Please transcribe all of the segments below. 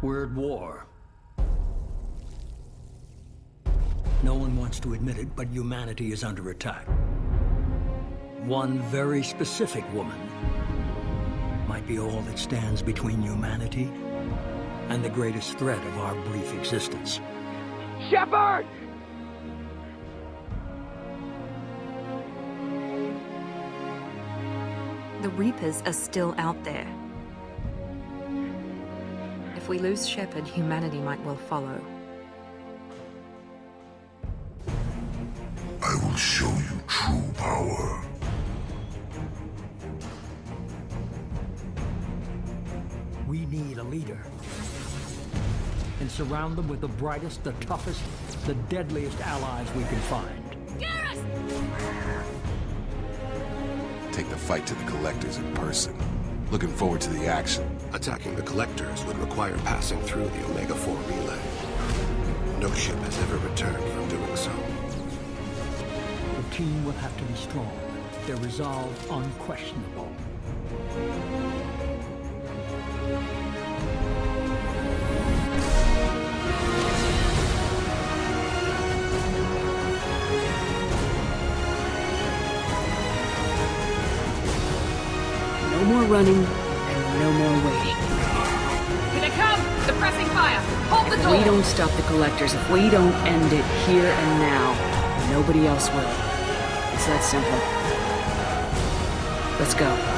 We're at war. No one wants to admit it, but humanity is under attack. One very specific woman might be all that stands between humanity and the greatest threat of our brief existence. Shepard! The Reapers are still out there. If we lose Shepard, humanity might well follow. I will show you true power. We need a leader. And surround them with the brightest, the toughest, the deadliest allies we can find. Take the fight to the Collectors in person. Looking forward to the action. Attacking the Collectors would require passing through the Omega-4 relay. No ship has ever returned from doing so. The team will have to be strong. Their resolve unquestionable. No more running, and no more waiting. Here they come! Suppressing fire! Hold the door! If we don't stop the Collectors, if we don't end it here and now, nobody else will. It's that simple. Let's go.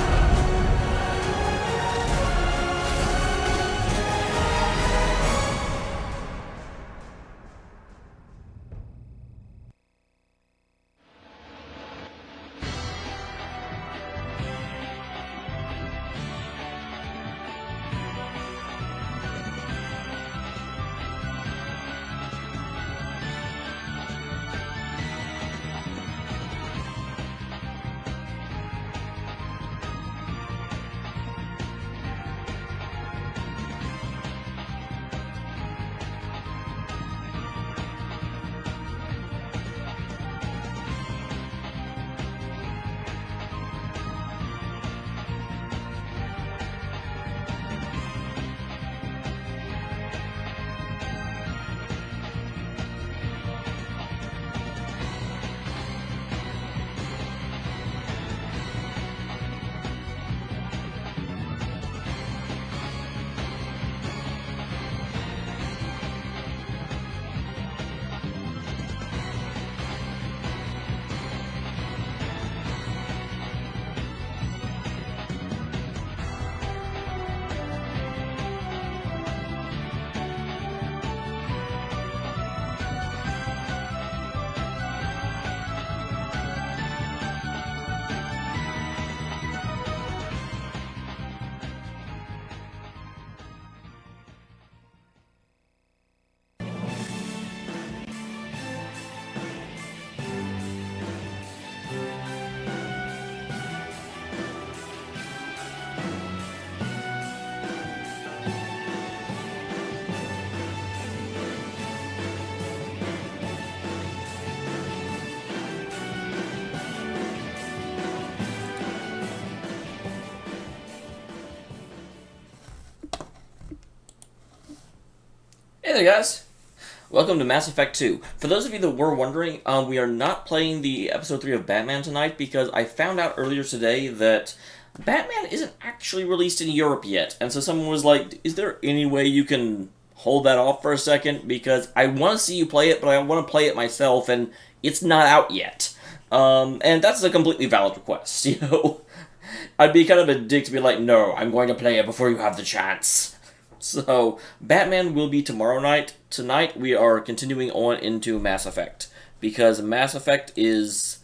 Hey there guys! Welcome to Mass Effect 2. For those of you that were wondering, we are not playing the Episode 3 of Batman tonight because I found out earlier today that Batman isn't actually released in Europe yet. And so someone was like, is there any way you can hold that off for a second? Because I want to see you play it, but I want to play it myself, and it's not out yet. And that's a completely valid request, you know? I'd be kind of a dick to be like, no, I'm going to play it before you have the chance. So, Batman will be tomorrow night. Tonight, we are continuing on into Mass Effect. Because Mass Effect is...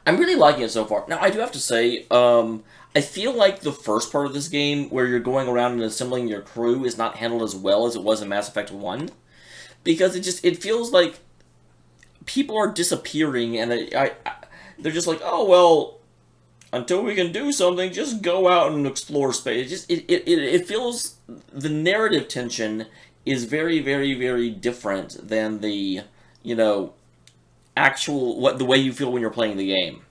I'm really liking it so far. Now, I do have to say, I feel like the first part of this game, where you're going around and assembling your crew, is not handled as well as it was in Mass Effect 1. Because it feels like people are disappearing, and they're just like, oh, well... until we can do something, just go out and explore space. It feels... the narrative tension is very, very, very different than the, you know, the way you feel when you're playing the game.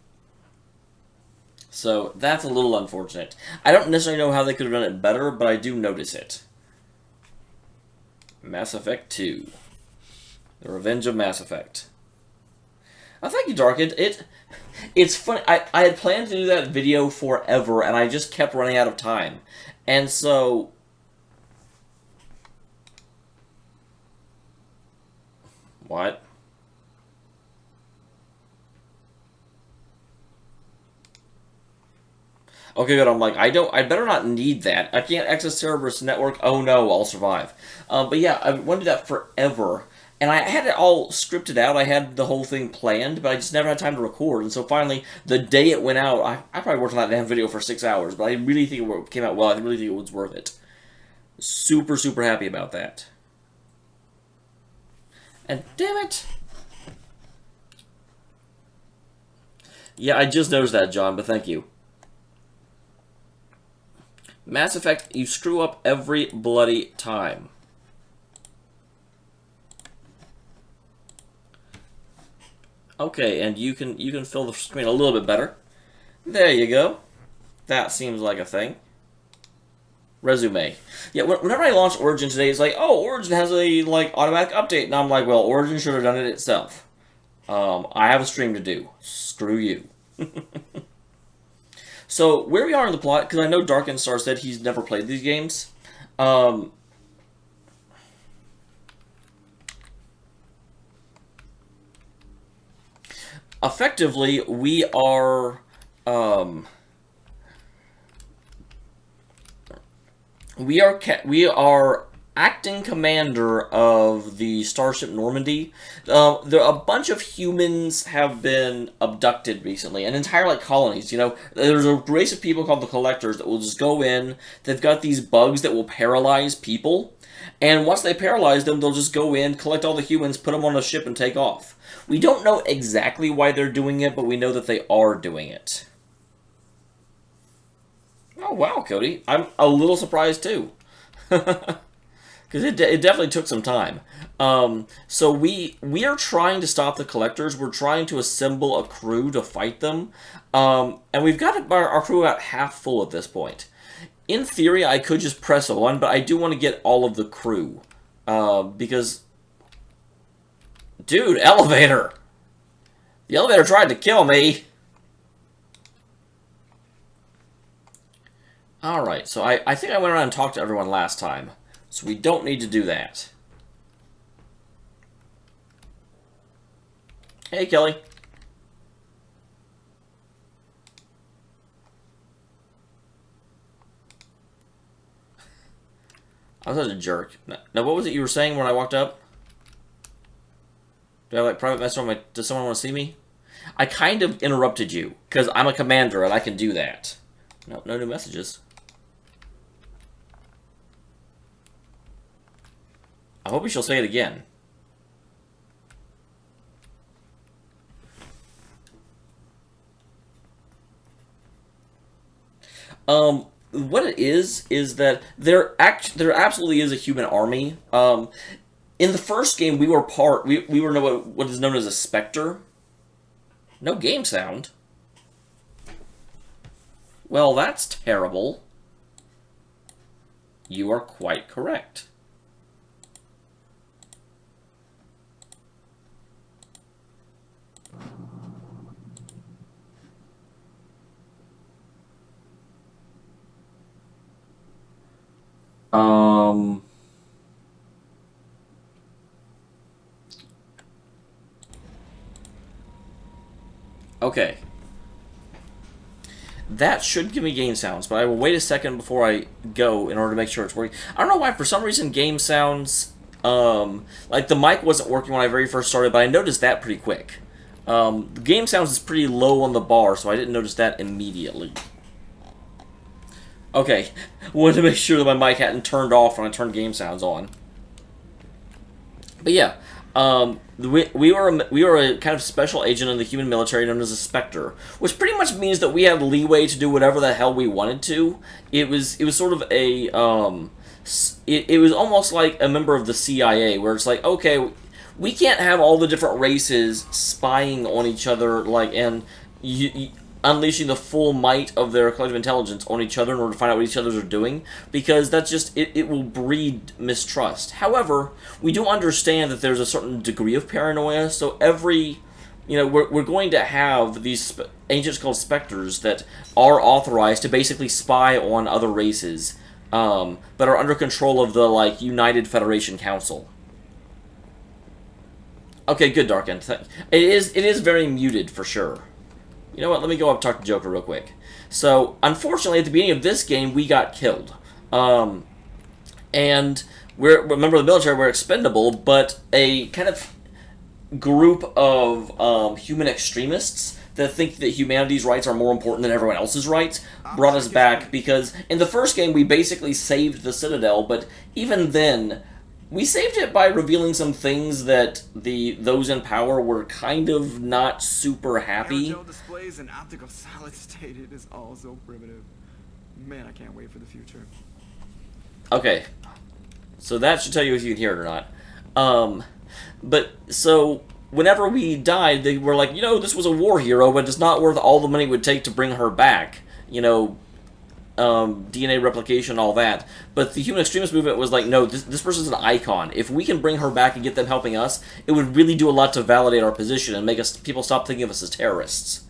So, that's a little unfortunate. I don't necessarily know how they could have done it better, but I do notice it. Mass Effect 2. The Revenge of Mass Effect. Oh, thank you, Darkened. It's funny. I had planned to do that video forever, and I just kept running out of time. And so... What? Okay, good. I'm like, I better not need that. I can't access Cerberus network. Oh no, I'll survive. But yeah, I wanted to do that forever. And I had it all scripted out. I had the whole thing planned, but I just never had time to record. And so finally, the day it went out, I probably worked on that damn video for 6 hours, but I really think it came out well. I really think it was worth it. Super, super happy about that. And damn it! Yeah, I just noticed that, John, but thank you. Mass Effect, you screw up every bloody time. Okay, and you can fill the screen a little bit better. There you go. That seems like a thing. Resume. Yeah, whenever I launch Origin today, it's like, oh, Origin has a automatic update, and I'm like, well, Origin should have done it itself. I have a stream to do. Screw you. So, where we are in the plot, because I know Dark Star said he's never played these games. Effectively, we are acting commander of the Starship Normandy. A bunch of humans have been abducted recently, and entire colonies. You know, there's a race of people called the Collectors that will just go in. They've got these bugs that will paralyze people, and once they paralyze them, they'll just go in, collect all the humans, put them on a ship, and take off. We don't know exactly why they're doing it, but we know that they are doing it. Oh wow, Cody! I'm a little surprised too. Because it definitely took some time. So we are trying to stop the Collectors. We're trying to assemble a crew to fight them. And we've got our crew about half full at this point. In theory, I could just press on, but I do want to get all of the crew. Because... Dude, elevator! The elevator tried to kill me! Alright, so I think I went around and talked to everyone last time. So we don't need to do that. Hey, Kelly. I was such a jerk. Now, what was it you were saying when I walked up? Do I have private message on my... Does someone want to see me? I kind of interrupted you, because I'm a commander and I can do that. No new messages. I hope she'll say it again. What it is that there absolutely is a human army. In the first game, we were what is known as a Spectre. No game sound. Well, that's terrible. You are quite correct. Okay. That should give me game sounds, but I will wait a second before I go in order to make sure it's working. I don't know why, for some reason, game sounds, the mic wasn't working when I very first started, but I noticed that pretty quick. The game sounds is pretty low on the bar, so I didn't notice that immediately. Okay, wanted to make sure that my mic hadn't turned off when I turned game sounds on. But yeah, we were a kind of special agent in the human military known as a Spectre, which pretty much means that we had leeway to do whatever the hell we wanted to. It was sort of a it was almost like a member of the CIA, where it's like, okay, we can't have all the different races spying on each other, and unleashing the full might of their collective intelligence on each other in order to find out what each other are doing, because that's just, it will breed mistrust. However, we do understand that there's a certain degree of paranoia, so every, you know, we're going to have these ancients called specters that are authorized to basically spy on other races, but are under control of the, like, United Federation Council. Okay, good, Darken. It is very muted, for sure. You know what, let me go up and talk to Joker real quick. So, unfortunately, at the beginning of this game, we got killed. And we're a member of the military, we're expendable, but a kind of group of human extremists that think that humanity's rights are more important than everyone else's rights brought us back, because in the first game, we basically saved the Citadel, but even then, we saved it by revealing some things that those in power were kind of not super happy. Aerogel displays and optical solid state. It is all so primitive. Man, I can't wait for the future. Okay, so that should tell you if you can hear it or not. But so whenever we died, they were like, you know, this was a war hero, but it's not worth all the money it would take to bring her back. You know, DNA replication, all that. But the human extremist movement was like, no, this person's an icon. If we can bring her back and get them helping us, it would really do a lot to validate our position and make people stop thinking of us as terrorists.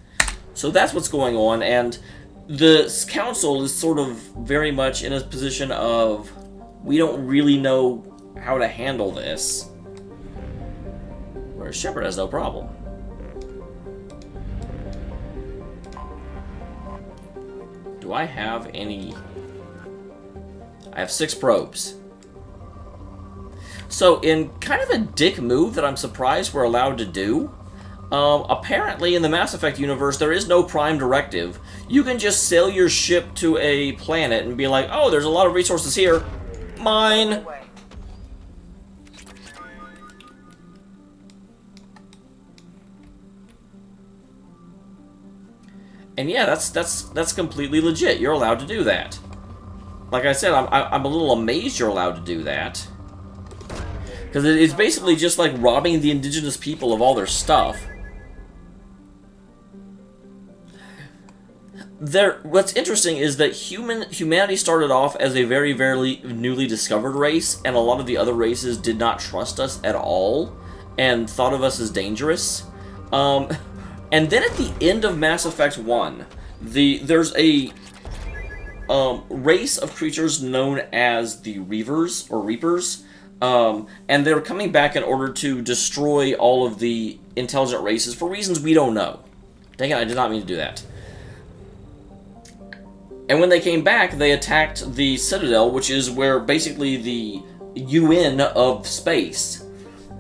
So that's what's going on, and the council is sort of very much in a position of, we don't really know how to handle this. Whereas Shepard has no problem. Do I have any... I have 6 probes. So, in kind of a dick move that I'm surprised we're allowed to do, apparently in the Mass Effect universe, there is no prime directive. You can just sail your ship to a planet and be like, oh, there's a lot of resources here. Mine! And yeah, that's completely legit. You're allowed to do that. Like I said, I'm a little amazed you're allowed to do that. Because it's basically just like robbing the indigenous people of all their stuff. What's interesting is that humanity started off as a very, very newly discovered race, and a lot of the other races did not trust us at all, and thought of us as dangerous. And then at the end of Mass Effect 1, there's a race of creatures known as the Reavers, or Reapers, and they're coming back in order to destroy all of the intelligent races for reasons we don't know. Dang it, I did not mean to do that. And when they came back, they attacked the Citadel, which is where basically the UN of space.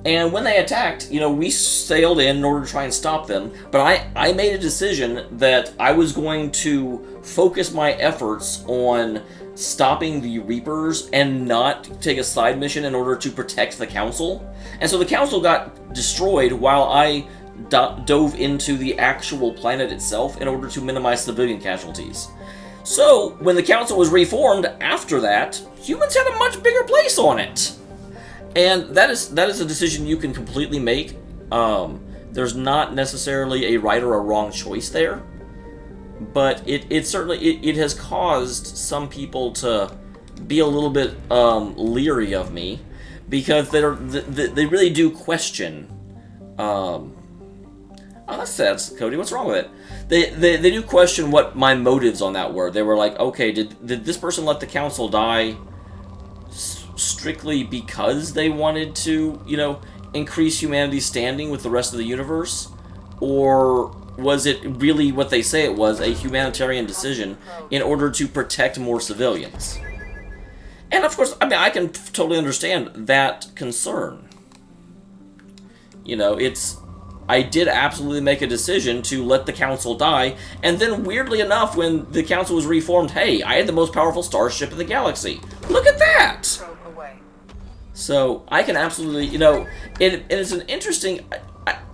And when they attacked, you know, we sailed in order to try and stop them, but I made a decision that I was going to focus my efforts on stopping the Reapers and not take a side mission in order to protect the Council. And so the Council got destroyed while I dove into the actual planet itself in order to minimize civilian casualties. So, when the Council was reformed after that, humans had a much bigger place on it. And that is a decision you can completely make. There's not necessarily a right or a wrong choice there, but it certainly has caused some people to be a little bit leery of me, because they really do question. Oh, that's sad, Cody. What's wrong with it? They do question what my motives on that were. They were like, okay, did this person let the Council die strictly because they wanted to, you know, increase humanity's standing with the rest of the universe? Or was it really what they say it was, a humanitarian decision in order to protect more civilians? And of course, I mean, I can totally understand that concern. You know, I did absolutely make a decision to let the Council die, and then weirdly enough, when the Council was reformed, hey, I had the most powerful starship in the galaxy. Look at that! So, I can absolutely, you know, it's an interesting...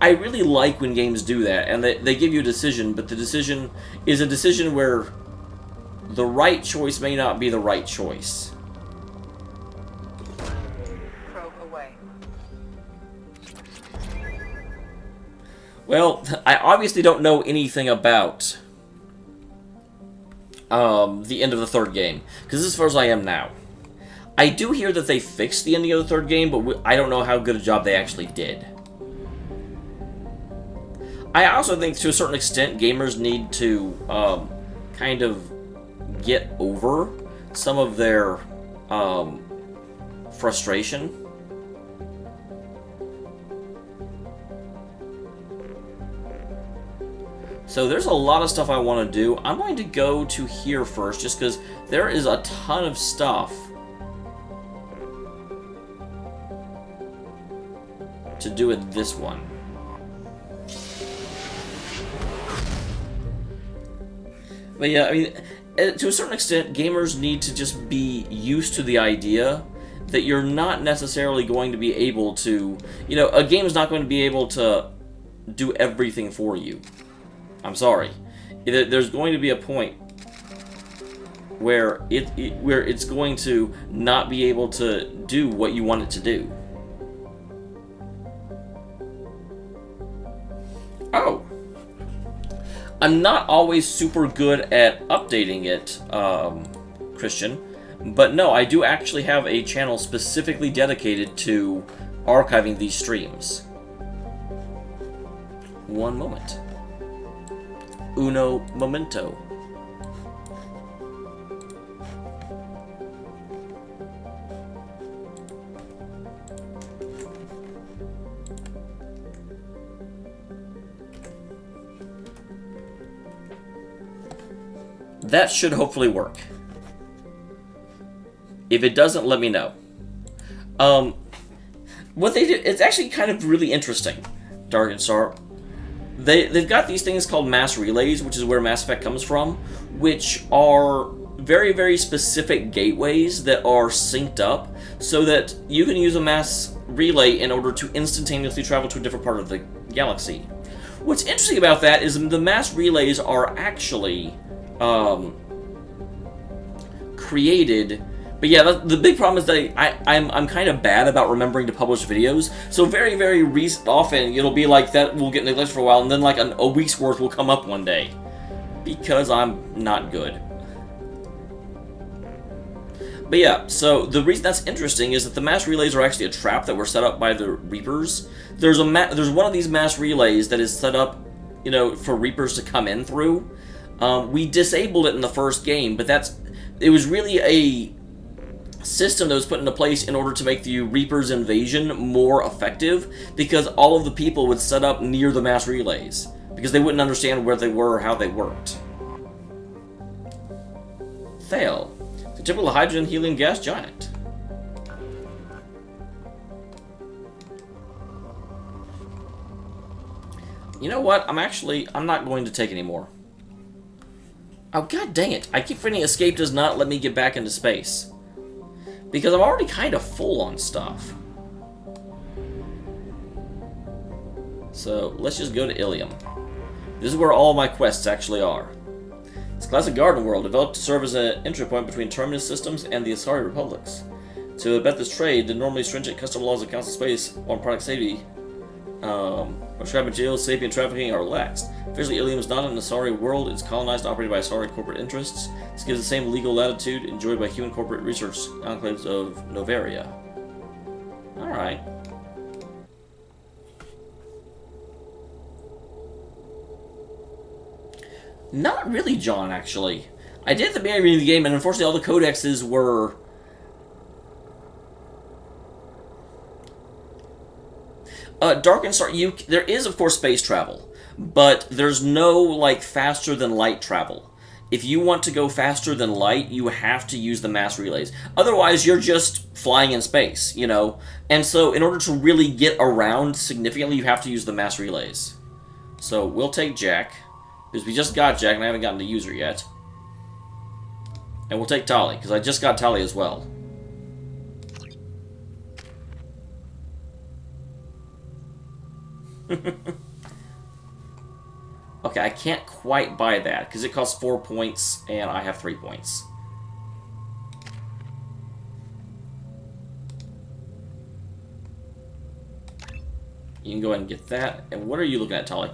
I really like when games do that, and they give you a decision, but the decision is a decision where the right choice may not be the right choice. Well, I obviously don't know anything about the end of the third game, because this is as far as I am now. I do hear that they fixed the ending of the third game, but I don't know how good a job they actually did. I also think, to a certain extent, gamers need to kind of get over some of their frustration. So there's a lot of stuff I want to do. I'm going to go to here first, just because there is a ton of stuff to do with this one. But yeah, I mean, to a certain extent, gamers need to just be used to the idea that you're not necessarily going to be able to, you know, a game is not going to be able to do everything for you. I'm sorry. There's going to be a point where it's going to not be able to do what you want it to do. Oh. I'm not always super good at updating it, Christian, but no, I do actually have a channel specifically dedicated to archiving these streams. One moment. Uno momento. That should hopefully work. If it doesn't, let me know. What they did, it's actually kind of really interesting, Dark and Star. They've got these things called mass relays, which is where Mass Effect comes from, which are very, very specific gateways that are synced up so that you can use a mass relay in order to instantaneously travel to a different part of the galaxy. What's interesting about that is the mass relays are actually created. But yeah, the big problem is that I'm kind of bad about remembering to publish videos. So very, very often it'll be like that will get neglected for a while, and then like a week's worth will come up one day. Because I'm not good. But yeah, so the reason that's interesting is that the mass relays are actually a trap that were set up by the Reapers. There's one of these mass relays that is set up, you know, for Reapers to come in through. We disabled it in the first game, but it was really a system that was put into place in order to make the Reaper's invasion more effective, because all of the people would set up near the mass relays, because they wouldn't understand where they were or how they worked. Fail. It's a typical hydrogen helium gas giant. You know what? I'm not going to take any more. Oh, god dang it. I keep forgetting escape does not let me get back into space. Because I'm already kind of full on stuff. So, let's just go to Ilium. This is where all my quests actually are. It's a classic garden world developed to serve as an entry point between Terminus systems and the Asari republics. To abet this trade, the normally stringent custom laws of Council Space on product safety, prescribed materials, safety, and trafficking are relaxed. Officially, Ilium is not an Asari world. It's colonized and operated by Asari corporate interests. This gives the same legal latitude enjoyed by human corporate research enclaves of Novaria. Alright. Not really, John, actually. I did at the beginning of the game, and unfortunately all the codexes were... Dark and Star, there is, of course, space travel, but there's no, like, faster-than-light travel. If you want to go faster than light, you have to use the mass relays. Otherwise, you're just flying in space, you know? And so, in order to really get around significantly, you have to use the mass relays. So, we'll take Jack, because we just got Jack, and I haven't gotten to use her yet. And we'll take Tali, because I just got Tali as well. Okay, I can't quite buy that, because it costs 4 points, and I have 3 points. You can go ahead and get that. And what are you looking at, Tali?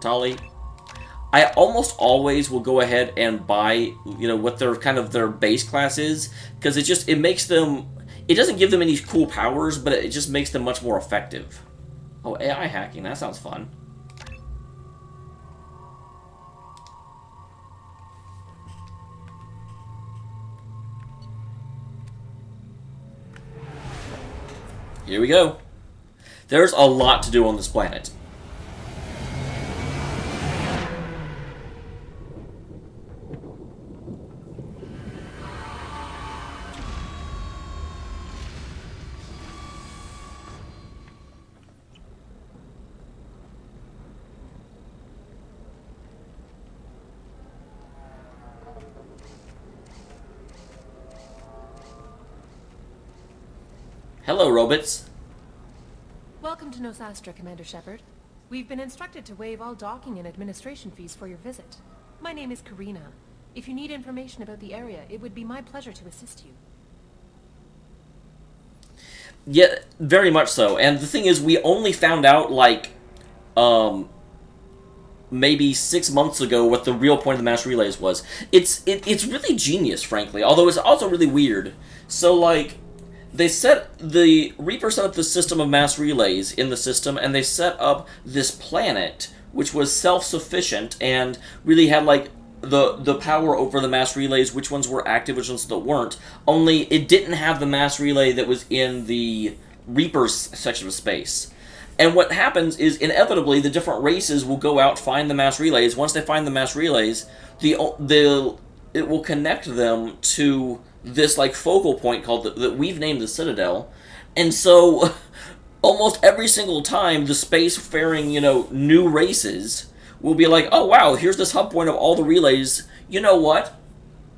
Tali? I almost always will go ahead and buy, you know, what their kind of their base class is, because it makes them, it doesn't give them any cool powers, but it just makes them much more effective. Oh, AI hacking, that sounds fun. Here we go. There's a lot to do on this planet. Hello, robots. Welcome to Nosastra, Commander Shepard. We've been instructed to waive all docking and administration fees for your visit. My name is Karina. If you need information about the area, it would be my pleasure to assist you. Yeah, very much so. And the thing is, we only found out, like, maybe 6 months ago what the real point of the mass relays was. It's really genius, frankly, although it's also really weird. So, like, the Reaper set up the system of mass relays in the system, and they set up this planet, which was self-sufficient, and really had, like, the power over the mass relays, which ones were active, which ones that weren't. Only, it didn't have the mass relay that was in the Reaper's section of space. And what happens is, inevitably, the different races will go out, find the mass relays. Once they find the mass relays, it will connect them to this, like, focal point called that we've named the Citadel. And so almost every single time the space-faring, you know, new races will be like, oh wow, here's this hub point of all the relays. You know what?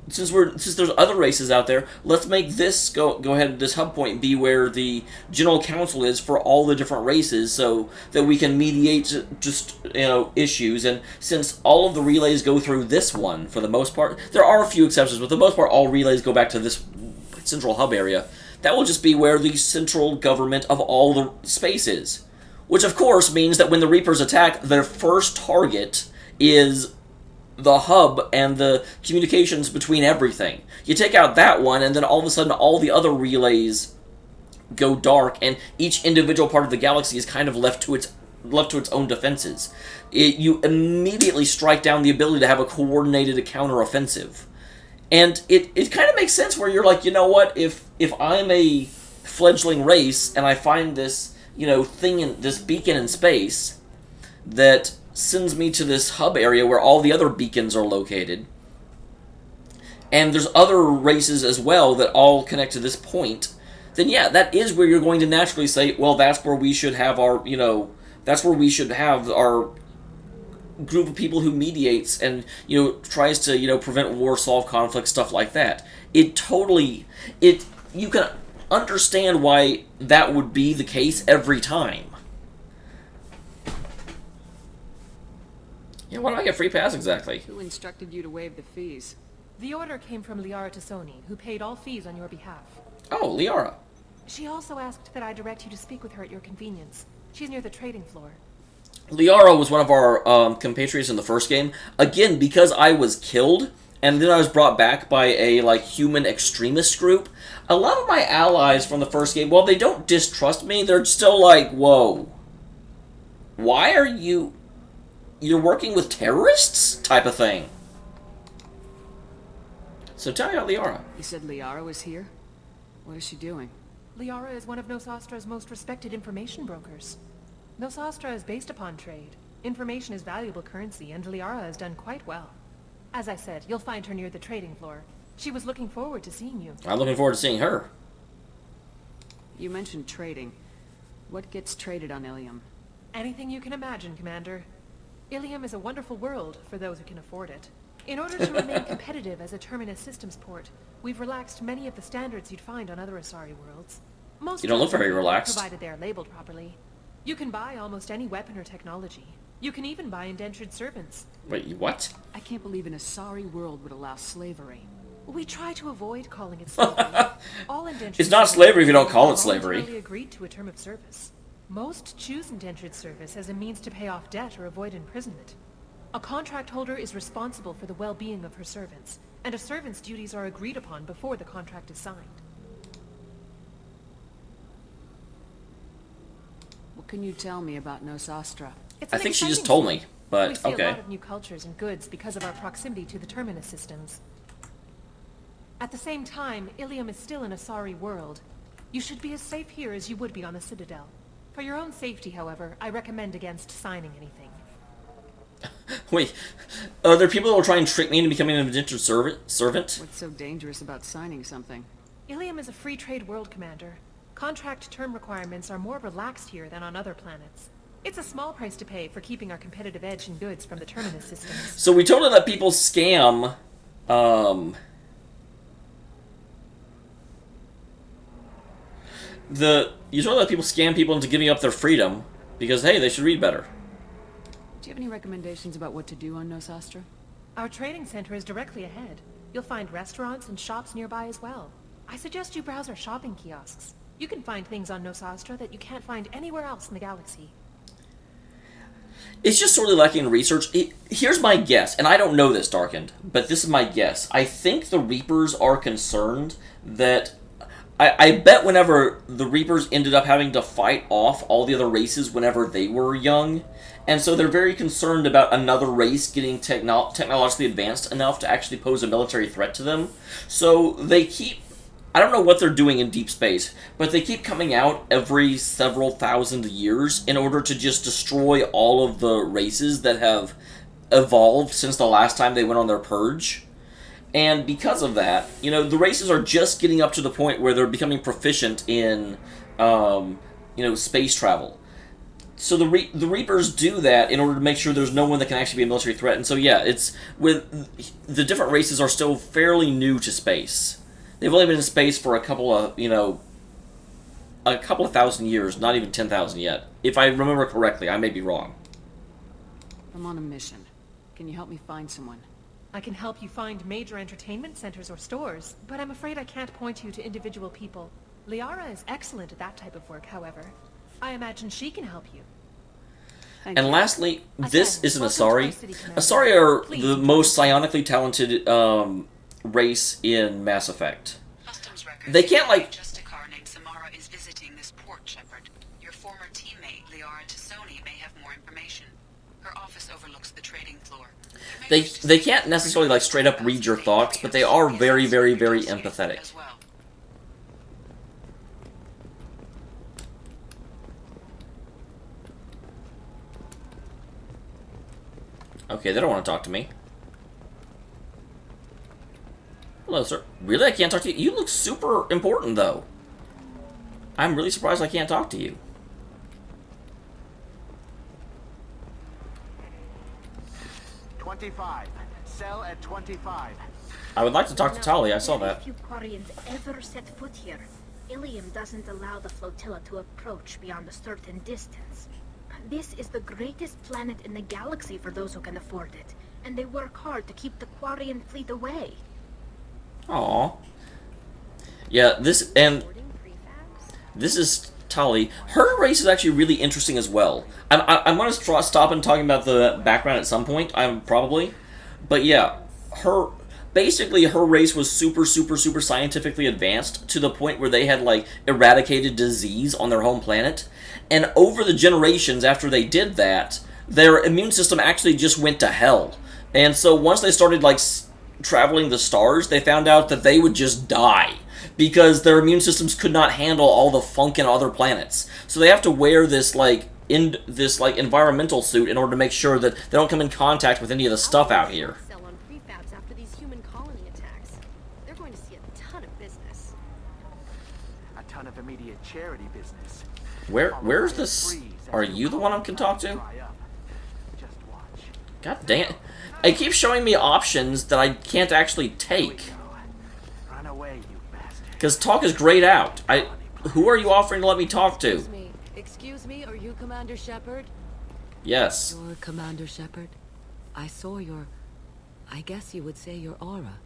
Since there's other races out there, let's make this go ahead, this hub point be where the General Council is for all the different races, so that we can mediate just, you know, issues. And since all of the relays go through this one for the most part, there are a few exceptions, but for the most part all relays go back to this central hub area. That will just be where the central government of all the space is. Which of course means that when the Reapers attack, their first target is the hub and the communications between everything. You take out that one, and then all of a sudden all the other relays go dark, and each individual part of the galaxy is kind of left to its own defenses. You immediately strike down the ability to have a coordinated counteroffensive. And it kind of makes sense where you're like, you know what, if I'm a fledgling race and I find this, you know, this beacon in space that sends me to this hub area where all the other beacons are located, and there's other races as well that all connect to this point, then yeah, that is where you're going to naturally say, well, that's where we should have our, you know, that's where we should have our group of people who mediates and, you know, tries to, you know, prevent war, solve conflict, stuff like that. You can understand why that would be the case every time. Yeah, why do I get free pass exactly? Who instructed you to waive the fees? The order came from Liara Tassoni, who paid all fees on your behalf. Oh, Liara. She also asked that I direct you to speak with her at your convenience. She's near the trading floor. Liara was one of our compatriots in the first game. Again, because I was killed, and then I was brought back by a, like, human extremist group, a lot of my allies from the first game, while they don't distrust me, they're still like, whoa. Why are you... You're working with terrorists? Type of thing. So tell me about Liara. You said Liara was here? What is she doing? Liara is one of Nosastra's most respected information brokers. Nosastra is based upon trade. Information is valuable currency, and Liara has done quite well. As I said, you'll find her near the trading floor. She was looking forward to seeing you. I'm looking forward to seeing her. You mentioned trading. What gets traded on Ilium? Anything you can imagine, Commander. Ilium is a wonderful world for those who can afford it. In order to remain competitive as a Terminus systems port, we've relaxed many of the standards you'd find on other Asari worlds. Most You don't look very relaxed. provided they are labeled properly. You can buy almost any weapon or technology. You can even buy indentured servants. Wait, what? I can't believe an Asari world would allow slavery. We try to avoid calling it slavery. All indentured It's not slavery if you don't call it slavery. voluntarily agreed to a term of service. Most choose indentured service as a means to pay off debt or avoid imprisonment. A contract holder is responsible for the well-being of her servants, and a servant's duties are agreed upon before the contract is signed. What can you tell me about Nosastra? It's I an think she just exciting told city. me, but We see a okay. lot of new cultures and goods because of our proximity to the terminus systems. At the same time, Ilium is still an Asari world. You should be as safe here as you would be on the Citadel. For your own safety, however, I recommend against signing anything. Wait, are there people that will try and trick me into becoming an indentured servant? What's so dangerous about signing something? Ilium is a free trade world, Commander. Contract term requirements are more relaxed here than on other planets. It's a small price to pay for keeping our competitive edge in goods from the terminus systems. So we totally let people scam, you totally let people scam people into giving up their freedom because, hey, they should read better. Do you have any recommendations about what to do on Nosastra? Our trading center is directly ahead. You'll find restaurants and shops nearby as well. I suggest you browse our shopping kiosks. You can find things on Nosastra that you can't find anywhere else in the galaxy. It's just sorely lacking in research. Here's my guess, and I don't know this, Darkened, but this is my guess. I think the Reapers are concerned that... I bet whenever the Reapers ended up having to fight off all the other races whenever they were young, and so they're very concerned about another race getting technologically advanced enough to actually pose a military threat to them. So they keep... I don't know what they're doing in deep space, but they keep coming out every several thousand years in order to just destroy all of the races that have evolved since the last time they went on their purge. And because of that, you know, the races are just getting up to the point where they're becoming proficient in, space travel. So the Reapers do that in order to make sure there's no one that can actually be a military threat. And so, yeah, it's with the different races are still fairly new to space. They've only been in space for a couple of thousand years, not even 10,000 yet. If I remember correctly, I may be wrong. I'm on a mission. Can you help me find someone? I can help you find major entertainment centers or stores, but I'm afraid I can't point you to individual people. Liara is excellent at that type of work, however. I imagine she can help you. Thank And you. lastly, this Again, isn't welcome to Asari. our city, Commander. Asari are Please the do most not- psionically talented race in Mass Effect. Customs records. They can't, like... Justicar named Samara is visiting this port, Shepard. Your former teammate, Liara Tassoni, may have more information. Her office overlooks the trading floor. They can't necessarily, like, straight up read your thoughts, but they are very, very, very empathetic. As well. Okay, they don't want to talk to me. Hello, sir. Really? I can't talk to you? You look super important, though. I'm really surprised I can't talk to you. 25. Sell at 25. I would like to talk to Tali. I saw that. Very few Quarians ever set foot here. Ilium doesn't allow the flotilla to approach beyond a certain distance. This is the greatest planet in the galaxy for those who can afford it, and they work hard to keep the Quarian fleet away. Aww. Yeah, this is Tali. Her race is actually really interesting as well. I'm going to stop and talking about the background at some point. Probably, but yeah, basically her race was super, super, super scientifically advanced to the point where they had like eradicated disease on their home planet, and over the generations after they did that, their immune system actually just went to hell. And so once they started like traveling the stars, they found out that they would just die because their immune systems could not handle all the funk in other planets. So they have to wear this environmental suit in order to make sure that they don't come in contact with any of the stuff out here. Sell on prefabs after these human colony attacks. They're going to see a ton of business. A ton of immediate charity business. Where's this? Are you the one I can talk to? Just watch. God damn. It keeps showing me options that I can't actually take. Run away, you bastard. Because talk is grayed out. Who are you offering to let me talk to? Excuse me, are you Commander Shepard? Yes. You're Commander Shepard. I saw I guess you would say your aura.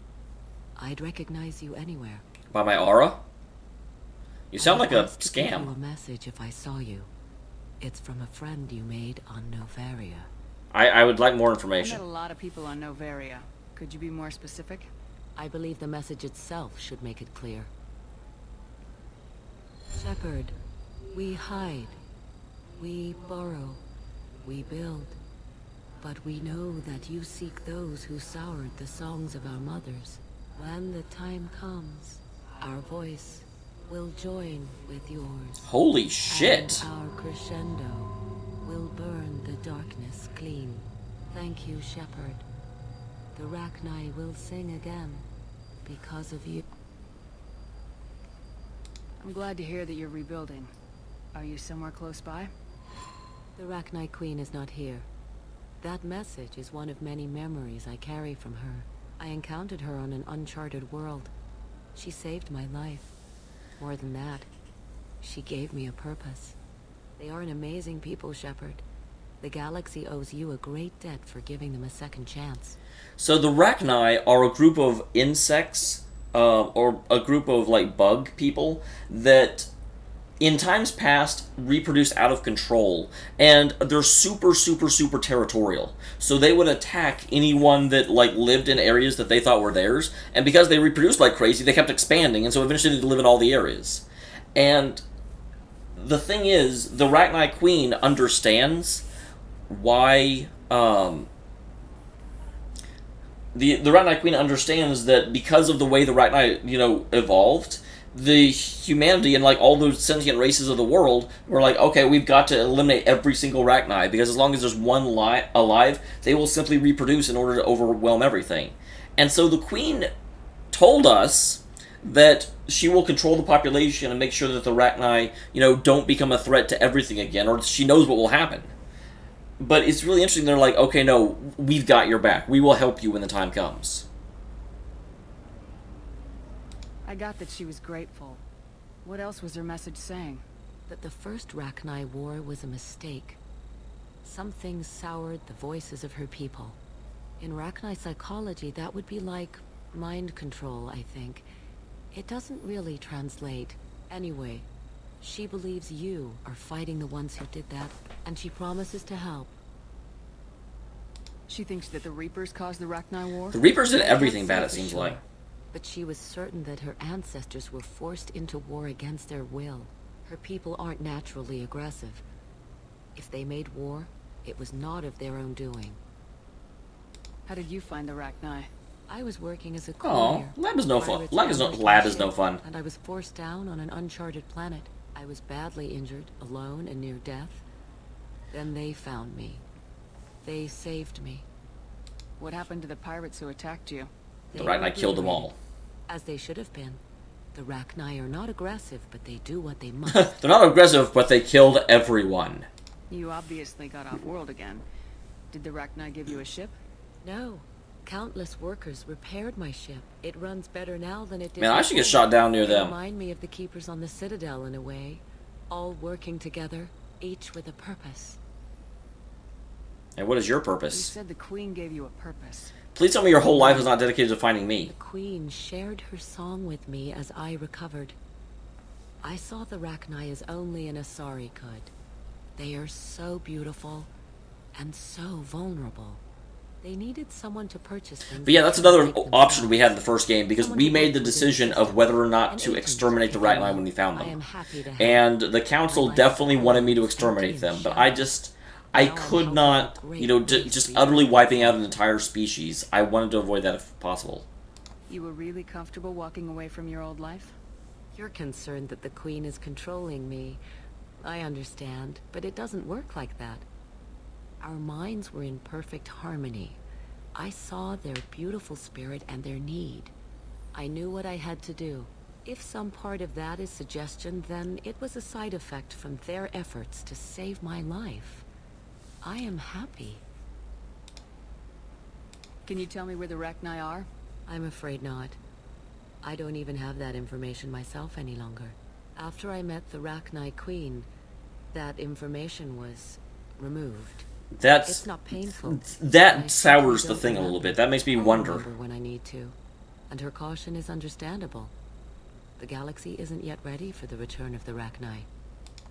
I'd recognize you anywhere. By my aura? You sound like a I'd give you scam. a message if I saw you. It's from a friend you made on Novaria. I would like more I information. met a lot of people on Novaria. Could you be more specific? I believe the message itself should make it clear. Shepard, we hide. We borrow. We build. But we know that you seek those who soured the songs of our mothers. When the time comes, our voice will join with yours. Holy shit! And our crescendo will burn the darkness clean. Thank you, Shepard. The Rachni will sing again because of you. I'm glad to hear that you're rebuilding. Are you somewhere close by? The Rachni Queen is not here. That message is one of many memories I carry from her. I encountered her on an uncharted world. She saved my life. More than that, she gave me a purpose. They are an amazing people, Shepard. The galaxy owes you a great debt for giving them a second chance. So the Rachni are a group of insects, or a group of, like, bug people that in times past reproduced out of control, and they're super territorial. So they would attack anyone that, like, lived in areas that they thought were theirs, and because they reproduced like crazy, they kept expanding, and so eventually they live in all the areas. And the thing is, the Rachni Queen understands why, the Rachni Queen understands that because of the way the Rachni, evolved, the humanity and, like, all those sentient races of the world were like, okay, we've got to eliminate every single Rachni, because as long as there's one alive, they will simply reproduce in order to overwhelm everything. And so the Queen told us that she will control the population and make sure that the Rachni, don't become a threat to everything again, or she knows what will happen. But it's really interesting, they're like, okay, no, we've got your back. We will help you when the time comes. I got that she was grateful. What else was her message saying? That the first Rachni War was a mistake. Some things soured the voices of her people. In Rachni psychology, that would be like mind control, I think. It doesn't really translate. Anyway, she believes you are fighting the ones who did that, and she promises to help. She thinks that the Reapers caused the Rachni War? The Reapers did everything bad, it seems like. But she was certain that her ancestors were forced into war against their will. Her people aren't naturally aggressive. If they made war, it was not of their own doing. How did you find the Rachni? I was working as a Oh, courier. lab is no fun. Lab is no fun. And I was forced down on an uncharted planet. I was badly injured, alone and near death. Then they found me. They saved me. What happened to the pirates who attacked you? The Rachni killed them all. As they should have been. The Rachni are not aggressive, but they do what they must. They're not aggressive, but they killed everyone. You obviously got off-world again. Did the Rachni give you a ship? No. Countless workers repaired my ship. It runs better now than it did Man, I should get before. shot down near They them. remind me of the keepers on the Citadel in a way. All working together, each with a purpose. And what is your You purpose? said the Queen gave you a purpose. Please tell me your whole life is not dedicated to finding me. The Queen shared her song with me as I recovered. I saw the Rachni as only an Asari could. They are so beautiful and so vulnerable. They needed someone to purchase them. But yeah, that's another option we had in the first game, because we made the decision of whether or not to exterminate the Rachni when we found them. And the Council definitely wanted me to exterminate them, but I could not, just utterly wiping out an entire species. I wanted to avoid that if possible. You were really comfortable walking away from your old life? You're concerned that the Queen is controlling me. I understand, but it doesn't work like that. Our minds were in perfect harmony. I saw their beautiful spirit and their need. I knew what I had to do. If some part of that is suggestion, then it was a side effect from their efforts to save my life. I am happy. Can you tell me where the Rachni are? I'm afraid not. I don't even have that information myself any longer. After I met the Rachni Queen, that information was removed. It's not painful. That sours the thing a little bit. That makes me wonder. I'll remember when I need to. And her caution is understandable. The galaxy isn't yet ready for the return of the Rachni.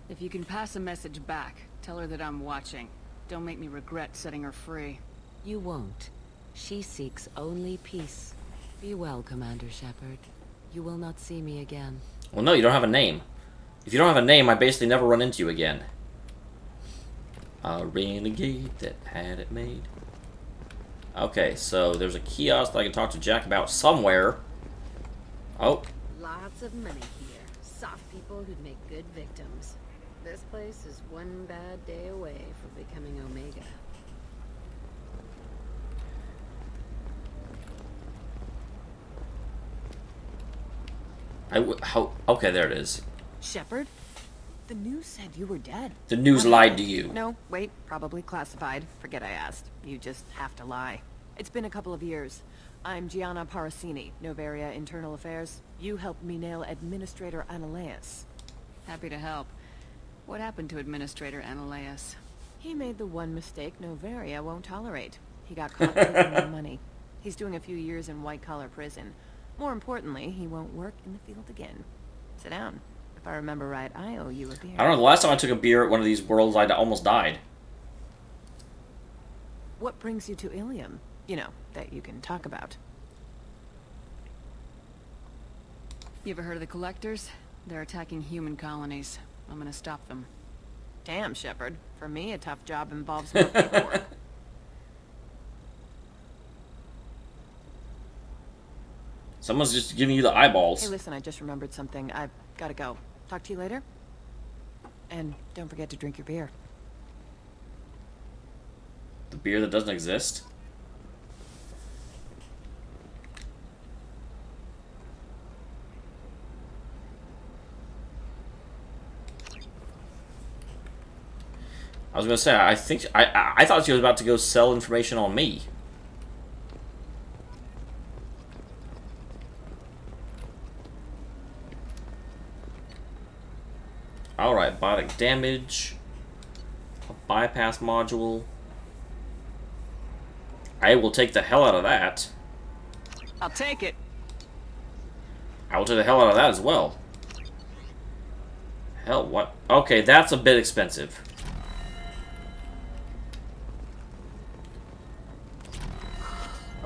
If you can pass a message back, tell her that I'm watching. Don't make me regret setting her free. You won't. She seeks only peace. Be well, Commander Shepard. You will not see me again. Well, no, you don't have a name. If you don't have a name, I basically never run into you again. A renegade that had it made. Okay, so there's a kiosk that I can talk to Jack about somewhere. Oh. Lots of money here. Soft people who'd make good victims. This place is one bad day away from becoming Omega. Okay, there it is. Shepard? The news said you were dead. The news lied to you. No, wait, probably classified. Forget I asked. You just have to lie. It's been a couple of years. I'm Gianna Parasini, Noveria Internal Affairs. You helped me nail Administrator Ananias. Happy to help. What happened to Administrator Ananias? He made the one mistake Noveria won't tolerate. He got caught taking my money. He's doing a few years in white-collar prison. More importantly, he won't work in the field again. Sit down. If I remember right, I owe you a beer. I don't know, the last time I took a beer at one of these worlds, I almost died. What brings you to Ilium? You know, that you can talk about. You ever heard of the Collectors? They're attacking human colonies. I'm gonna stop them. Damn, Shepard. For me, a tough job involves more paperwork. Someone's just giving you the eyeballs. Hey, listen, I just remembered something. I've gotta go. Talk to you later. And don't forget to drink your beer. The beer that doesn't exist? I was gonna say, I think I thought she was about to go sell information on me. Alright, biotic damage. A bypass module. I will take the hell out of that. I'll take it. I will take the hell out of that as well. Hell, what? Okay, that's a bit expensive.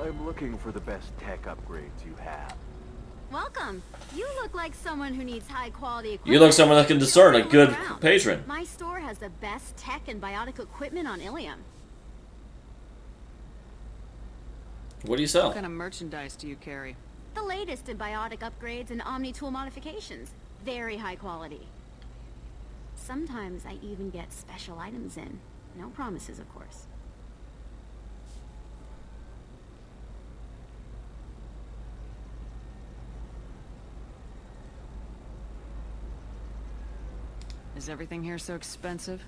I'm looking for the best tech upgrades you have. Welcome. You look like someone who needs high-quality equipment. You look someone that can discern a good patron. My store has the best tech and biotic equipment on Ilium. What do you sell? What kind of merchandise do you carry? The latest in biotic upgrades and omni-tool modifications. Very high quality. Sometimes I even get special items in. No promises, of course. Is everything here so expensive?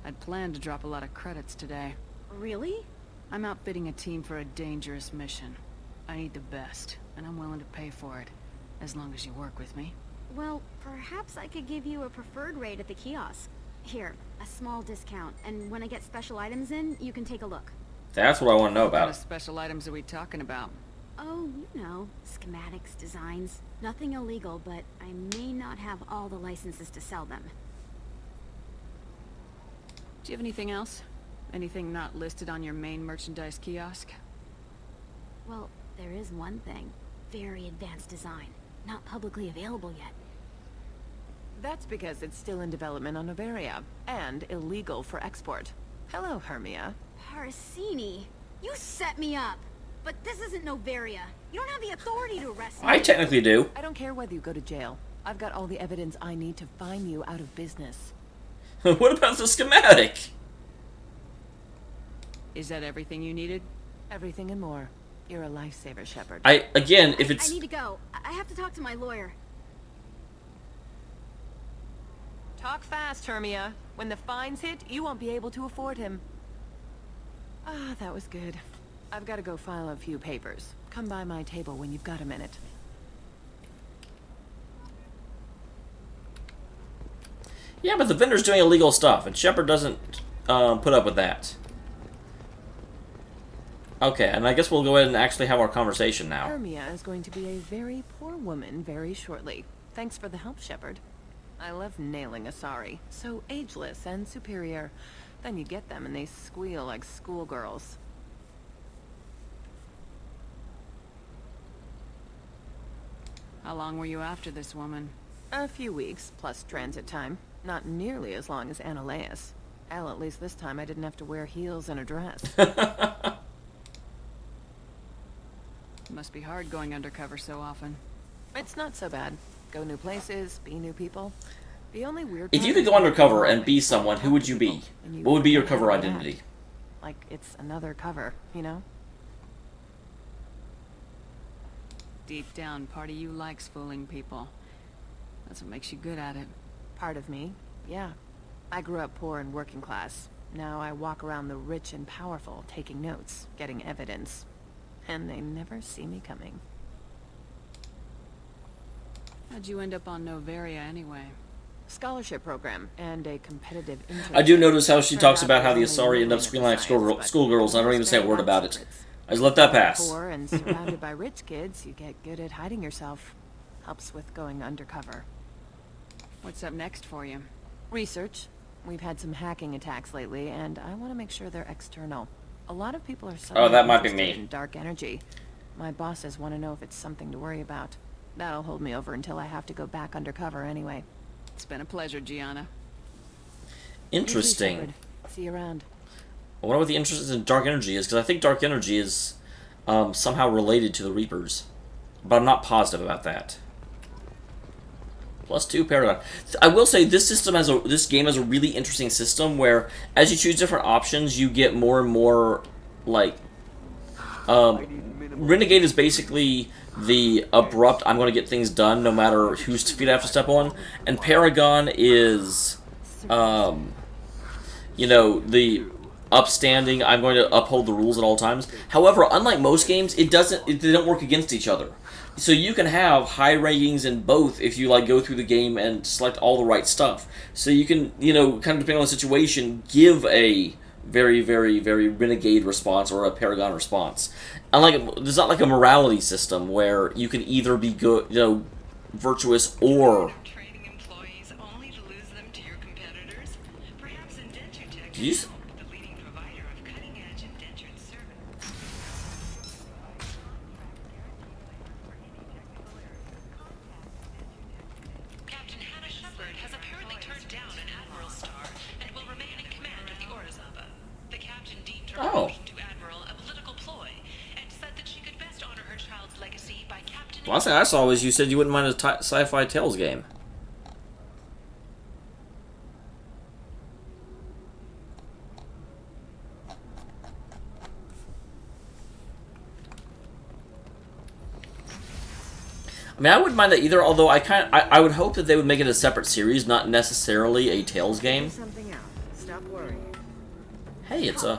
I'd planned to drop a lot of credits today. Really? I'm outfitting a team for a dangerous mission. I need the best, and I'm willing to pay for it, as long as you work with me. Well, perhaps I could give you a preferred rate at the kiosk. Here, a small discount, and when I get special items in, you can take a look. That's what I want to know What kind about. of special items are we talking about? Oh, you know, schematics, designs. Nothing illegal, but I may not have all the licenses to sell them. Do you have anything else? Anything not listed on your main merchandise kiosk? Well, there is one thing. Very advanced design. Not publicly available yet. That's because it's still in development on Noveria, and illegal for export. Hello, Hermia. Parasini, you set me up! But this isn't Noveria. You don't have the authority to arrest me. I technically do. I don't care whether you go to jail. I've got all the evidence I need to find you out of business. What about the schematic? Is that everything you needed? Everything and more. You're a lifesaver, Shepard. Again, if it's... I need to go. I have to talk to my lawyer. Talk fast, Hermia. When the fines hit, you won't be able to afford him. Ah, that was good. I've got to go file a few papers. Come by my table when you've got a minute. Yeah, but the vendor's doing illegal stuff, and Shepard doesn't put up with that. Okay, and I guess we'll go ahead and actually have our conversation now. Hermia is going to be a very poor woman very shortly. Thanks for the help, Shepard. I love nailing Asari. So ageless and superior. Then you get them and they squeal like schoolgirls. How long were you after this woman? A few weeks, plus transit time. Not nearly as long as Annaleus. Hell, at least this time I didn't have to wear heels and a dress. Must be hard going undercover so often. It's not so bad. Go new places, be new people. The only weird If you could go undercover and be someone, who would you be? What would be your cover identity? Like it's another cover, you know? Deep down, part of you likes fooling people. That's what makes you good at it. Part of me, yeah. I grew up poor and working class. Now I walk around the rich and powerful, taking notes, getting evidence. And they never see me coming. How'd you end up on Noveria anyway? Scholarship program and a competitive internship. I do notice how she talks about how the Asari end up screaming like schoolgirls, and I don't even say a word about it. I just let that pass. Poor and surrounded by rich kids, you get good at hiding yourself. Helps with going undercover. What's up next for you? Research. We've had some hacking attacks lately, and I want to make sure they're external. A lot of people are suddenly that might be interested me. in dark energy. My bosses want to know if it's something to worry about. That'll hold me over until I have to go back undercover anyway. It's been a pleasure, Gianna. Interesting. See you around. I wonder what the interest in dark energy is, because I think dark energy is somehow related to the Reapers. But I'm not positive about that. +2 paragon. I will say this game has a really interesting system where as you choose different options, you get more and more like Renegade is basically the abrupt I'm going to get things done no matter whose feet I have to step on, and Paragon is you know, the upstanding I'm going to uphold the rules at all times. However, unlike most games, they don't work against each other. So you can have high rankings in both if you like go through the game and select all the right stuff. So you can, you know, kind of depending on the situation, give a very, very, very renegade response or a paragon response. Unlike, there's not like a morality system where you can either be good, you know, virtuous or. Did you? Oh. The last thing I saw was you said you wouldn't mind a sci-fi Tales game. I mean, I wouldn't mind that either. Although I would hope that they would make it a separate series, not necessarily a Tales game. Something out. Stop worrying. Hey, it's a.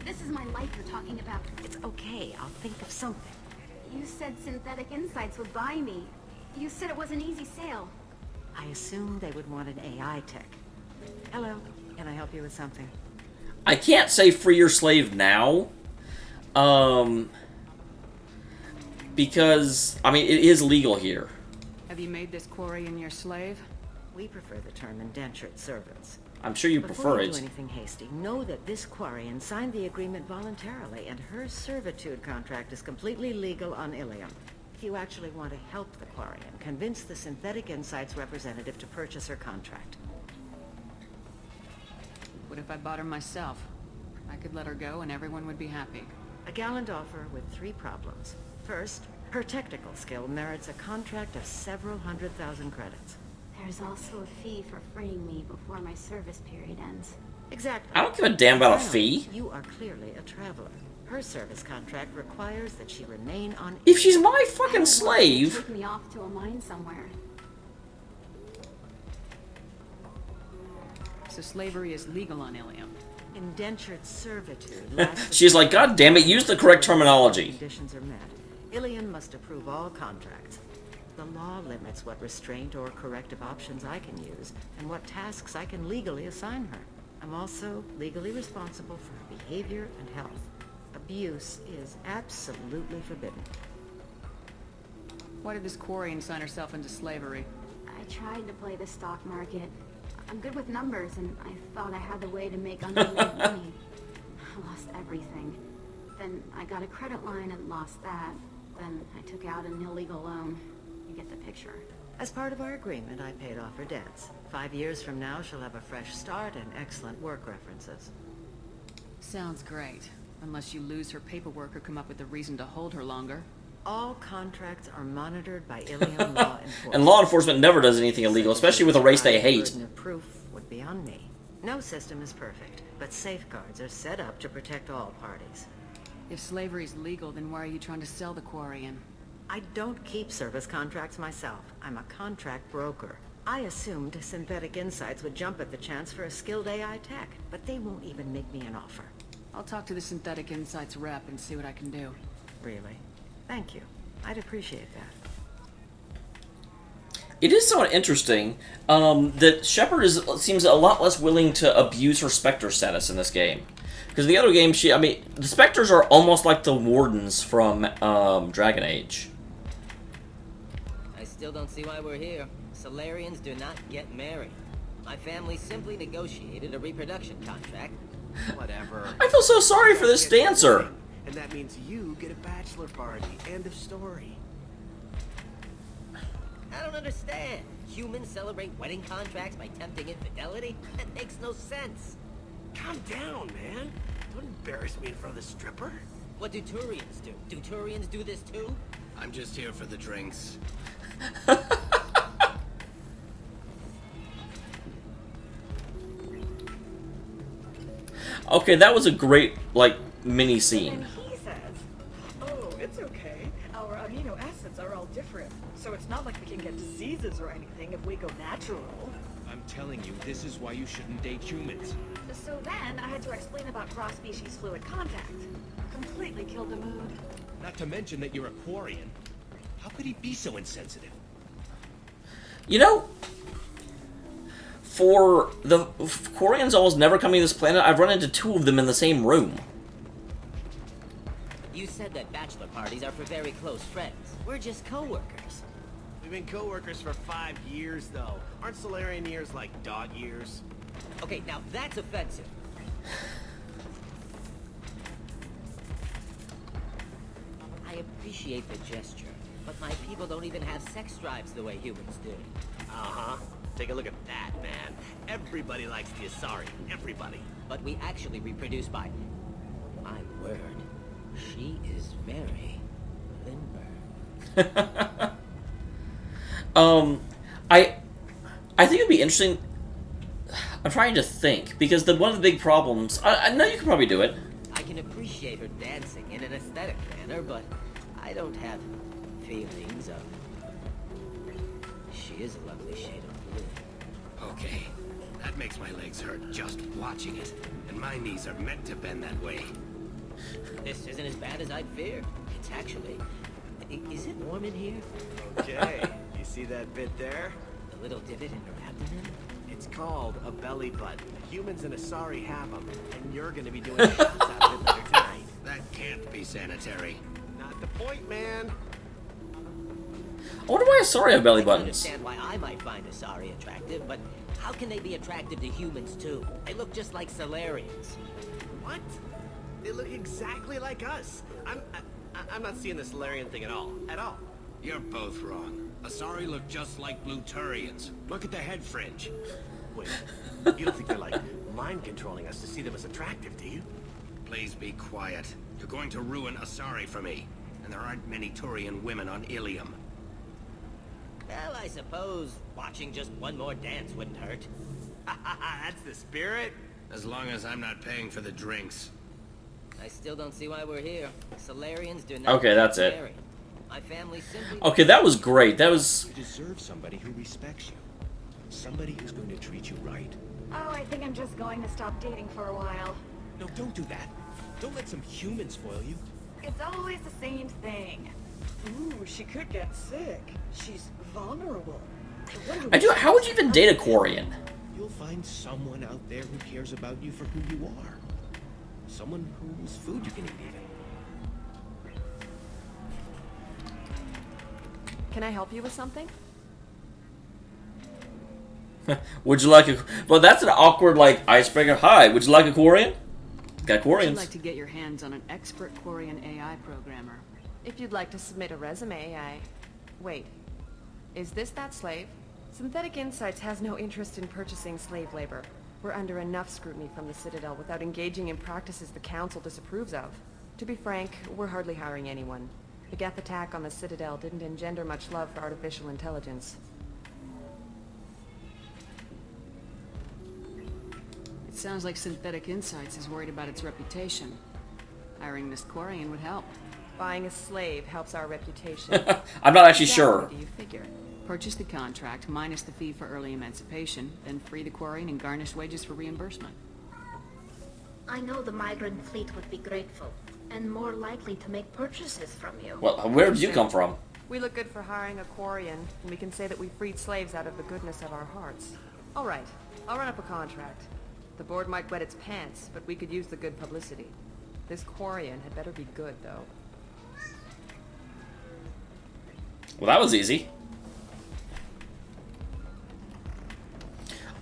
This is my life you're talking about. It's okay. I'll think of something. You said Synthetic Insights would buy me. You said it was an easy sale. I assumed they would want an AI tech. Hello. Can I help you with something? I can't say free your slave now. Because, I mean, it is legal here. Have you made this Quarian your slave? We prefer the term indentured servants. I'm sure you Before prefer you it. do anything hasty, know that this Quarian signed the agreement voluntarily, and her servitude contract is completely legal on Ilium. If you actually want to help the Quarian, convince the Synthetic Insights representative to purchase her contract. What if I bought her myself? I could let her go and everyone would be happy. A gallant offer with 3 problems. First, her technical skill merits a contract of several 100,000 credits. There's also a fee for freeing me before my service period ends. Exactly. I don't give a damn about a fee. You are clearly a traveler. Her service contract requires that she remain on... If she's my fucking slave... Take me off to a mine somewhere. So slavery is legal on Ilium. Indentured servitude. She's like, God damn it, use the correct terminology. Conditions are met. Ilium must approve all contracts. The law limits what restraint or corrective options I can use, and what tasks I can legally assign her. I'm also legally responsible for her behavior and health. Abuse is absolutely forbidden. Why did this Quarian sign herself into slavery? I tried to play the stock market. I'm good with numbers, and I thought I had the way to make unlimited money. I lost everything. Then I got a credit line and lost that. Then I took out an illegal loan. You get the picture. As part of our agreement, I paid off her debts. 5 years from now, she'll have a fresh start and excellent work references. Sounds great. Unless you lose her paperwork or come up with a reason to hold her longer. All contracts are monitored by Ilium law enforcement. And law enforcement never does anything illegal, especially with a race they hate. The burden of proof would be on me. No system is perfect, but safeguards are set up to protect all parties. If slavery's legal, then why are you trying to sell the Quarian? I don't keep service contracts myself. I'm a contract broker. I assumed Synthetic Insights would jump at the chance for a skilled AI tech, but they won't even make me an offer. I'll talk to the Synthetic Insights rep and see what I can do. Really? Thank you. I'd appreciate that. It is somewhat interesting that Shepard seems a lot less willing to abuse her Spectre status in this game. Because the other game, the Spectres are almost like the Wardens from Dragon Age. I still don't see why we're here. Solarians do not get married. My family simply negotiated a reproduction contract. Whatever. I feel so sorry for this dancer. And that means you get a bachelor party. End of story. I don't understand. Humans celebrate wedding contracts by tempting infidelity? That makes no sense. Calm down, man. Don't embarrass me in front of the stripper. What do Turians do? Do Turians do this too? I'm just here for the drinks. Okay, that was a great, mini scene. And he says, oh, it's okay. Our amino acids are all different, so it's not like we can get diseases or anything if we go natural. I'm telling you, this is why you shouldn't date humans. So then I had to explain about cross-species fluid contact. Completely killed the mood. Not to mention that you're a Quarian. How could he be so insensitive? You know, for the Quarians almost never coming to this planet, I've run into 2 of them in the same room. You said that bachelor parties are for very close friends. We're just co-workers. We've been co-workers for 5 years, though. Aren't Solarian years like dog years? Okay, now that's offensive. I appreciate the gesture, but my people don't even have sex drives the way humans do. Uh-huh. Take a look at that, man. Everybody likes the Asari. Everybody. But we actually reproduce by... My word. She is very limber. I think it'd be interesting. I'm trying to think, because one of the big problems... I know you can probably do it. I can appreciate her dancing in an aesthetic manner, but I don't have feelings of... She is a lovely shade of blue. Okay. That makes my legs hurt just watching it. And my knees are meant to bend that way. This isn't as bad as I'd feared. It's actually... Is it warm in here? Okay. You see that bit there? The little divot in her abdomen? It's called a belly button. Humans and Asari have them, and you're gonna be doing shots out of it later tonight. That can't be sanitary. Not the point, man. I wonder why Asari have belly I buttons. understand why I might find Asari attractive, but how can they be attractive to humans too? They look just like Solarians. What? They look exactly like us. I'm not seeing the Solarian thing at all. At all. You're both wrong. Asari look just like Blue Turians. Look at the head fringe. Wait, you don't think they're like mind controlling us to see them as attractive, do you? Please be quiet. You're going to ruin Asari for me. And there aren't many Turian women on Ilium. Well, I suppose watching just one more dance wouldn't hurt. That's the spirit. As long as I'm not paying for the drinks. I still don't see why we're here. Solarians do not... Okay, that's it. marry. My family simply... Okay, that was great. That was... You deserve somebody who respects you. Somebody who's going to treat you right. Oh, I think I'm just going to stop dating for a while. No, don't do that. Don't let some human spoil you. It's always the same thing. Ooh, she could get sick. She's vulnerable. How would you even date a Quarian? You'll find someone out there who cares about you for who you are. Someone whose food you can eat, even. Can I help you with something? Would you like a... Well, that's an awkward, like, icebreaker. Hi, would you like a Quarian? Got Would you Quarians. like to get your hands on an expert Quarian AI programmer? If you'd like to submit a resume, Wait. Is this that slave? Synthetic Insights has no interest in purchasing slave labor. We're under enough scrutiny from the Citadel without engaging in practices the Council disapproves of. To be frank, we're hardly hiring anyone. The Geth attack on the Citadel didn't engender much love for artificial intelligence. It sounds like Synthetic Insights is worried about its reputation. Hiring this Quarian would help. Buying a slave helps our reputation. I'm not actually sure. What do you figure? Purchase the contract minus the fee for early emancipation, then free the Quarian and garnish wages for reimbursement. I know the migrant fleet would be grateful, and more likely to make purchases from you. Well, where did you come from? We look good for hiring a Quarian, and we can say that we freed slaves out of the goodness of our hearts. All right, I'll run up a contract. The board might wet its pants, but we could use the good publicity. This Quarian had better be good, though. Well, that was easy.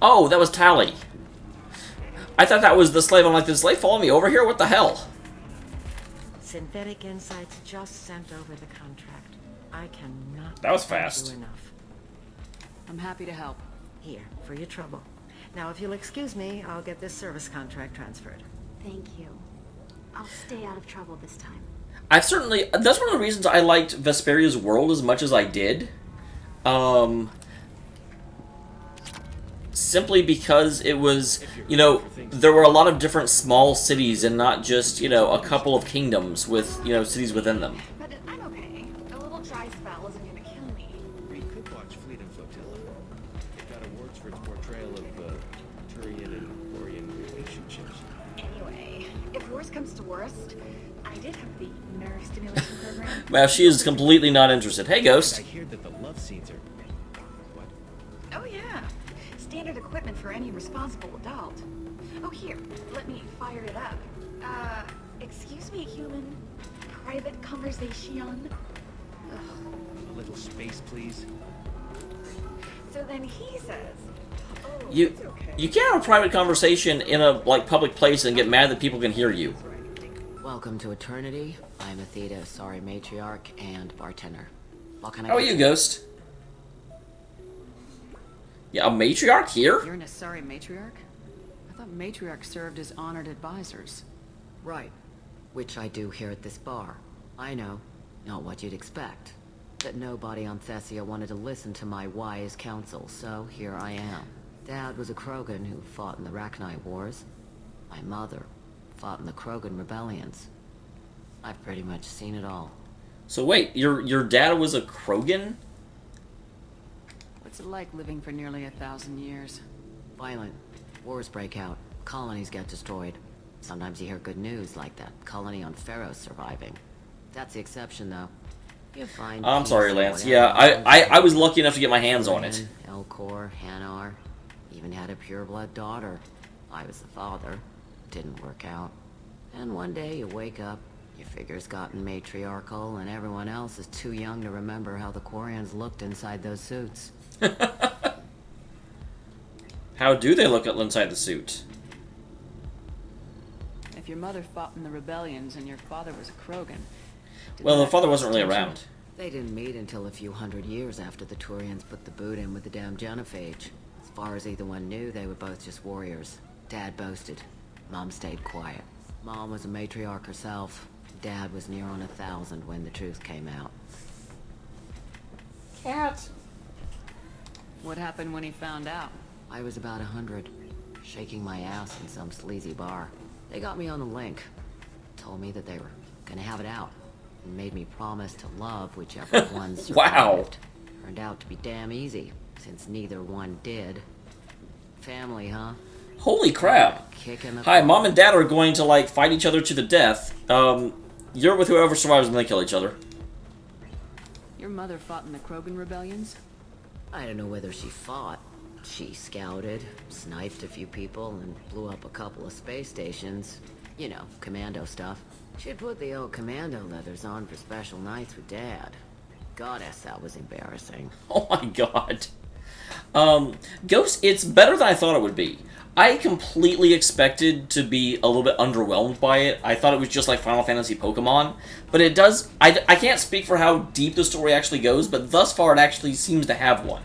Oh, that was Tally. I thought that was the slave. I'm like, did the slave follow me over here? What the hell? Synthetic Insights just sent over the contract. I cannot. That was thank fast. you enough. I'm happy to help. Here, for your trouble. Now, if you'll excuse me, I'll get this service contract transferred. Thank you. I'll stay out of trouble this time. I've certainly... That's one of the reasons I liked Vesperia's world as much as I did. Simply because it was, you know, there were a lot of different small cities and not just, you know, a couple of kingdoms with, you know, cities within them. But I'm okay. A little dry spell isn't gonna kill me. We could watch Fleet and Flotilla. It got awards for its portrayal of Turian and Quarian relationships. Anyway, if worst comes to worst, I did have the nerve stimulation program. Well, she is completely not interested. Hey, Ghost. I hear that the love scenes are... What? Oh yeah. Standard equipment for any responsible adult. Oh here, let me fire it up. Excuse me, human. Private conversation. Ugh. A little space, please. So then he says, oh, You it's okay. you can't have a private conversation in a, like, public place and get mad that people can hear you. Welcome to Eternity. I'm Athena, sorry matriarch and bartender. What can I How are get you, Ghost? Yeah, a matriarch here? You're an Asari matriarch? I thought matriarchs served as honored advisors. Right. Which I do here at this bar. I know. Not what you'd expect. That nobody on Thessia wanted to listen to my wise counsel, so here I am. Dad was a Krogan who fought in the Rachni Wars. My mother fought in the Krogan rebellions. I've pretty much seen it all. So wait, your dad was a Krogan? What's it like living for nearly 1,000 years? Violent. Wars break out. Colonies get destroyed. Sometimes you hear good news, like that colony on Pharaoh surviving. That's the exception, though. You find I'm peace sorry, in Lance. whatever Yeah, happens. I was lucky enough to get my hands on it. Elcor, Hanar, even had a pureblood daughter. I was the father. Didn't work out. And one day you wake up, your figure's gotten matriarchal, and everyone else is too young to remember how the Quarians looked inside those suits. How do they look inside the suit? If your mother fought in the rebellions and your father was a Krogan... Well, the father wasn't really around. They didn't meet until a few hundred years after the Turians put the boot in with the damn genophage. As far as either one knew, they were both just warriors. Dad boasted. Mom stayed quiet. Mom was a matriarch herself. Dad was near on 1,000 when the truth came out. Cat. What happened when he found out? I was about 100, shaking my ass in some sleazy bar. They got me on the link. Told me that they were gonna have it out. And made me promise to love whichever one survived. Wow. Turned out to be damn easy, since neither one did. Family, huh? Holy crap. Kicking the Hi, Mom and Dad are going to, like, fight each other to the death. You're with whoever survives when they kill each other. Your mother fought in the Krogan rebellions? I don't know whether she fought. She scouted, sniped a few people, and blew up a couple of space stations. You know, commando stuff. She'd put the old commando leathers on for special nights with Dad. Goddess, that was embarrassing. Oh my god. Ghost, it's better than I thought it would be. I completely expected to be a little bit underwhelmed by it. I thought it was just like Final Fantasy Pokemon. But it does... I can't speak for how deep the story actually goes, but thus far it actually seems to have one.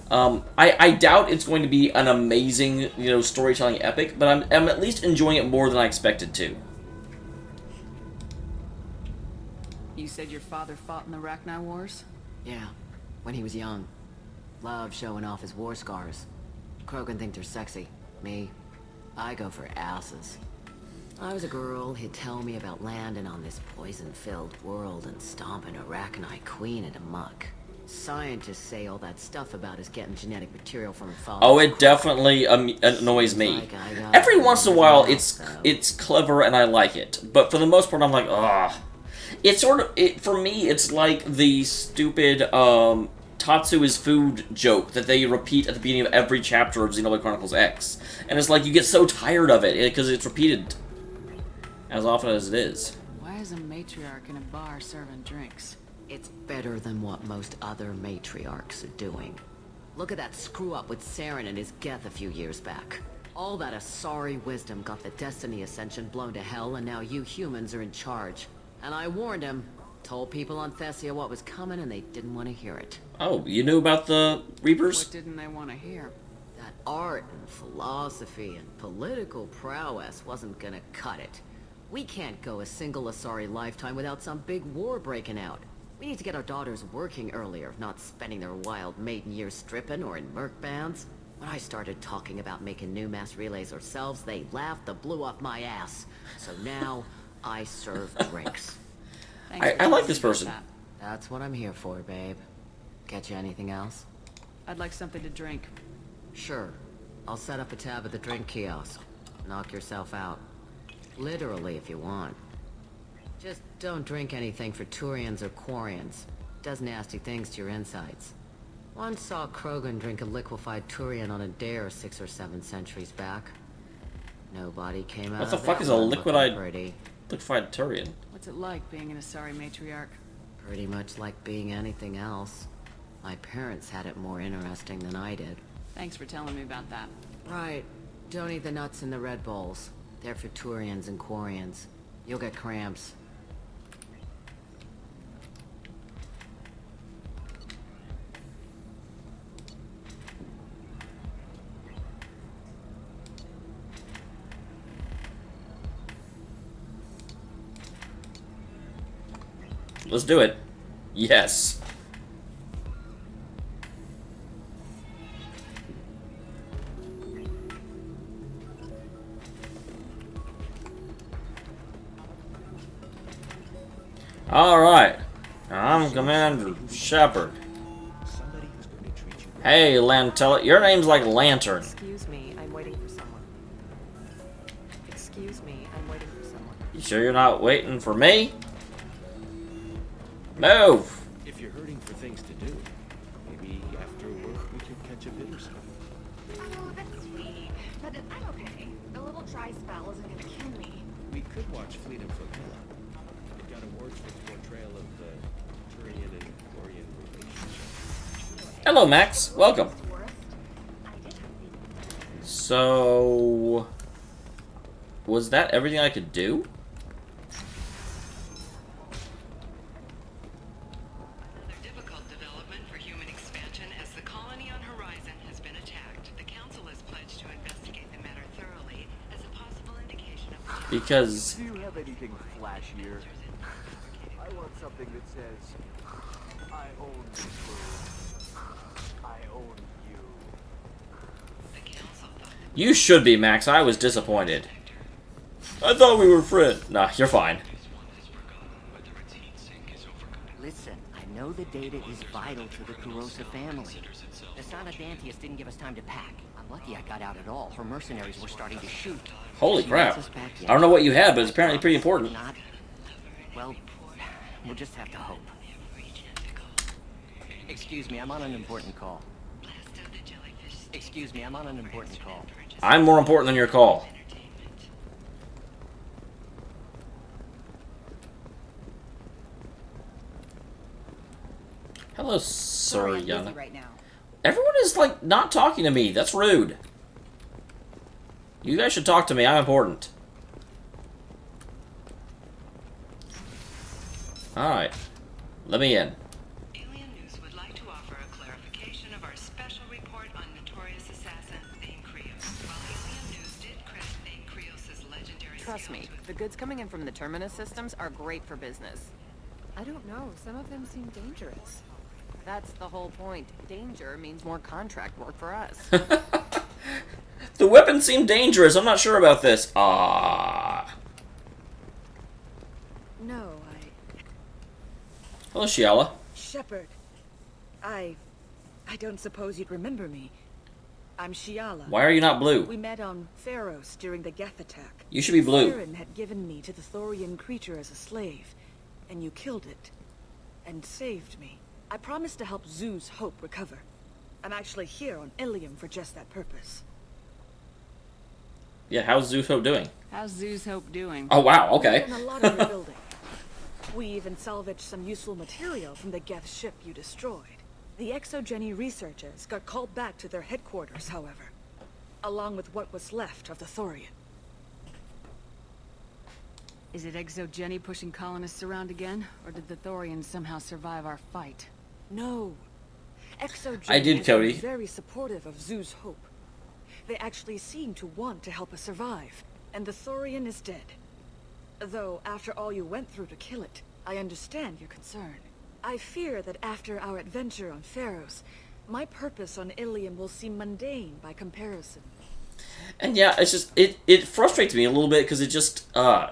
I doubt it's going to be an amazing, storytelling epic, but I'm at least enjoying it more than I expected to. You said your father fought in the Rachni Wars? Yeah, when he was young. Loved showing off his war scars. Krogan think they're sexy. Me, I go for asses. I was a girl, he'd tell me about landing on this poison-filled world and stomping a Rachni queen into muck. Scientists say all that stuff about us getting genetic material from her father. Oh, it definitely annoys me. Every once in a while, it's clever and I like it, but for the most part, I'm like, ugh. It's sort of for me. It's like the stupid Tatsu is food joke that they repeat at the beginning of every chapter of Xenoblade Chronicles X, and it's like you get so tired of it because it's repeated as often as it is. Why is a matriarch in a bar serving drinks? It's better than what most other matriarchs are doing. Look at that screw-up with Saren and his Geth a few years back. All that Asari wisdom got the Destiny Ascension blown to hell, and now you humans are in charge. And I warned him. Told people on Thessia what was coming, and they didn't want to hear it. Oh, you knew about the Reapers? What didn't they want to hear? That art and philosophy and political prowess wasn't gonna cut it. We can't go a single Asari lifetime without some big war breaking out. We need to get our daughters working earlier, not spending their wild maiden years stripping or in merc bands. When I started talking about making new mass relays ourselves, they laughed the blue off my ass. So now, I serve drinks. I like this person. That's what I'm here for, babe. Get you anything else? I'd like something to drink. Sure. I'll set up a tab at the drink kiosk. Knock yourself out. Literally, if you want. Just don't drink anything for Turians or Quarians. Does nasty things to your insides. Once saw Krogan drink a liquefied Turian on a dare 6 or 7 centuries back. Nobody came out. What the fuck is a liquefied Turian? What's it like being an Asari matriarch? Pretty much like being anything else. My parents had it more interesting than I did. Thanks for telling me about that. Right. Don't eat the nuts in the Red Bowls. They're for Turians and Quarians. You'll get cramps. Let's do it. Yes. All right. I'm Commander Shepard. Hey, Lantella. Your name's like Lantern. Excuse me, I'm waiting for someone. Excuse me, I'm waiting for someone. You sure you're not waiting for me? Move! If you're hurting for things to do, maybe after work we could catch a bit or something. Oh, that's sweet. But I'm okay. A little dry spell isn't gonna kill me. We could watch Fleet and Flotilla. It got awards for its portrayal of the Turian and Quarian relationship. Hello, Max. Welcome. So... was that everything I could do? Because... do you have anything flashier? I want something that says, I own this world. I own you. You should be, Max. I was disappointed. I thought we were friends. Nah, you're fine. Listen, I know the data is vital to the Kurosa family. The Sana Dantius didn't give us time to pack. I'm lucky I got out at all. Her mercenaries were starting to shoot. Holy crap. I don't know what you had, but it's apparently pretty important. Well, we'll just have to hope. Excuse me, I'm on an important call. Excuse me, I'm on an important call. I'm more important than your call. Hello, Soriana. Right now. Everyone is, like, not talking to me. That's rude. You guys should talk to me. I'm important. Alright. Let me in. Alien News would like to offer a clarification of our special report on notorious assassin Thane Krios. While Alien News did credit Thane Krios' legendary... Trust me, the goods coming in from the Terminus systems are great for business. I don't know, some of them seem dangerous. That's the whole point. Danger means more contract work for us. The weapons seem dangerous. I'm not sure about this. Ah. No, Hello, Shiala. Shepard. I don't suppose you'd remember me. I'm Shiala. Why are you not blue? We met on Pharos during the Geth attack. You should be blue. Saren had given me to the Thorian creature as a slave, and you killed it. And saved me. I promised to help Zeus Hope recover. I'm actually here on Ilium for just that purpose. Yeah, how's Zeus Hope doing? How's Zeus Hope doing? Oh, wow, okay. We've done a lot of rebuilding. We even salvaged some useful material from the Geth ship you destroyed. The Exogeny researchers got called back to their headquarters, however, along with what was left of the Thorian. Is it Exogeny pushing colonists around again, or did the Thorians somehow survive our fight? No. Exogeny I did, has Cody. been very supportive of Zeus Hope. They actually seem to want to help us survive, and the Thorian is dead. Though, after all you went through to kill it, I understand your concern. I fear that after our adventure on Pharos, my purpose on Ilium will seem mundane by comparison. And yeah, it's just, it frustrates me a little bit because it just,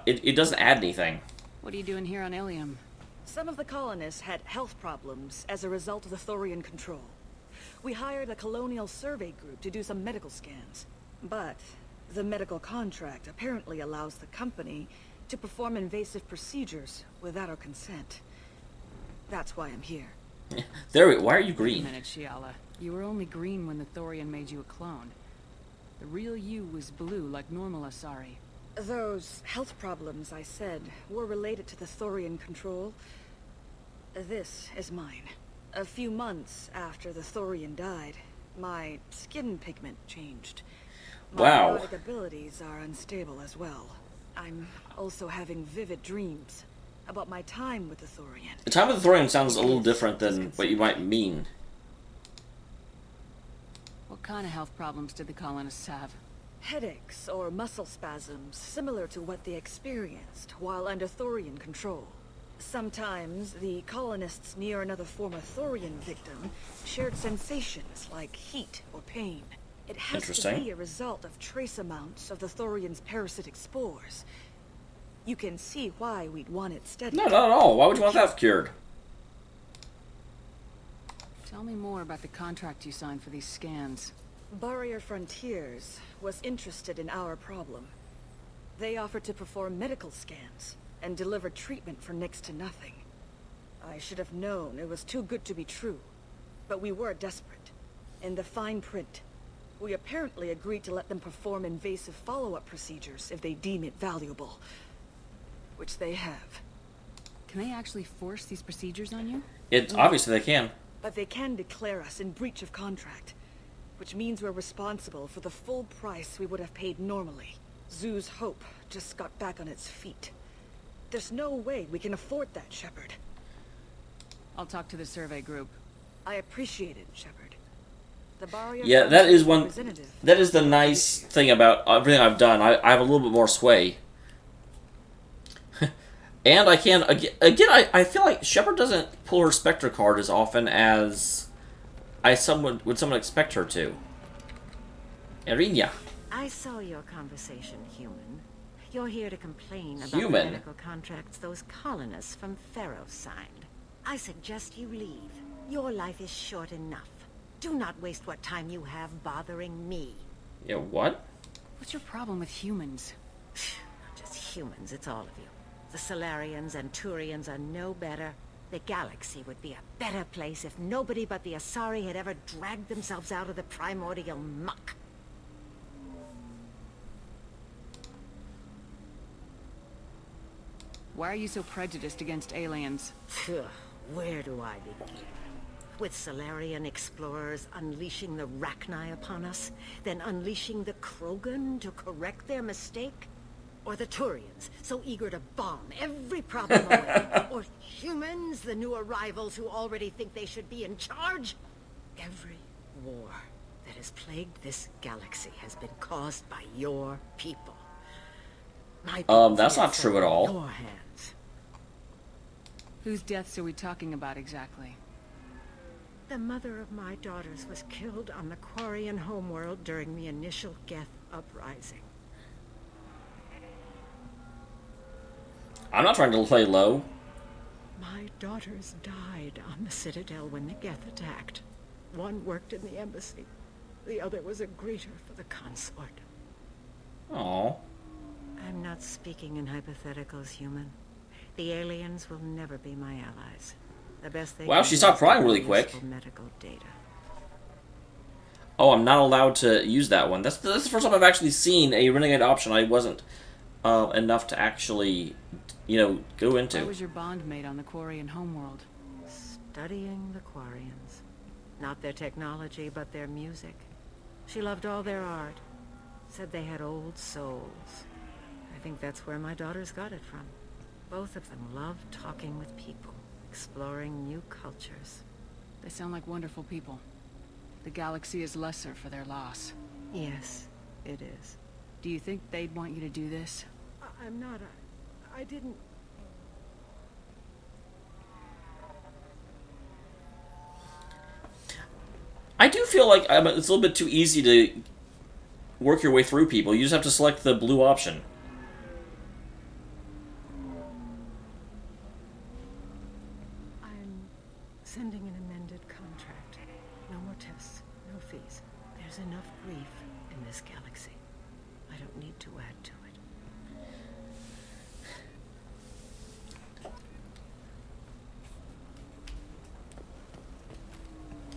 it doesn't add anything. What are you doing here on Ilium? Some of the colonists had health problems as a result of the Thorian control. We hired a colonial survey group to do some medical scans. But the medical contract apparently allows the company to perform invasive procedures without our consent. That's why I'm here. Why are you Wait green? a minute, Shiala. You were only green when the Thorian made you a clone. The real you was blue like normal Asari. Those health problems I said were related to the Thorian control. This is mine. A few months after the Thorian died, my skin pigment changed. My Wow. biotic abilities are unstable as well. I'm also having vivid dreams about my time with the Thorian. The time of the Thorian sounds a little different than what you might mean. What kind of health problems did the colonists have? Headaches or muscle spasms similar to what they experienced while under Thorian control. Sometimes the colonists near another former Thorian victim shared sensations like heat or pain. It has to Interesting. be a result of trace amounts of the Thorian's parasitic spores. You can see why we'd want it studied. No, not at all. Why would you want that cured? Tell me more about the contract you signed for these scans. Barrier Frontiers was interested in our problem. They offered to perform medical scans and deliver treatment for next to nothing. I should have known it was too good to be true, but we were desperate. In the fine print, we apparently agreed to let them perform invasive follow-up procedures if they deem it valuable, which they have. Can they actually force these procedures on you? Obviously they can. But they can declare us in breach of contract, which means we're responsible for the full price we would have paid normally. Zeus Hope just got back on its feet. There's no way we can afford that, Shepard. I'll talk to the survey group. I appreciate it, Shepard. The Barrier Yeah, that is one. representative. That is the nice thing about everything I've done. I have a little bit more sway. And I can again. I feel like Shepard doesn't pull her Spectre card as often as someone would expect her to. Erinia. I saw your conversation, human. You're here to complain about Human? the medical contracts those colonists from Pharos signed. I suggest you leave. Your life is short enough. Do not waste what time you have bothering me. Yeah, what? What's your problem with humans? Not just humans, it's all of you. The Solarians and Turians are no better. The galaxy would be a better place if nobody but the Asari had ever dragged themselves out of the primordial muck. Why are you so prejudiced against aliens? Phew, where do I begin? With Solarian explorers unleashing the Rachni upon us, then unleashing the Krogan to correct their mistake? Or the Turians, so eager to bomb every problem away? Or humans, the new arrivals who already think they should be in charge? Every war that has plagued this galaxy has been caused by your people. That's not true at all. Your hands. Whose deaths are we talking about exactly? The mother of my daughters was killed on the Quarian homeworld during the initial Geth uprising. I'm not trying to play low. My daughters died on the Citadel when the Geth attacked. One worked in the embassy. The other was a greeter for the consort. Aww. I'm not speaking in hypotheticals, human. The aliens will never be my allies. The best they Wow, can she do stopped is crying gather really quick. useful medical data. Oh, I'm not allowed to use that one. That's the first time I've actually seen a renegade option I wasn't enough to actually, go into. Why was your bond made on the Quarian homeworld? Studying the Quarians. Not their technology, but their music. She loved all their art. Said they had old souls. I think that's where my daughters got it from. Both of them loved talking with people, exploring new cultures. They sound like wonderful people. The galaxy is lesser for their loss. Yes, it is. Do you think they'd want you to do this? I'm not. I didn't. I do feel like it's a little bit too easy to work your way through people. You just have to select the blue option. I'm sending an amended contract. No more tests, no fees. There's enough grief in this galaxy. I don't need to add to it.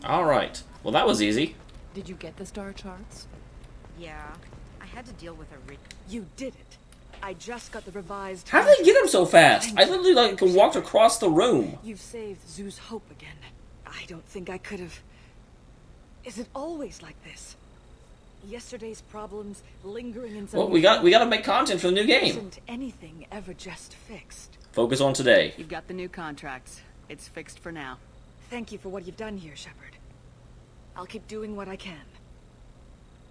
Alright. Well, that was easy. Did you get the star charts? Yeah, I had to deal with a You did it. I just got the revised... How did they get him so fast? I literally walked across the room. You've saved Zoo's hope again. I don't think I could have... Is it always like this? Yesterday's problems lingering in some... Well, we got to make content for the new game. Isn't anything ever just fixed? Focus on today. You've got the new contracts. It's fixed for now. Thank you for what you've done here, Shepard. I'll keep doing what I can.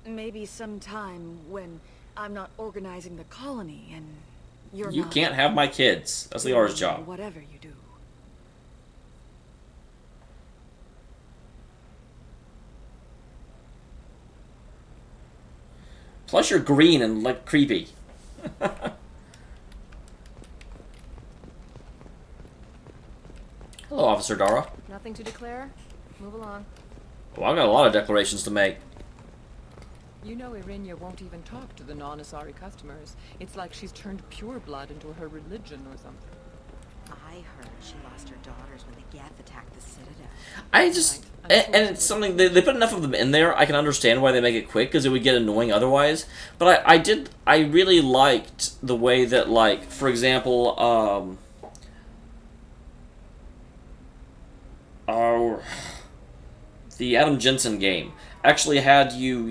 Maybe sometime when I'm not organizing the colony and you're You not... can't have my kids. That's Liara's job. Whatever you do. Plus you're green and, creepy. Hello, Officer Dara. Nothing to declare? Move along. Well, I've got a lot of declarations to make. You know Irinia won't even talk to the non-Asari customers. It's like she's turned pure blood into her religion or something. I heard she lost her daughters when the Geth attacked the Citadel. I just... And it's something... They put enough of them in there, I can understand why they make it quick, because it would get annoying otherwise. But I really liked the way that, for example, the Adam Jensen game actually had you,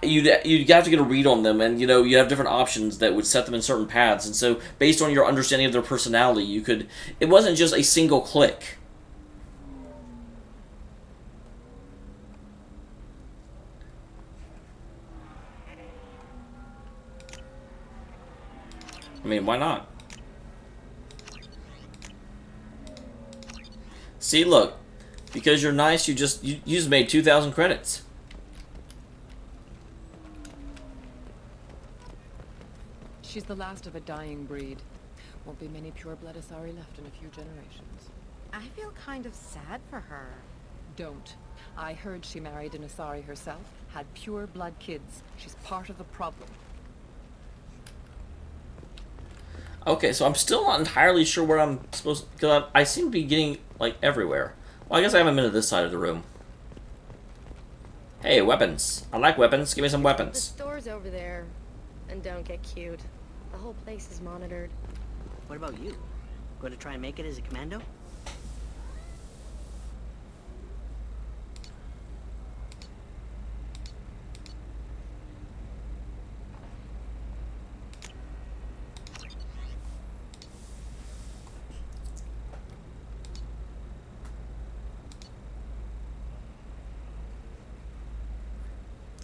you'd have to get a read on them, and, you have different options that would set them in certain paths, and so, based on your understanding of their personality, you could... It wasn't just a single click. I mean, why not? See, look. Because you're nice, you just made 2,000 credits. She's the last of a dying breed. Won't be many pure-blood Asari left in a few generations. I feel kind of sad for her. Don't. I heard she married an Asari herself, had pure-blood kids. She's part of the problem. Okay, so I'm still not entirely sure where I'm supposed to... Because I seem to be getting, everywhere. Well, I guess I haven't been to this side of the room. Hey, weapons. I like weapons. Give me some The weapons. store's over there. And don't get cute. The whole place is monitored. What about you? Going to try and make it as a commando?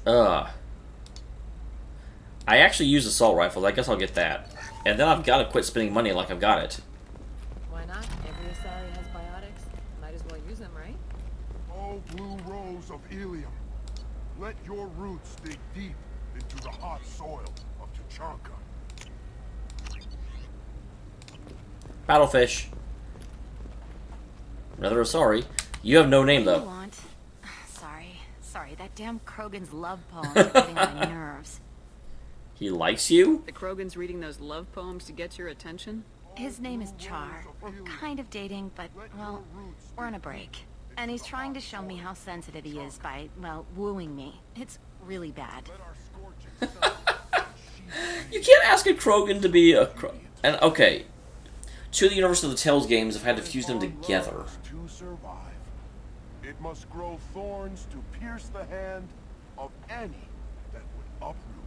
I actually use assault rifles. I guess I'll get that. And then I've got to quit spending money like I've got it. Why not? Every Asari has biotics. Might as well use them, right? Oh, blue rose of Ilium, let your roots dig deep into the hot soil of Tuchanka. Battlefish. Rather sorry. You have no name, What do though. you want? Sorry, that damn Krogan's love poems are getting on my nerves. He likes you? The Krogan's reading those love poems to get your attention? His name is Char. We're kind of dating, but, well, we're on a break. And he's trying to show me how sensitive he is by, well, wooing me. It's really bad. You can't ask a Krogan to be a And, okay. Two of the Universe of the Tales games have had to fuse them together. To survive, it must grow thorns to pierce the hand of any that would uproot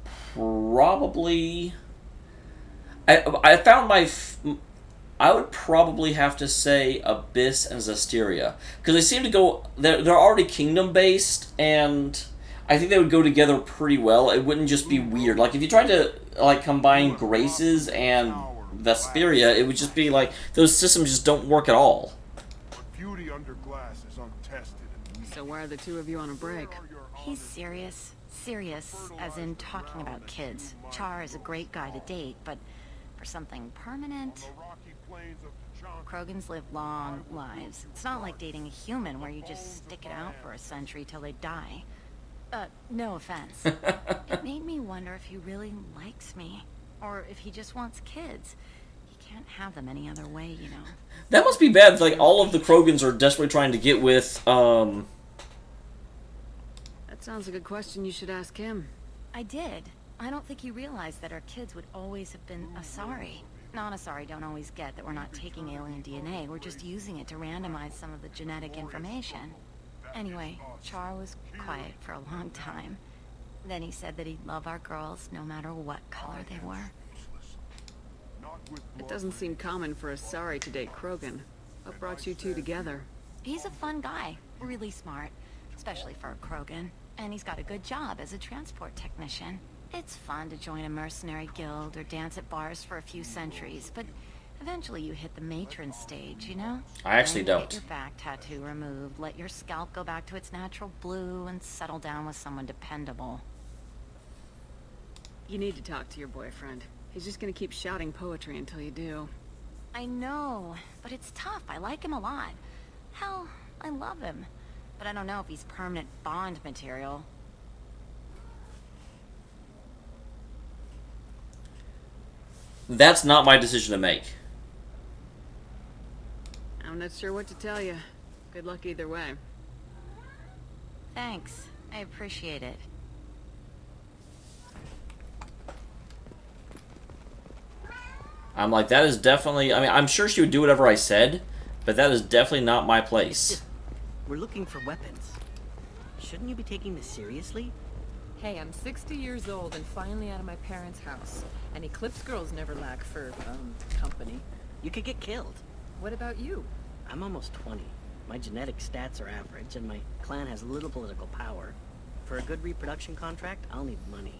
it. Probably... I found my... I would probably have to say Abyss and Zestiria. Because they seem to go... They're already kingdom-based, and I think they would go together pretty well. It wouldn't just be weird. Like, if you tried to, like, combine Graces and Vesperia, it would just be like... Those systems just don't work at all. But beauty under glass is untested. So why are the two of you on a break? He's serious. Serious, as in talking about kids. Char is a great guy to date, but for something permanent... Krogans live long lives. It's not like dating a human where you just stick it out for a century till they die. No offense. It made me wonder if he really likes me. Or if he just wants kids. He can't have them any other way, you know. That must be bad. Like, all of the Krogans are desperately trying to get with, That sounds like a question you should ask him. I did. I don't think he realized that our kids would always have been Asari. Non-Asari don't always get that we're not taking alien DNA, we're just using it to randomize some of the genetic information. Anyway, Char was quiet for a long time. Then he said that he'd love our girls no matter what color they were. It doesn't seem common for Asari to date Krogan. What brought you two together? He's a fun guy, really smart, especially for a Krogan. And he's got a good job as a transport technician. It's fun to join a mercenary guild or dance at bars for a few centuries, but eventually you hit the matron stage, you know? I actually Then you don't. Get your back tattoo removed, let your scalp go back to its natural blue, and settle down with someone dependable. You need to talk to your boyfriend. He's just gonna keep shouting poetry until you do. I know, but it's tough. I like him a lot. Hell, I love him. But I don't know if he's permanent bond material. That's not my decision to make. I'm not sure what to tell you. Good luck either way. Thanks. I appreciate it. I'm like, that is definitely... I mean, I'm sure she would do whatever I said, but that is definitely not my place. We're looking for weapons. Shouldn't you be taking this seriously? Hey, I'm 60 years old and finally out of my parents' house. And Eclipse girls never lack for, company. You could get killed. What about you? I'm almost 20. My genetic stats are average, and my clan has little political power. For a good reproduction contract, I'll need money.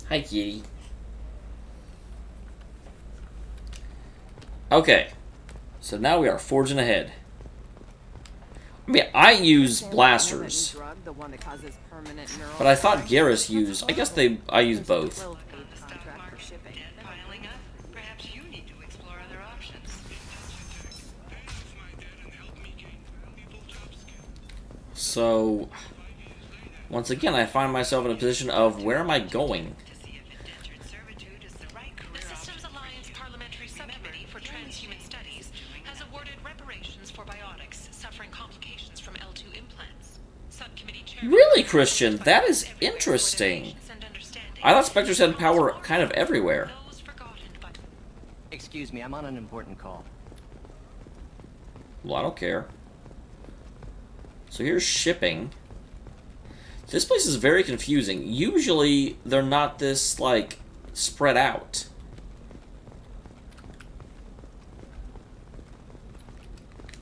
Hi, kitty. Okay. So now we are forging ahead. I mean, I use blasters. Drug, the one that causes permanent neural But I thought Garrus used... I guess I use both. So... Once again, I find myself in a position of, where am I going? The Systems Alliance Parliamentary Subcommittee for Transhuman Studies has awarded reparations for biotics suffering complications from L2 implants. Subcommittee chairman... Really, Christian? That is interesting. I thought Spectres had power kind of everywhere. Excuse me, I'm on an important call. Well, I don't care. So here's shipping. This place is very confusing. Usually, they're not this, like, spread out.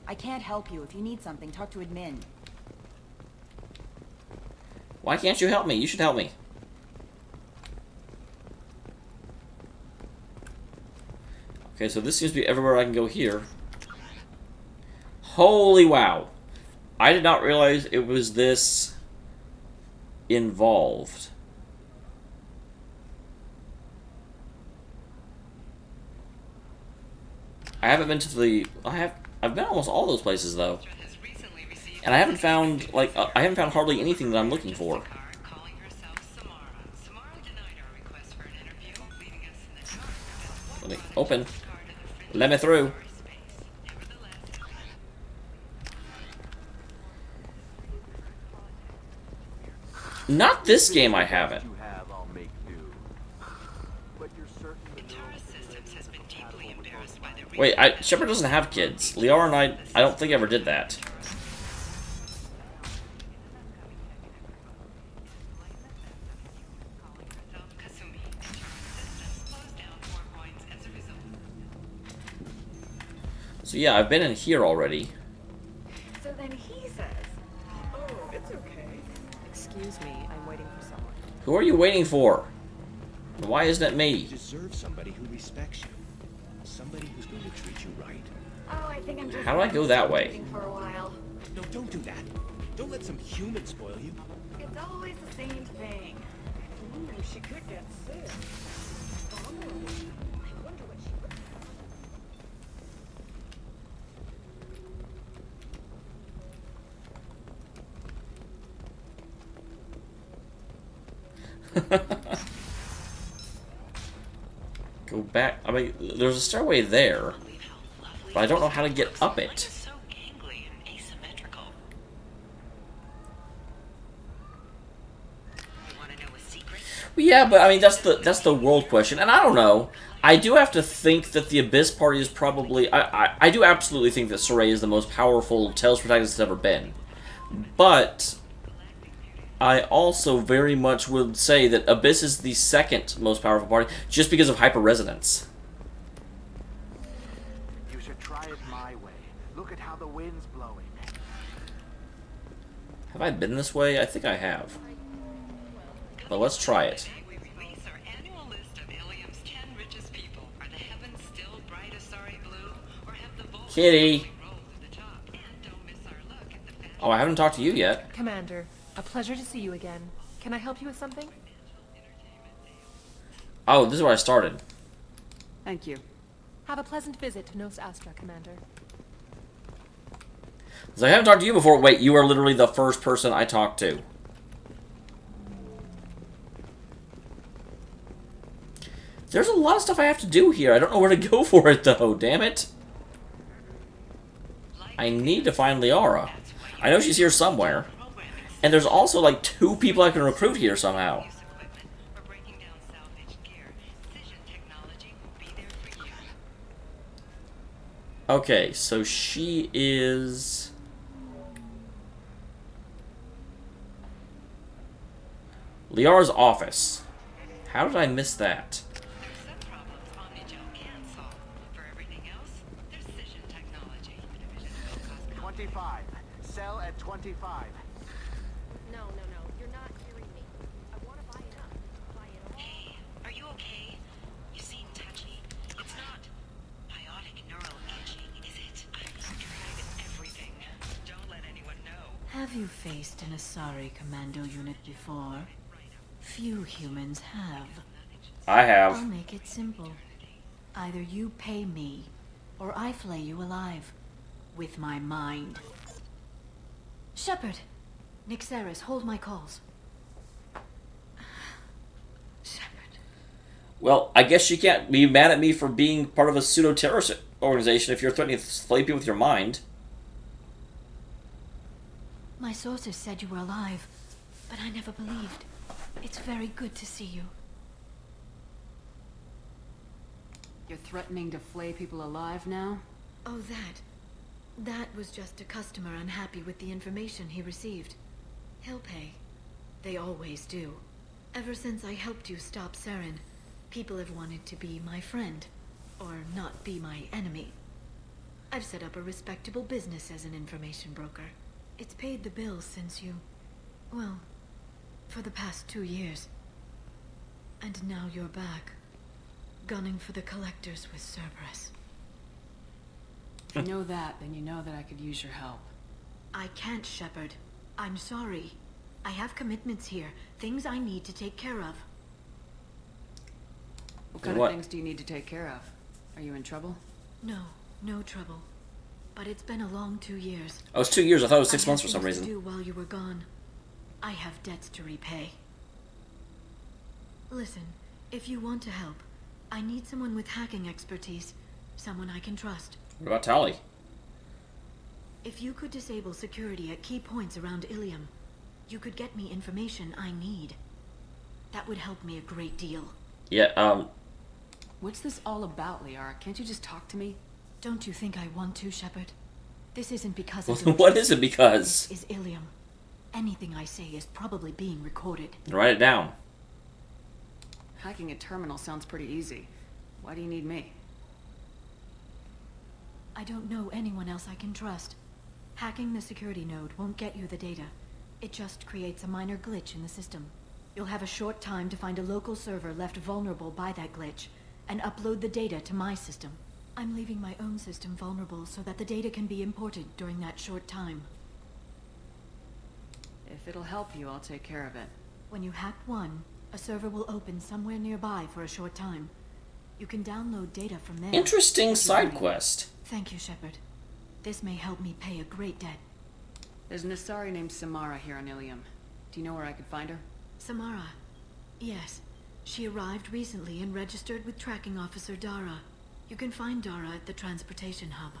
I can't help you. If you need something, talk to admin. Why can't you help me? You should help me. Okay, so this seems to be everywhere I can go here. Holy wow. I did not realize it was this involved. I haven't been to the... I've been almost all those places, though. And I haven't found, like, I haven't found hardly anything that I'm looking for. Let me open. Let me through. Not this game, I haven't. Wait, Shepard doesn't have kids. Liara and I don't think ever did that. So yeah, I've been in here already. So then he says, "Oh, it's okay." Excuse me, I'm waiting for someone. Who are you waiting for? And why isn't it me? You deserve somebody who respects you. Somebody who's going to treat you right. Oh, I think I'm just. How do I go that way? For a while. No, don't do that. Don't let some human spoil you. It's always the same thing. Ooh, she could get sick. Oh, I wonder what she would. Go back. I mean, there's a stairway there, but I don't know how to get up it. Well, yeah, but I mean that's the world question, and I don't know. I do have to think that the Abyss Party is probably. I do absolutely think that Saray is the most powerful Tales protagonist that's ever been, but I also very much would say that Abyss is the second most powerful party, just because of hyper-resonance. You should try it my way. Look at how the wind's blowing. Have I been this way? I think I have. But let's try it. Kitty! Oh, I haven't talked to you yet. Commander, a pleasure to see you again. Can I help you with something? Oh, this is where I started. Thank you. Have a pleasant visit to Nos Astra, Commander. So I haven't talked to you before. Wait, you are literally the first person I talked to. There's a lot of stuff I have to do here. I don't know where to go for it, though. Damn it. I need to find Liara. I know she's here somewhere. And there's also, like, 2 people I can recruit here somehow. Okay, so she is... Liara's office. How did I miss that? 25. Sell at 25. No, you're not hearing me. I want to buy it up. Buy it all. Hey, are you okay? You seem touchy. It's not biotic neural itching, is it? I've tried everything. Don't let anyone know. Have you faced an Asari commando unit before? Few humans have. I have. I'll make it simple. Either you pay me, or I flay you alive. With my mind. Shepard! Nixeris, hold my calls. Shepard. Well, I guess you can't be mad at me for being part of a pseudo-terrorist organization if you're threatening to slay people with your mind. My sources said you were alive, but I never believed. It's very good to see you. You're threatening to flay people alive now? Oh, That was just a customer unhappy with the information he received. He'll pay. They always do. Ever since I helped you stop Saren, people have wanted to be my friend, or not be my enemy. I've set up a respectable business as an information broker. It's paid the bills since you... well, for the past 2 years. And now you're back, gunning for the collectors with Cerberus. If you know that, then you know that I could use your help. I can't, Shepard. I'm sorry. I have commitments here, things I need to take care of. What kind of things do you need to take care of? Are you in trouble? No, no trouble. But it's been a long 2 years. Oh, it's 2 years. I thought it was 6 months for some I had things reason. to do while you were gone. I have debts to repay. Listen, if you want to help, I need someone with hacking expertise. Someone I can trust. What about Tali? If you could disable security at key points around Ilium, you could get me information I need. That would help me a great deal. Yeah, What's this all about, Liara? Can't you just talk to me? Don't you think I want to, Shepard? This isn't because I Well, don't what trust is it you. because? This is Ilium. Anything I say is probably being recorded. Write it down. Hacking a terminal sounds pretty easy. Why do you need me? I don't know anyone else I can trust. Hacking the security node won't get you the data. It just creates a minor glitch in the system. You'll have a short time to find a local server left vulnerable by that glitch, and upload the data to my system. I'm leaving my own system vulnerable so that the data can be imported during that short time. If it'll help you, I'll take care of it. When you hack one, a server will open somewhere nearby for a short time. You can download data from there. Interesting side quest. Thank you, Shepard. This may help me pay a great debt. There's an Asari named Samara here on Ilium. Do you know where I could find her? Samara. Yes. She arrived recently and registered with Tracking Officer Dara. You can find Dara at the transportation hub.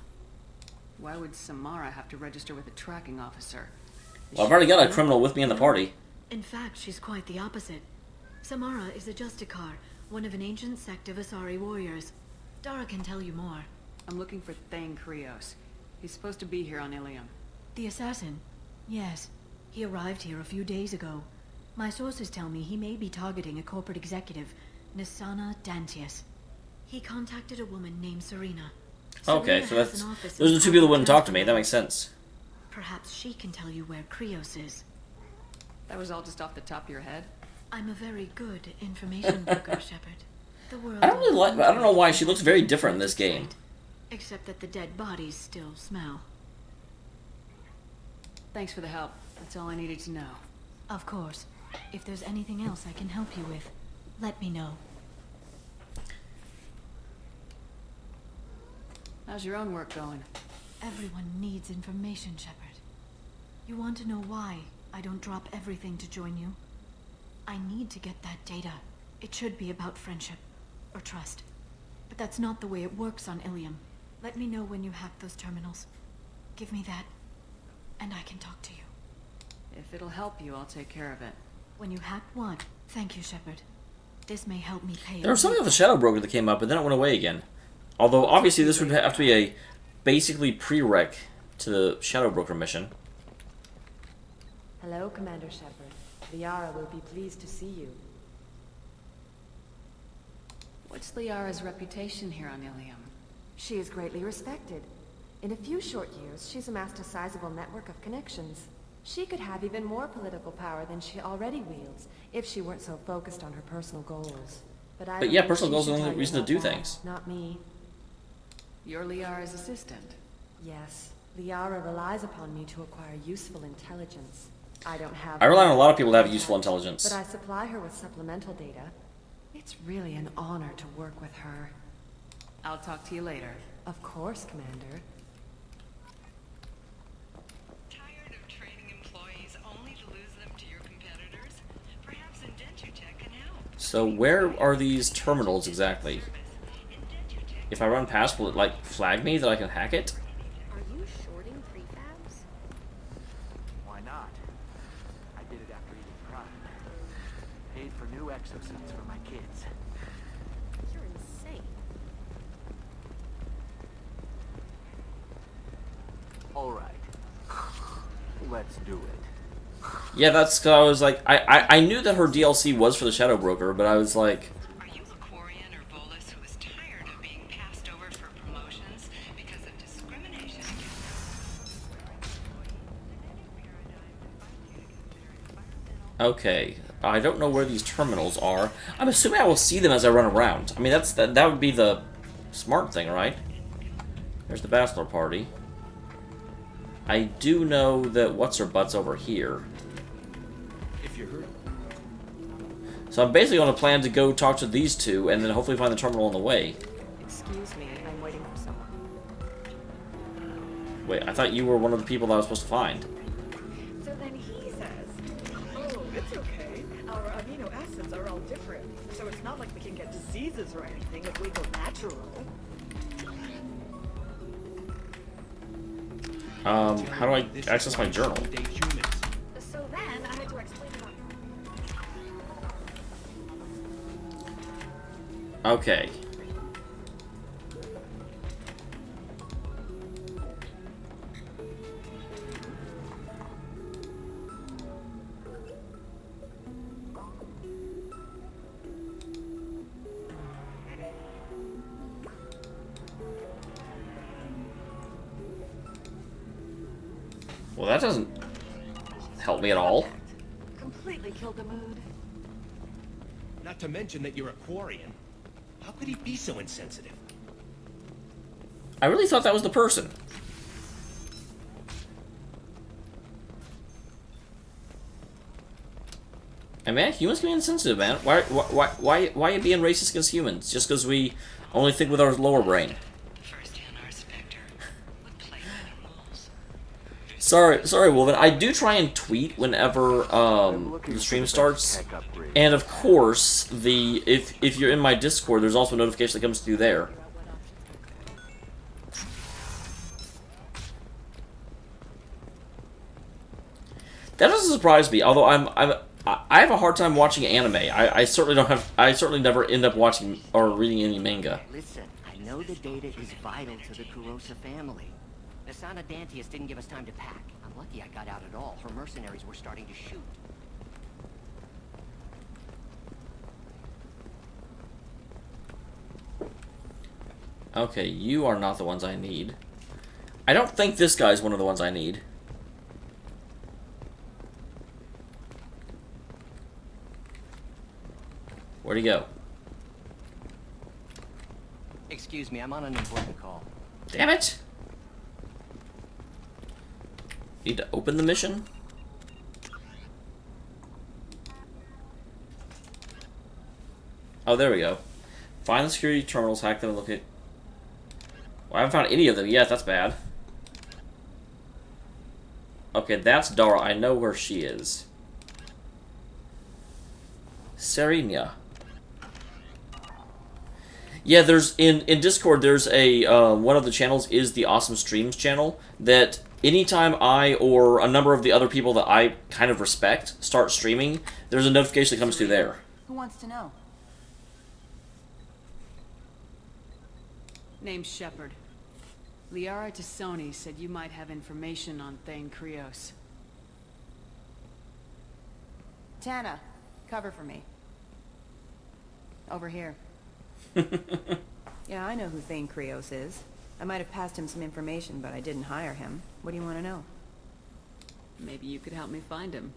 Why would Samara have to register with a tracking officer? Well, I've already got a criminal with me in the party. In fact, she's quite the opposite. Samara is a Justicar, one of an ancient sect of Asari warriors. Dara can tell you more. I'm looking for Thane Krios. He's supposed to be here on Ilium. The assassin? Yes. He arrived here a few days ago. My sources tell me he may be targeting a corporate executive, Nisana Dantius. He contacted a woman named Serena. Okay, Serena so has that's... an office Those are in the two people that wouldn't Palo talk to me. That makes sense. Perhaps she can tell you where Krios is. That was all just off the top of your head? I'm a very good information broker, Shepard. The world I don't really like... I don't know why she looks very different in this game. except that the dead bodies still smell. Thanks for the help. That's all I needed to know. Of course. If there's anything else I can help you with, let me know. How's your own work going? Everyone needs information, Shepard. You want to know why I don't drop everything to join you? I need to get that data. It should be about friendship, or trust. But that's not the way it works on Ilium. Let me know when you hack those terminals. Give me that, and I can talk to you. If it'll help you, I'll take care of it. When you hack one, thank you, Shepard. This may help me pay. There was something with the Shadow Broker that came up, but then it went away again. Although, obviously, this would have to be a basically prereq to the Shadow Broker mission. Hello, Commander Shepard. Liara will be pleased to see you. What's Liara's reputation here on Ilium? She is greatly respected. In a few short years, she's amassed a sizable network of connections. She could have even more political power than she already wields, if she weren't so focused on her personal goals. But yeah, personal goals are the only reason to do things. Not me. You're Liara's assistant? Yes. Liara relies upon me to acquire useful intelligence. I don't have... I rely on a lot of people to have useful intelligence. But I supply her with supplemental data. It's really an honor to work with her. I'll talk to you later. Of course, Commander. Tired of training employees only to lose them to your competitors? Perhaps Indentutech can help. So where are these terminals exactly? If I run past, will it like flag me that I can hack it? Are you shorting prefabs? Why not? I did it after eating Prime. Paid for new exosuits for my kids. You're insane. Alright. Let's do it. Yeah, that's 'cause I was like, I knew that her DLC was for the Shadow Broker, but I was like... Are you a Quarian or Volus who is tired of being passed over for promotions because of discriminatory Okay, I don't know where these terminals are. I'm assuming I will see them as I run around. I mean, that would be the smart thing, right? There's the bachelor party. I do know that what's-her-butt's over here. If you're hurt. So I'm basically on a plan to go talk to these two, and then hopefully find the terminal on the way. Excuse me, I'm waiting for someone. Wait, I thought you were one of the people that I was supposed to find. So then he says, oh, it's okay. Our amino acids are all different. So it's not like we can get diseases or anything if we go natural. How do I access my journal? So then I had to explain about... Okay. Well, that doesn't help me at all. Completely killed the mood. Not to mention that you're a Quarian. How could he be so insensitive? I really thought that was the person. And man, humans can be insensitive, man. Why are you being racist against humans? Just because we only think with our lower brain. Sorry, Wolven. I do try and tweet whenever the stream starts, and of course, if you're in my Discord, there's also a notification that comes through there. That doesn't surprise me. Although I have a hard time watching anime. I certainly don't have. I certainly never end up watching or reading any manga. Listen, I know the data is vital to the Kurosa family. Asana Dantius didn't give us time to pack. I'm lucky I got out at all. Her mercenaries were starting to shoot. Okay, you are not the ones I need. I don't think this guy's one of the ones I need. Where'd he go? Excuse me, I'm on an important call. Damn it! Need to open the mission? Oh, there we go. Find the security terminals, hack them, and locate... Well, I haven't found any of them yet, that's bad. Okay, that's Dara. I know where she is. Serenia. Yeah, there's in Discord. There's a one of the channels is the Awesome Streams channel. That anytime I or a number of the other people that I kind of respect start streaming, there's a notification that comes through there. Who wants to know? Name's Shepard. Liara Tassoni said you might have information on Thane Krios. Tana, cover for me. Over here. Yeah, I know who Thane Krios is. I might have passed him some information, but I didn't hire him. What do you want to know? Maybe you could help me find him.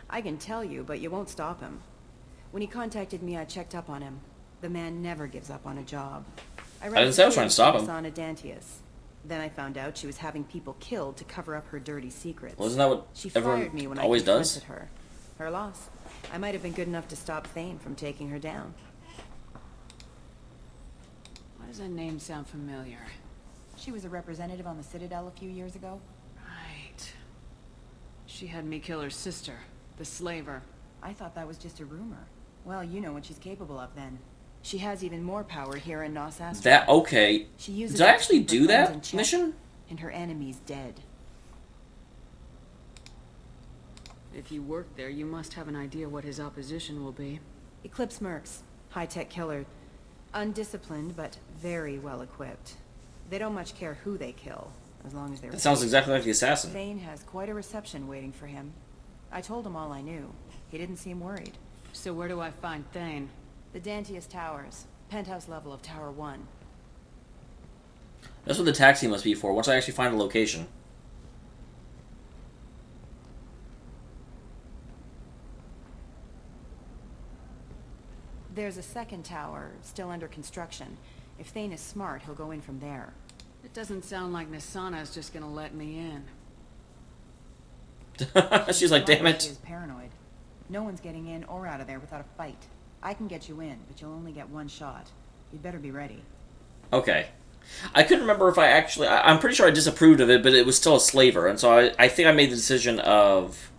I can tell you, but you won't stop him. When he contacted me, I checked up on him. The man never gives up on a job. I didn't say I was trying to stop him. Asana Dantius. Then I found out she was having people killed to cover up her dirty secrets. Well, isn't that what she everyone fired me when always I does? confronted her. Her loss. I might have been good enough to stop Thane from taking her down. Why does that name sound familiar? She was a representative on the Citadel a few years ago. Right. She had me kill her sister, the slaver. I thought that was just a rumor. Well, you know what she's capable of then. She has even more power here in Nos Astra. That okay? She uses Did I it to actually keep her do friends in that check, mission? and her enemy's dead. If you work there, you must have an idea what his opposition will be. Eclipse mercs, high-tech killer, undisciplined but very well equipped. They don't much care who they kill, as long as they're. That sounds exactly like the assassin. Thane has quite a reception waiting for him. I told him all I knew. He didn't seem worried. So where do I find Thane? The Dantius Towers, penthouse level of Tower 1. That's what the taxi must be for, once I actually find a location. There's a second tower, still under construction. If Thane is smart, he'll go in from there. It doesn't sound like Nisana is just gonna let me in. She's like, damn it. She is paranoid. No one's getting in or out of there without a fight. I can get you in, but you'll only get one shot. You'd better be ready. Okay. I couldn't remember if I actually... I'm pretty sure I disapproved of it, but it was still a slaver, and so I think I made the decision of...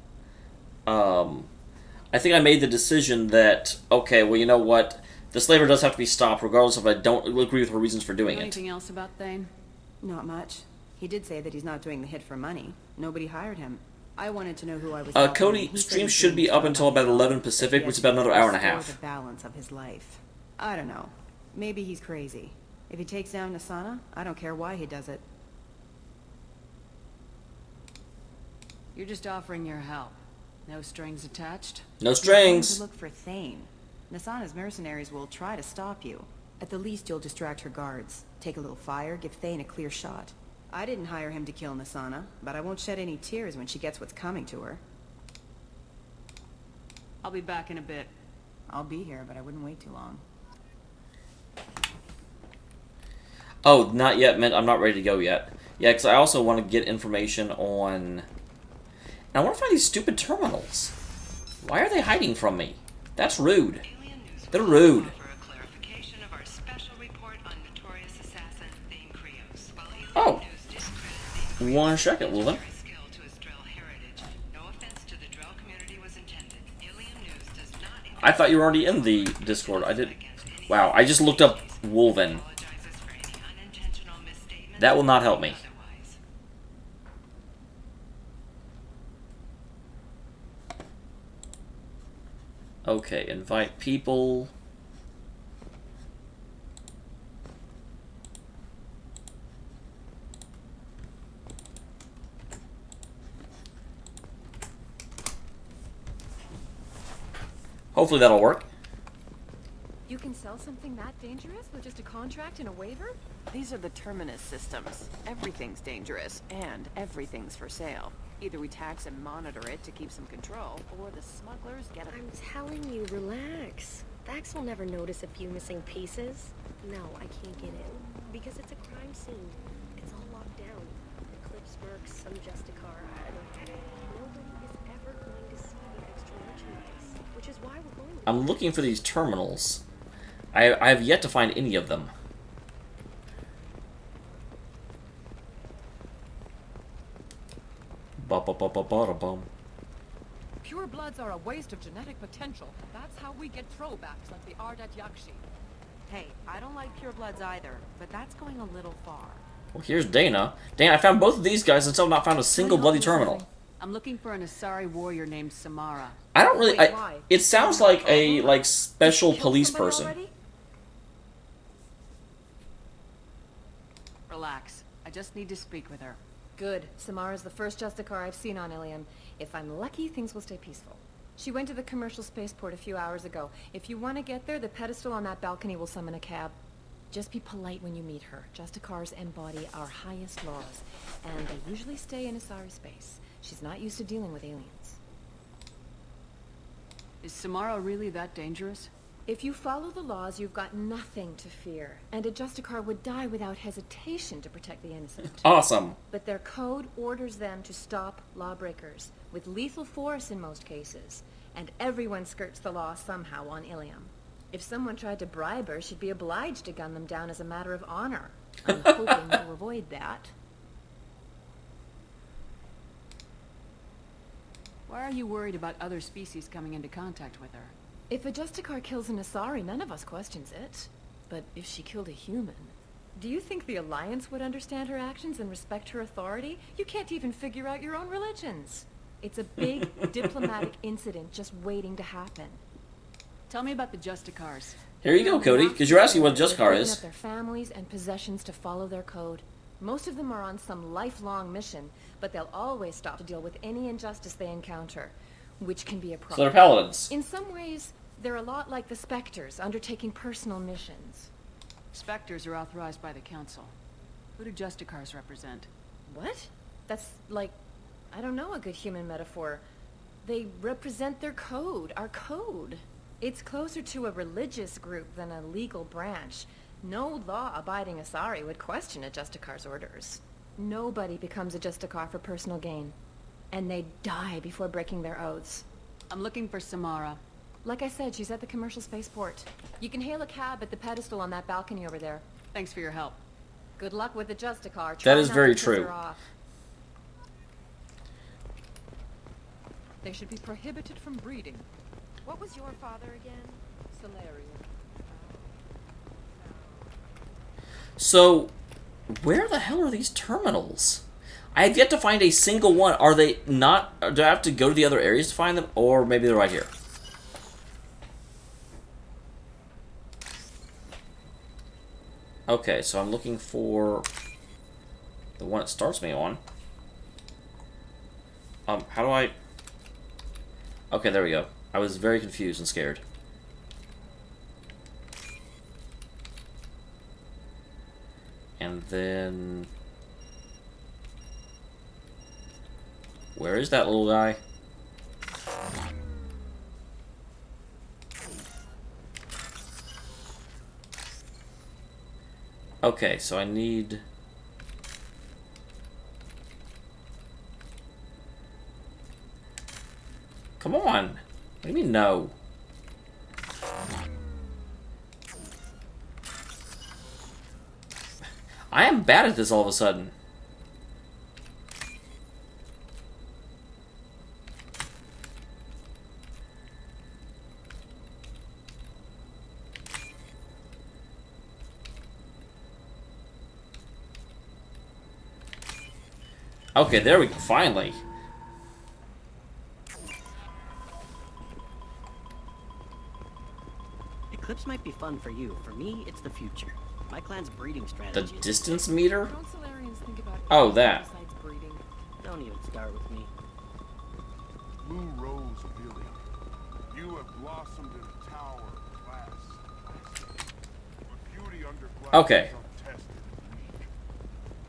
I think I made the decision that, okay, well, you know what? The slaver does have to be stopped, regardless if I don't agree with her reasons for doing it. Anything else about Thane? Not much. He did say that he's not doing the hit for money. Nobody hired him. I wanted to know who I was. Cody, stream should be up until about 11 Pacific, which is about another hour and a half. The balance of his life. I don't know. Maybe he's crazy. If he takes down Nisana, I don't care why he does it. You're just offering your help. No strings attached? No strings. To look for Thane. Nisana's mercenaries will try to stop you. At the least, you'll distract her guards. Take a little fire, give Thane a clear shot. I didn't hire him to kill Nisana, but I won't shed any tears when she gets what's coming to her. I'll be back in a bit. I'll be here, but I wouldn't wait too long. Oh, not yet, man. I'm not ready to go yet. Yeah, because I also want to get information on... And I want to find these stupid terminals. Why are they hiding from me? That's rude. They're rude. Oh. One second, Wolven. I thought you were already in the Discord. I did. Wow, I just looked up Wolven. That will not help me. Okay, invite people. Hopefully that'll work. You can sell something that dangerous with just a contract and a waiver? These are the terminus systems. Everything's dangerous, and everything's for sale. Either we tax and monitor it to keep some control, or the smugglers get it. I'm telling you, relax. Vax will never notice a few missing pieces. No, I can't get in. Because it's a crime scene. It's all locked down. Eclipse works, some Justicar, I don't know. Nobody is ever going to see the extra merchandise, which is why we're going. I'm looking for these terminals. I have yet to find any of them. Ba-ba-ba-ba-ba-da-bum. Pure bloods are a waste of genetic potential. That's how we get throwbacks like the Ardat Yakshi. Hey, I don't like pure bloods either, but that's going a little far. Well, here's Dana. Dana, I found both of these guys and still not found a single bloody terminal. I'm looking for an Asari warrior named Samara. I don't really... it sounds like a, special police person. Already? Relax. I just need to speak with her. Good. Samara's the first Justicar I've seen on Ilium. If I'm lucky, things will stay peaceful. She went to the commercial spaceport a few hours ago. If you want to get there, the pedestal on that balcony will summon a cab. Just be polite when you meet her. Justicars embody our highest laws, and they usually stay in Asari space. She's not used to dealing with aliens. Is Samara really that dangerous? If you follow the laws, you've got nothing to fear, and a Justicar would die without hesitation to protect the innocent. Awesome. But their code orders them to stop lawbreakers, with lethal force in most cases, and everyone skirts the law somehow on Ilium. If someone tried to bribe her, she'd be obliged to gun them down as a matter of honor. I'm hoping to avoid that. Why are you worried about other species coming into contact with her? If a Justicar kills an Asari, none of us questions it. But if she killed a human, do you think the Alliance would understand her actions and respect her authority? You can't even figure out your own religions. It's a big diplomatic incident just waiting to happen. Tell me about the Justicars. Here you go, Cody, because you're asking what a Justicar is. Up their families and possessions to follow their code. Most of them are on some lifelong mission, but they'll always stop to deal with any injustice they encounter, which can be a problem. So they're paladins. In some ways, they're a lot like the Spectres, undertaking personal missions. Spectres are authorized by the Council. Who do Justicars represent? What? That's like, I don't know, a good human metaphor. They represent their code, our code. It's closer to a religious group than a legal branch. No law-abiding Asari would question a Justicar's orders. Nobody becomes a Justicar for personal gain. And they die before breaking their oaths. I'm looking for Samara. Like I said, she's at the commercial spaceport. You can hail a cab at the pedestal on that balcony over there. Thanks for your help. Good luck with the Justicar. That is very true. They should be prohibited from breeding. What was your father again? Salarian. So, where the hell are these terminals? I have yet to find a single one. Are they not... Do I have to go to the other areas to find them? Or maybe they're right here. Okay, so I'm looking for the one it starts me on. How do I... Okay, there we go. I was very confused and scared. And then... Where is that little guy? Okay, so I need... Come on! What do you mean, no? I am bad at this all of a sudden. Okay, there we go, finally. Eclipse might be fun for you. For me, it's the future. My clan's breeding strategy. The distance meter? Don't Solarians think about Oh, that. besides breeding? Don't even start with me. Blue Rose Billy, you have blossomed in a tower of class. But beauty under glass Okay. is untested and weak.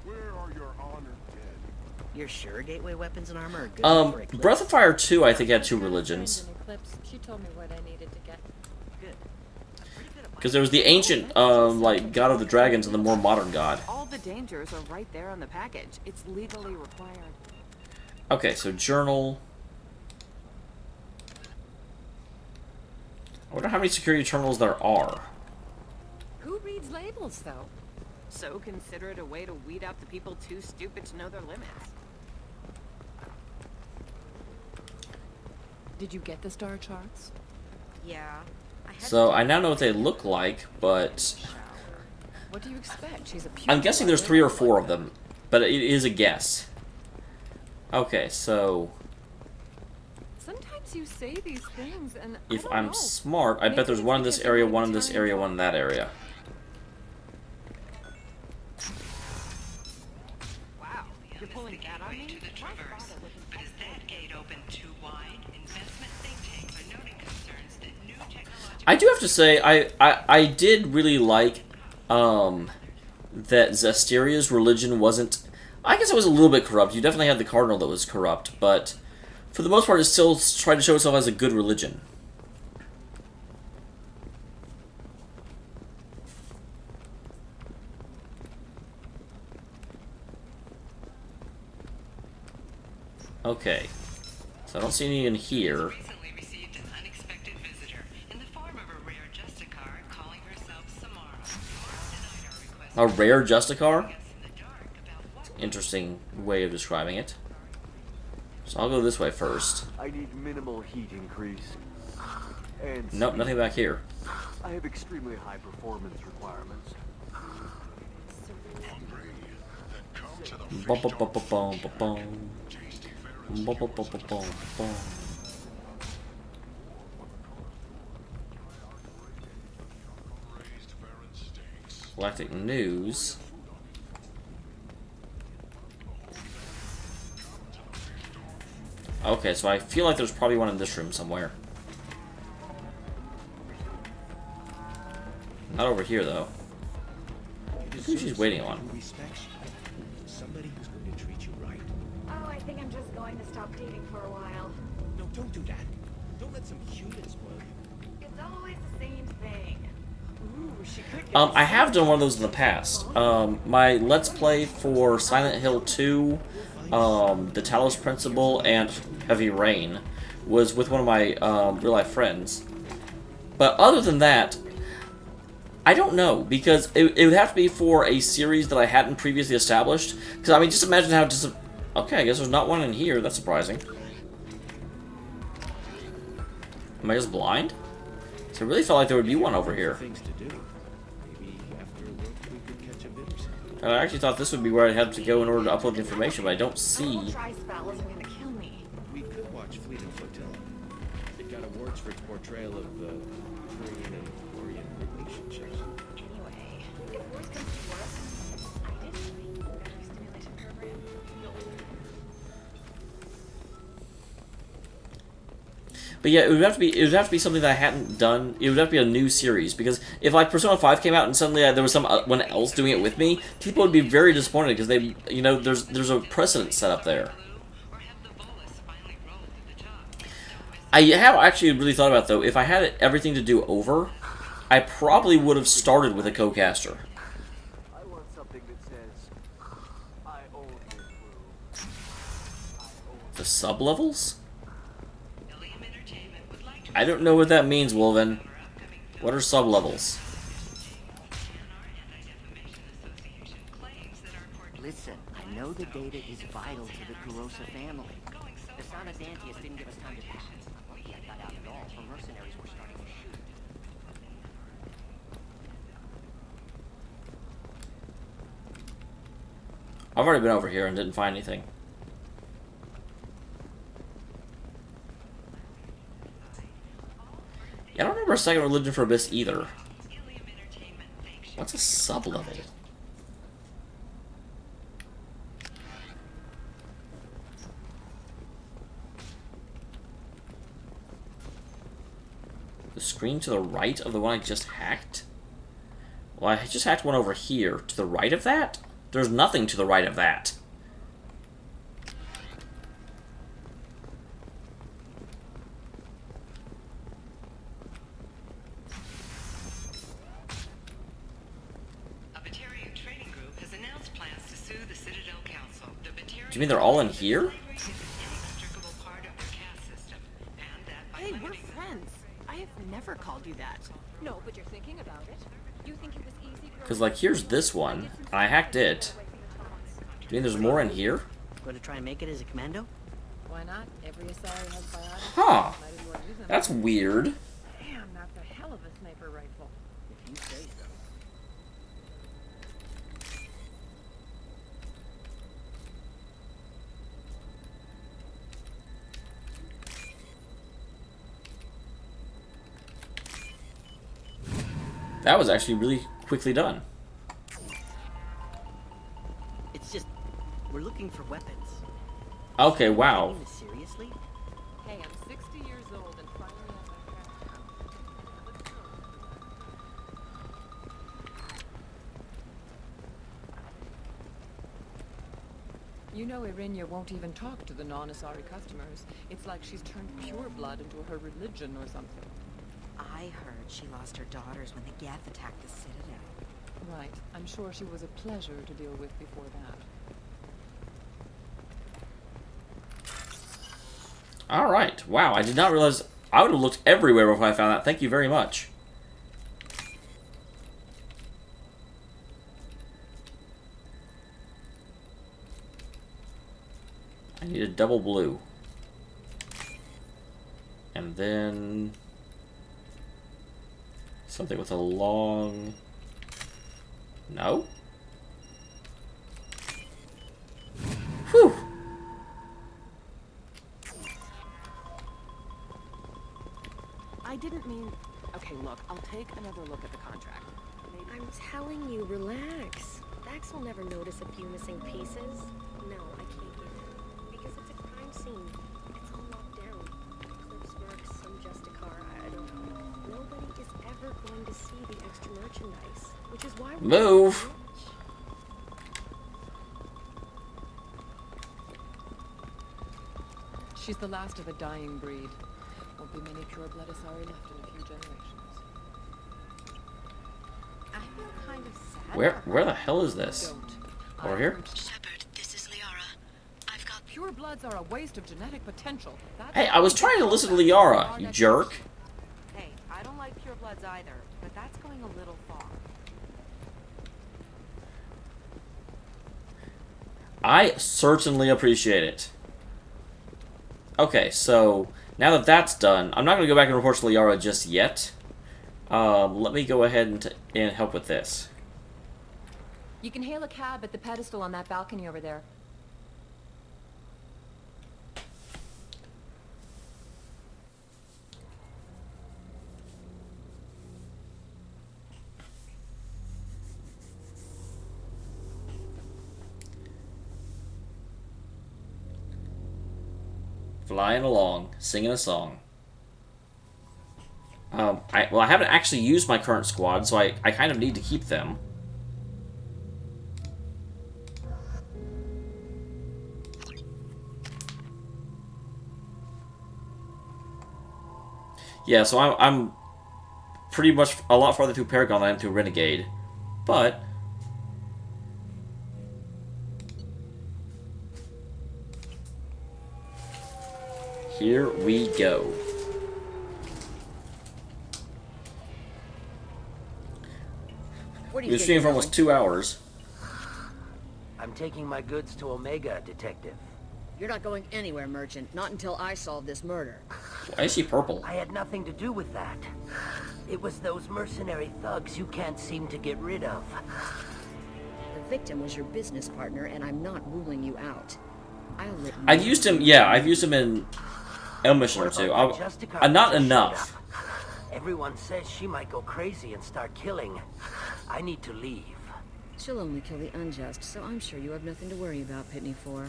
Where are your honored dead? You're sure gateway weapons and armor are good for Eclipse? Breath of Fire 2, I think, had 2 religions. Eclipse. She told me what I needed to get. Good. Because there was the ancient, like, God of the Dragons and the more modern God. All the dangers are right there on the package. It's legally required. Okay, so journal. I wonder how many security terminals there are. Who reads labels, though? So consider it a way to weed out the people too stupid to know their limits. Did you get the star charts? Yeah. So I now know what they look like, but What do you expect? She's a I'm guessing there's 3 or 4 of them, but it is a guess. Okay, so Sometimes you say these things and if I don't I'm know. smart, I bet there's one in this area, one in this area, one in that area. Wow, you're pulling that on me? To the traverse. But is that gate open too wide? Investment think tanks are noting concerns that new technology... I do have to say, I did really like that Zestiria's religion wasn't... I guess it was a little bit corrupt. You definitely had the Cardinal that was corrupt, but for the most part it still tried to show itself as a good religion. Okay. So I don't see any in here. Recently received an unexpected visitor in the form of a rare Justicar calling herself Samara. Samara denied our request. A rare Justicar? Interesting way of describing it. So I'll go this way first. I need minimal heat increase. And Nope, nothing back here. I have extremely high performance requirements. Bum, bum, bum, bum, bum, bum, bum. Bum, bum, bum, bum, bum, bum. Galactic News. Okay, so I feel like there's probably one in this room somewhere. Not over here, though. Who she's waiting on? Somebody who's going to treat you right. Oh, I think I'm just going to stop dating for a while. No, don't do that. Don't let some human spoil you. It's all I have done one of those in the past. My Let's Play for Silent Hill 2, the Talos Principle, and Heavy Rain was with one of my real-life friends. But other than that, I don't know, because it would have to be for a series that I hadn't previously established. Because, I mean, just imagine how just... Okay, I guess there's not one in here. That's surprising. Am I just blind? So I really felt like there would be one over here. I actually thought this would be where I had to go in order to upload the information, but I don't see... Dry spell isn't gonna kill me. We could watch Fleet and Flotilla. It got awards for its portrayal of the Korean and Orient relationships. Anyway, if worse comes to worse, I did join the battery stimulation program. But yeah, it would have to be something that I hadn't done. It would have to be a new series, because if like Persona 5 came out and suddenly there was someone else doing it with me, people would be very disappointed because they, you know, there's a precedent set up there. I have actually really thought about, though, if I had everything to do over, I probably would have started with a co-caster. I want something that says, I own this room. The sub-levels? I don't know what that means, Wolven. What are sub-levels? Listen, I know the data is vital to the Kurosa family. The son of Dantius didn't give us time to pack. I'm lucky I got out at all. Her mercenaries were starting to shoot. I've already been over here and didn't find anything. Yeah, I don't remember a second religion for Abyss either. What's a sub-level? The screen to the right of the one I just hacked? Well, I just hacked one over here. To the right of that? There's nothing to the right of that. Do you mean they're all in here? Hey, we're friends. I have never called you that. No, but you're thinking about it. You think it was easy? Because, like, here's this one, and I hacked it. Do you mean there's more in here? Going to try and make it as a commando? Why not? Every Asari has biotics. Huh. Might as well use them. That's weird. Damn, that's a hell of a sniper rifle. If you say so. That was actually really quickly done. It's just, we're looking for weapons. Okay, wow. Seriously? Hey, I'm 60 years old and finally You know Irinia won't even talk to the non-Asari customers. It's like she's turned pure blood into her religion or something. I heard she lost her daughters when the Geth attacked the Citadel. Right. I'm sure she was a pleasure to deal with before that. Alright. Wow, I did not realize... I would have looked everywhere before I found that. Thank you very much. I need a double blue. And then... something with a long... No? Whew! I didn't mean... Okay, look, I'll take another look at the contract. I'm telling you, relax. Dax will never notice a few missing pieces. No, I can't get it. Because it's a crime scene. It's all locked down. Clips marks, some Justicar, I don't know. Nobody is ever going to see the extra merchandise. Which is why we're Move! She's the last of a dying breed. Won't be many pure-blood Asari left in a few generations. I feel Where the hell is this? Over here? Pure bloods are a waste of genetic potential. Hey, I was trying to listen to Liara, you jerk. Hey, I don't like purebloods either, but that's going a little far. I certainly appreciate it. Okay, so now that that's done, I'm not going to go back and report to Liara just yet. Let me go ahead and help with this. You can hail a cab at the pedestal on that balcony over there. Flying along, singing a song. I haven't actually used my current squad, so I kind of need to keep them. Yeah, so I'm pretty much a lot farther through Paragon than I am through Renegade, but here we go. What do We've been streaming for almost 2 hours. I'm taking my goods to Omega, Detective. You're not going anywhere, Merchant. Not until I solve this murder. Why is she purple? I had nothing to do with that. It was those mercenary thugs you can't seem to get rid of. The victim was your business partner, and I'm not ruling you out. I've used him, yeah, I've used him in a mission or two. Not enough. Everyone says she might go crazy and start killing. I need to leave. She'll only kill the unjust, so I'm sure you have nothing to worry about, Pitney 4.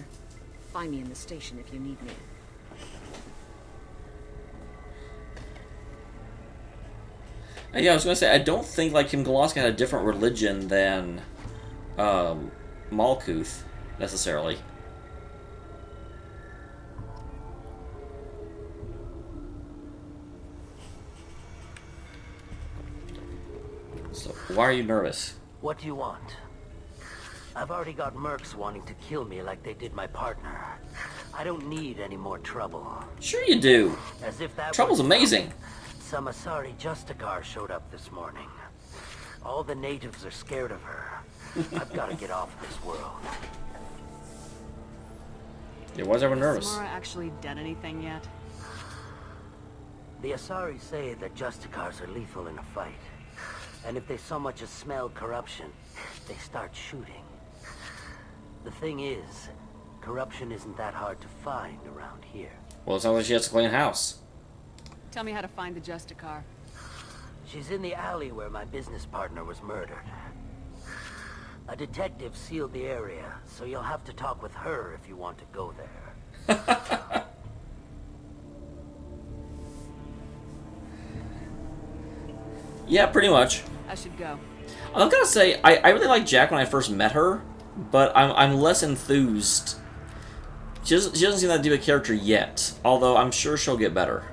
Find me in the station if you need me. Yeah, I was gonna say, I don't think, like, Kim Goloska had a different religion than, Malkuth, necessarily. So, why are you nervous? What do you want? I've already got mercs wanting to kill me like they did my partner. I don't need any more trouble. Sure you do. As if that Trouble's amazing. Some Asari Justicar showed up this morning. All the natives are scared of her. I've got to get off this world. Yeah, why is everyone nervous? Has Samara actually done anything yet? The Asari say that Justicars are lethal in a fight. And if they so much as smell corruption, they start shooting. The thing is, corruption isn't that hard to find around here. Well, it sounds like she has to clean house. Tell me how to find the Justicar. She's in the alley where my business partner was murdered. A detective sealed the area, so you'll have to talk with her if you want to go there. Yeah, pretty much. I should go. I'm gonna say, I really liked Jack when I first met her, but I'm less enthused. She doesn't seem that deep a character yet, although I'm sure she'll get better.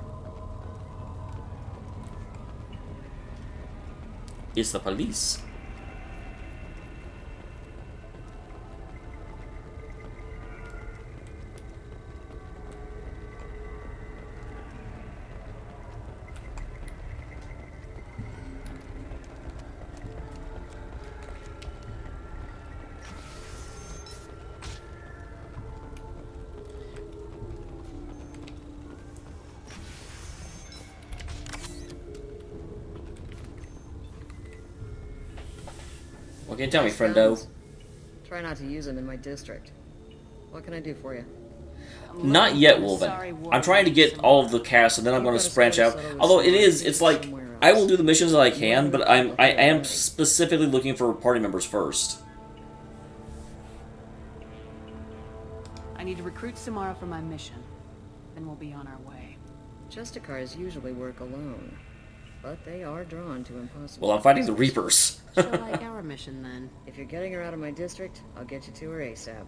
It's the police. What can you tell me, friendo? Try not to use them in my district. What can I do for you? Not yet, Wolven. I'm trying to get all of the cast, and then I'm going to branch out. Although it's like, I will do the missions that I can, but I am specifically looking for party members first. I need to recruit Samara for my mission. Then we'll be on our way. Justicars usually work alone, but they are drawn to impossible. Well, I'm fighting the Reapers. She'll like our mission, then. If you're getting her out of my district, I'll get you to her ASAP.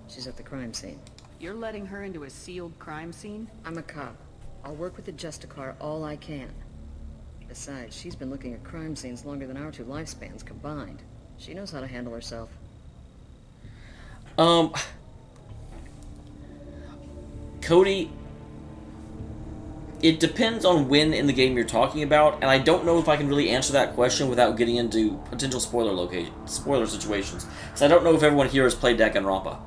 She's at the crime scene. You're letting her into a sealed crime scene? I'm a cop. I'll work with the Justicar all I can. Besides, she's been looking at crime scenes longer than our 2 lifespans combined. She knows how to handle herself. Cody, it depends on when in the game you're talking about, and I don't know if I can really answer that question without getting into potential spoiler situations. So I don't know if everyone here has played Danganronpa.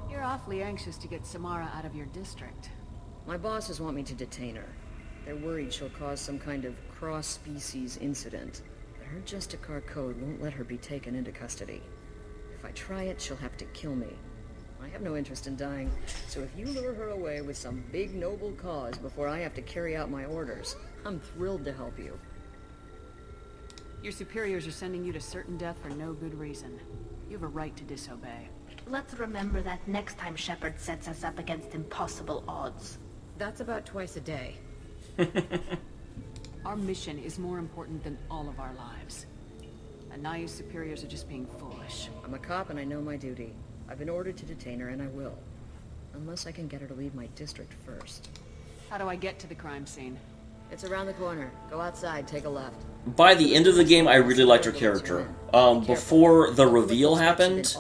You're awfully anxious to get Samara out of your district. My bosses want me to detain her. They're worried she'll cause some kind of cross-species incident, but her Justicar code won't let her be taken into custody. If I try it, she'll have to kill me. I have no interest in dying, so if you lure her away with some big noble cause before I have to carry out my orders, I'm thrilled to help you. Your superiors are sending you to certain death for no good reason. You have a right to disobey. Let's remember that next time Shepard sets us up against impossible odds. That's about twice a day. Our mission is more important than all of our lives. Anaya's superiors are just being foolish. I'm a cop and I know my duty. I've been ordered to detain her, and I will. Unless I can get her to leave my district first. How do I get to the crime scene? It's around the corner. Go outside, take a left. By the end of the game, I really liked her character. Before the reveal happened,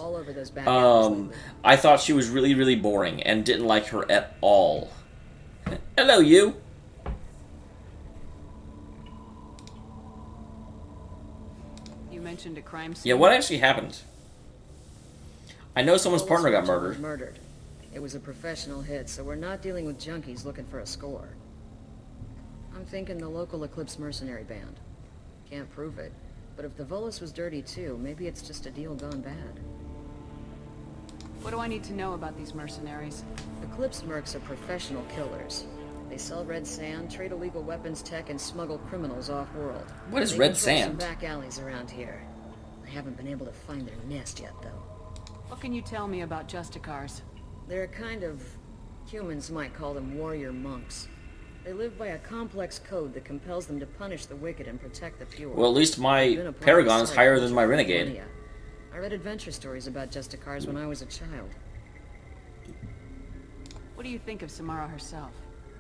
I thought she was really, really boring, and didn't like her at all. Hello, you! You mentioned a crime scene? Yeah, what actually happened? I know someone's partner got murdered. It was a professional hit, so we're not dealing with junkies looking for a score. I'm thinking the local Eclipse mercenary band. Can't prove it, but if the Volus was dirty too, maybe it's just a deal gone bad. What do I need to know about these mercenaries? Eclipse mercs are professional killers. They sell red sand, trade illegal weapons tech, and smuggle criminals off-world. What is red sand? Some back alleys around here. I haven't been able to find their nest yet, though. What can you tell me about Justicars? They're a kind of... humans might call them warrior monks. They live by a complex code that compels them to punish the wicked and protect the pure. Well, at least my paragon is higher than my renegade. I read adventure stories about Justicars when I was a child. What do you think of Samara herself?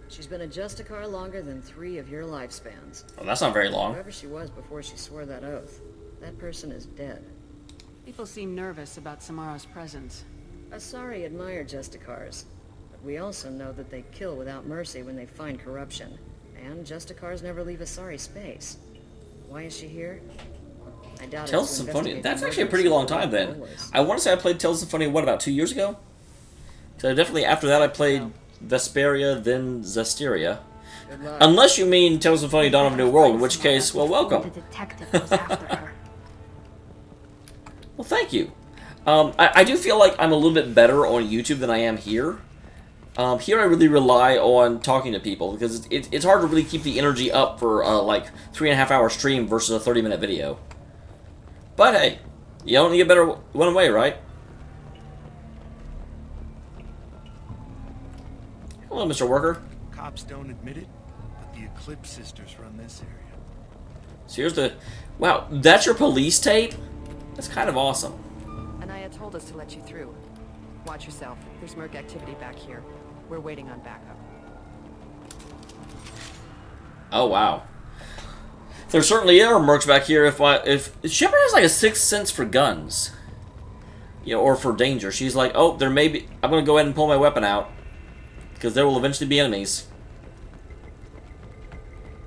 She's been a Justicar longer than 3 of your lifespans. Well, that's not very long. Whoever she was before she swore that oath, that person is dead. People seem nervous about Samara's presence. Asari admire Justicars, but we also know that they kill without mercy when they find corruption. And Justicars never leave Asari space. Why is she here? I doubt Tales of Symphonia. That's actually a pretty long time then. I want to say I played Tales of Symphonia, what, about 2 years ago? So definitely after that I played Vesperia, then Zestiria. Unless you mean Tales of Symphonia Dawn of a New World, in which case, well, welcome. Well, thank you. I do feel like I'm a little bit better on YouTube than I am here. Here I really rely on talking to people, because it's hard to really keep the energy up for, like, 3.5 hour stream versus a 30-minute video. But hey, you only get better one way, right? Hello, Mr. Worker. Cops don't admit it, but the Eclipse sisters run this area. So here's the... Wow, that's your police tape? That's kind of awesome. Anaya told us to let you through. Watch yourself. There's merc activity back here. We're waiting on backup. Oh, wow. There certainly are mercs back here. If Shepard has like a sixth sense for guns, you know, or for danger. She's like, oh, there may be... I'm going to go ahead and pull my weapon out, because there will eventually be enemies.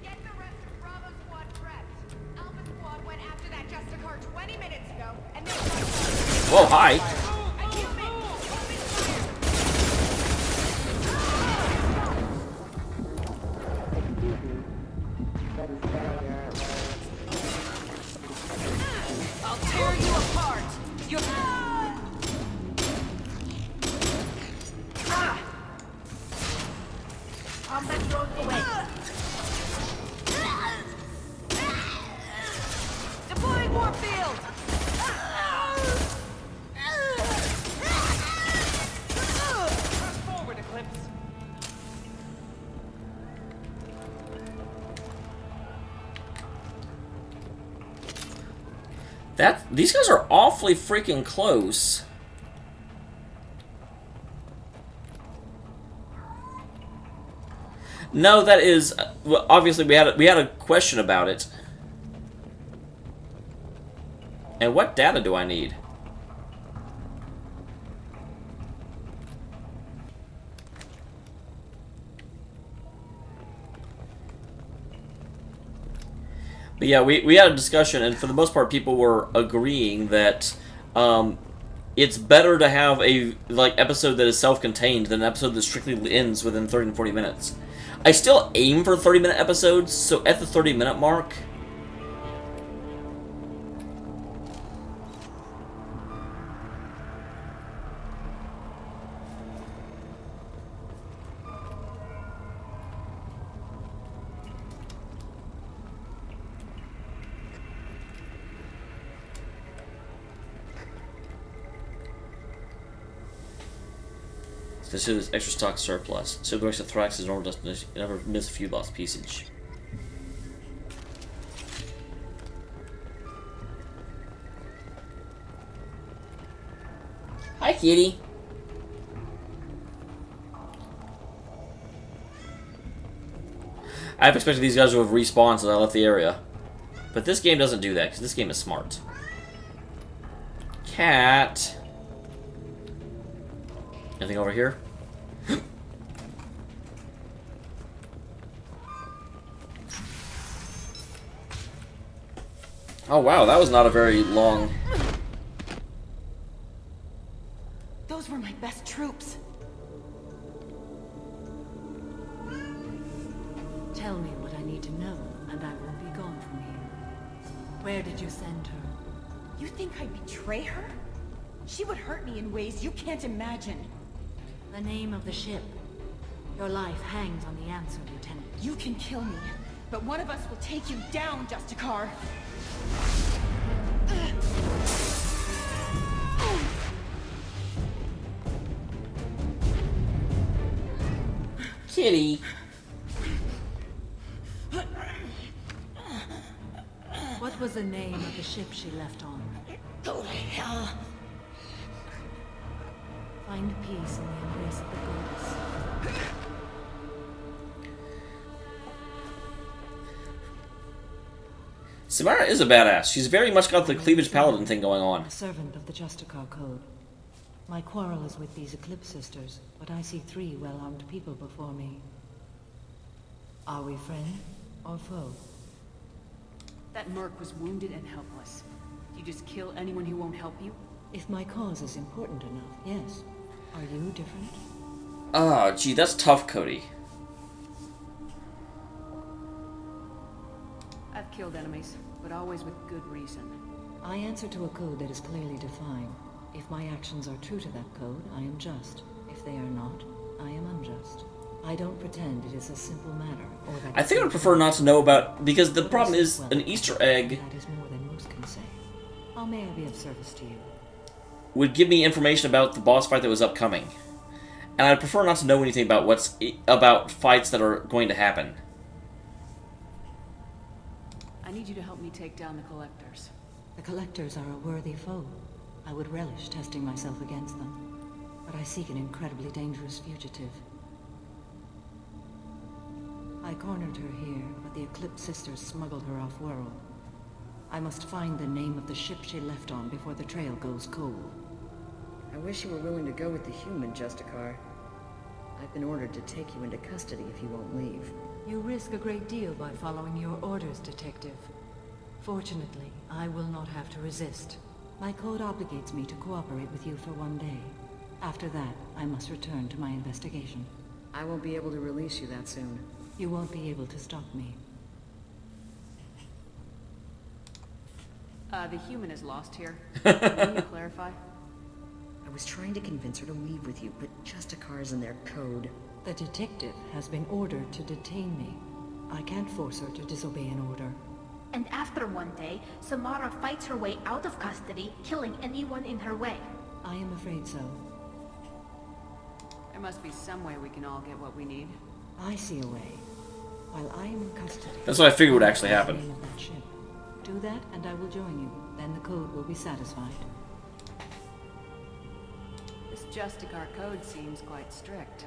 Get the rest of Bravo Squad prepped. Alpha Squad went after that Justicar 20 minutes ago, and they... Whoa, hi. I'll tear you apart. Combat drones away. Deploying warfield. Press forward, Eclipse. These guys are awfully freaking close. No, that is... well, obviously, we had a question about it. And what data do I need? But yeah, we had a discussion, and for the most part, people were agreeing that it's better to have a episode that is self-contained than an episode that strictly ends within 30 to 40 minutes. I still aim for 30-minute episodes, so at the 30-minute mark... Consider this extra stock surplus. So going to Thrax's normal destination. You never miss a few lost piecage. Hi, kitty. I've expected these guys to have respawned since I left the area. But this game doesn't do that, because this game is smart. Cat. Anything over here? Oh wow, that was not a very long... Those were my best troops. Tell me what I need to know, and I won't be gone from here. Where did you send her? You think I'd betray her? She would hurt me in ways you can't imagine. The name of the ship. Your life hangs on the answer, Lieutenant. You can kill me, but one of us will take you down, Justicar. Kitty. What was the name of the ship she left on? Go to hell. Find peace in the embrace of the goddess. Samara is a badass. She's very much got the cleavage paladin thing going on. A servant of the Justicar Code. My quarrel is with these Eclipse Sisters, but I see 3 well-armed people before me. Are we friend or foe? That merc was wounded and helpless. Do you just kill anyone who won't help you? If my cause is important enough, yes. Are you different? Ah, gee, that's tough, Cody. I've killed enemies, but always with good reason. I answer to a code that is clearly defined. If my actions are true to that code, I am just. If they are not, I am unjust. I don't pretend it is a simple matter, or that I think I would prefer not to know about, because the problem is an Easter egg that is more than most can say. How may I be of service to you? Would give me information about the boss fight that was upcoming. And I'd prefer not to know anything about about fights that are going to happen. I need you to help me take down the Collectors. The Collectors are a worthy foe. I would relish testing myself against them. But I seek an incredibly dangerous fugitive. I cornered her here, but the Eclipse Sisters smuggled her off-world. I must find the name of the ship she left on before the trail goes cold. I wish you were willing to go with the human, Justicar. I've been ordered to take you into custody if you won't leave. You risk a great deal by following your orders, Detective. Fortunately, I will not have to resist. My code obligates me to cooperate with you for 1 day. After that, I must return to my investigation. I won't be able to release you that soon. You won't be able to stop me. The human is lost here. Can you clarify? I was trying to convince her to leave with you, but Justicar's in their code. The detective has been ordered to detain me. I can't force her to disobey an order. And after 1 day, Samara fights her way out of custody, killing anyone in her way. I am afraid so. There must be some way we can all get what we need. I see a way. While I am in custody... That's what I figured would actually happen. ...the name of that ship. Do that, and I will join you. Then the code will be satisfied. This Justicar code seems quite strict.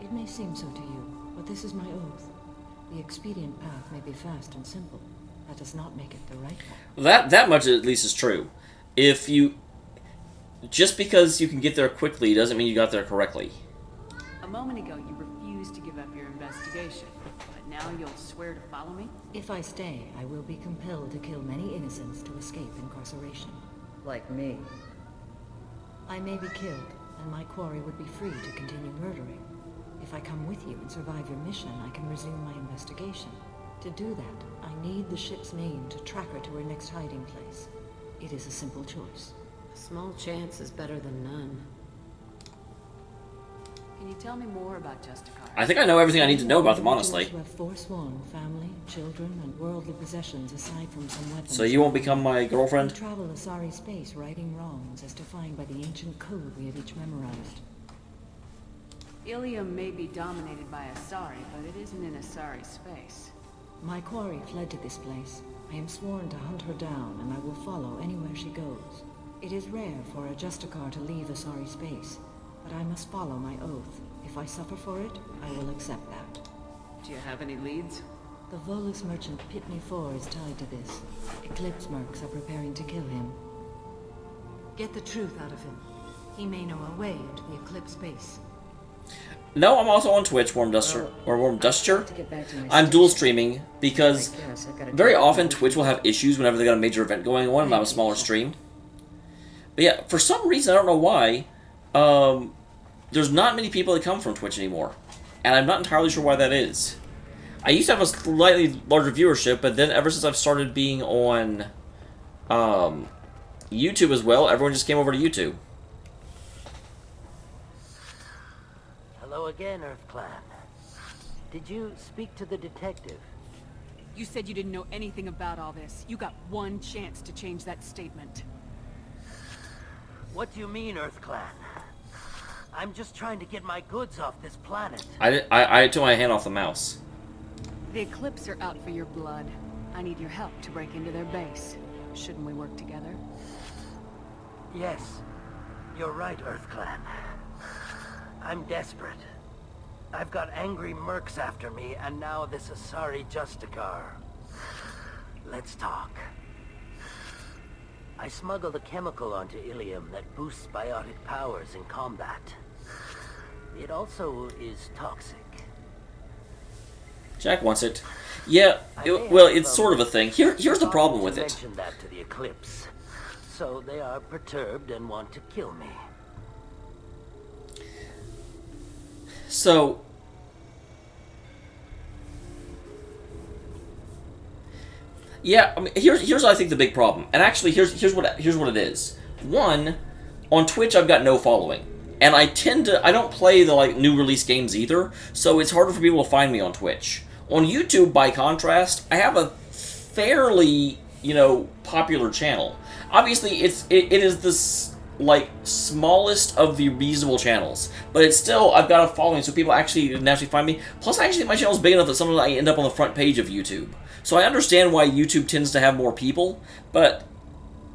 It may seem so to you. But this is my oath. The expedient path may be fast and simple. That does not make it the right one. That much at least is true. If you... Just because you can get there quickly doesn't mean you got there correctly. A moment ago, you refused to give up your investigation. But now you'll swear to follow me? If I stay, I will be compelled to kill many innocents to escape incarceration. Like me. I may be killed, and my quarry would be free to continue murdering. If I come with you and survive your mission, I can resume my investigation. To do that, I need the ship's name to track her to her next hiding place. It is a simple choice. A small chance is better than none. Can you tell me more about Justicar? I think I know everything I need to know about them, honestly. You have forsworn family, children, and worldly possessions aside from some weapons. So you won't become my girlfriend? We travel Asari space, righting wrongs as defined by the ancient code we have each memorized. Ilium may be dominated by Asari, but it isn't in Asari space. My quarry fled to this place. I am sworn to hunt her down, and I will follow anywhere she goes. It is rare for a Justicar to leave Asari space, but I must follow my oath. If I suffer for it, I will accept that. Do you have any leads? The Volus merchant Pitney 4 is tied to this. Eclipse mercs are preparing to kill him. Get the truth out of him. He may know a way into the Eclipse base. No, I'm also on Twitch, Warm Duster, or Warm Duster. I'm dual streaming because very often Twitch will have issues whenever they got a major event going on and I have a smaller stream. But yeah, for some reason, I don't know why, there's not many people that come from Twitch anymore. And I'm not entirely sure why that is. I used to have a slightly larger viewership, but then ever since I've started being on YouTube as well, everyone just came over to YouTube. Hello again, Earth Clan. Did you speak to the detective? You said you didn't know anything about all this. You got one chance to change that statement. What do you mean, Earth Clan? I'm just trying to get my goods off this planet. I took my hand off the mouse. The Eclipse are out for your blood. I need your help to break into their base. Shouldn't we work together? Yes, you're right, Earth Clan. I'm desperate. I've got angry mercs after me, and now this Asari Justicar. Let's talk. I smuggled a chemical onto Ilium that boosts biotic powers in combat. It also is toxic. Jack wants it. Yeah, well, it's sort of a thing. Here's the problem with it. I mentioned that to the Eclipse, so they are perturbed and want to kill me. So, yeah, I mean, here's I think the big problem, and actually here's what it is. One, on Twitch I've got no following, and I don't play the new release games either, so it's harder for people to find me on Twitch. On YouTube, by contrast, I have a fairly popular channel. Obviously, it is this smallest of the reasonable channels, but it's still, I've got a following, so people actually naturally find me. Plus, actually, my channel's big enough that sometimes I end up on the front page of YouTube. So I understand why YouTube tends to have more people, but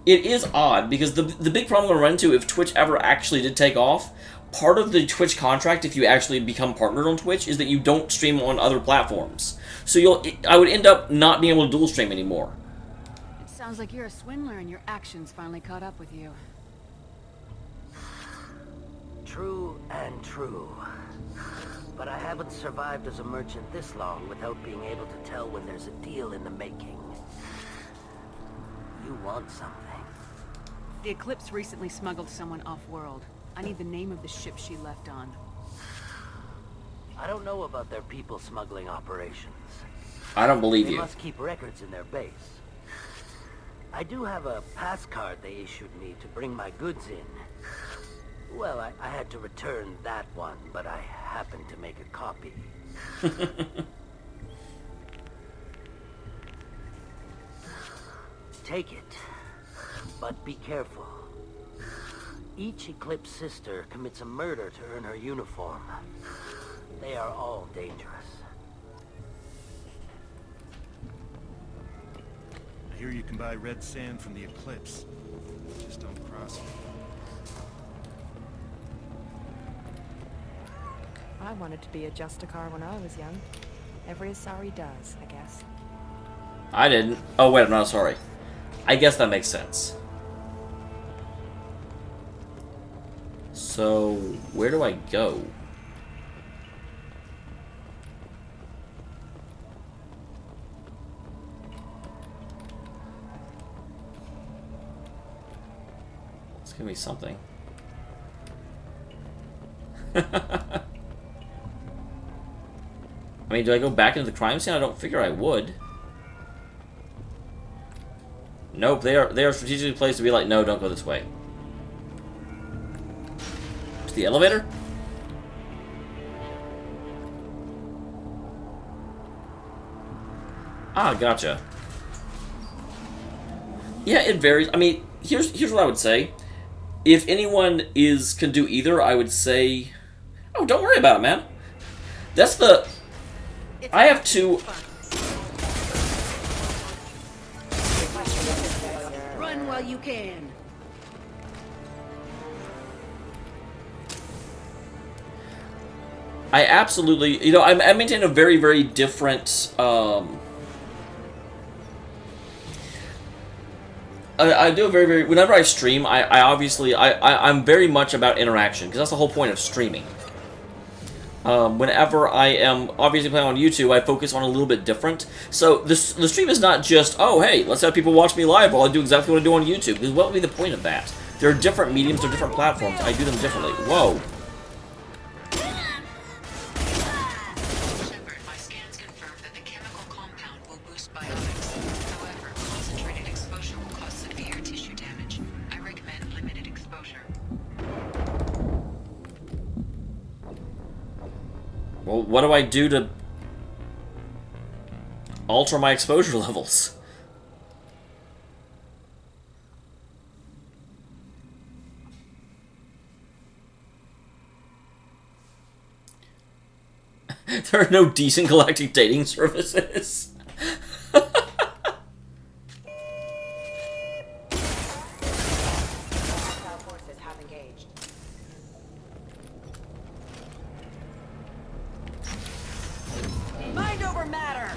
it is odd, because the big problem I'm going to run into if Twitch ever actually did take off, part of the Twitch contract, if you actually become partnered on Twitch, is that you don't stream on other platforms. So I would end up not being able to dual stream anymore. It sounds like you're a swindler and your actions finally caught up with you. True and true. But I haven't survived as a merchant this long without being able to tell when there's a deal in the making. You want something. The Eclipse recently smuggled someone off-world. I need the name of the ship she left on. I don't know about their people smuggling operations. I don't believe you. They must keep records in their base. I do have a pass card they issued me to bring my goods in. Well, I had to return that one, but I happened to make a copy. Take it, but be careful. Each Eclipse sister commits a murder to earn her uniform. They are all dangerous. I hear you can buy red sand from the Eclipse. Just don't cross me. I wanted to be a Justicar when I was young. Every Asari does, I guess. I didn't. Oh, wait, I'm not sorry. I guess that makes sense. So, where do I go? It's gonna be something. I mean, do I go back into the crime scene? I don't figure I would. Nope, they are strategically placed to be like, no, don't go this way. To the elevator? Ah, gotcha. Yeah, it varies. I mean, here's what I would say. If anyone can do either, I would say, oh, don't worry about it, man. That's the... I have two... Run while you can. I absolutely... You know, I maintain a very, very different... I do a very, very... Whenever I stream, I'm very much about interaction, because that's the whole point of streaming. Whenever I am obviously playing on YouTube, I focus on a little bit different. So the stream is not just, oh, hey, let's have people watch me live while I do exactly what I do on YouTube. Because what would be the point of that? There are different mediums, there are different platforms. I do them differently. Whoa. My scans confirm that the chemical compound will boost biotics. However, concentrated exposure will cause severe tissue damage. I recommend limited exposure. Well, what do I do to alter my exposure levels? There are no decent galactic dating services. Mind over matter!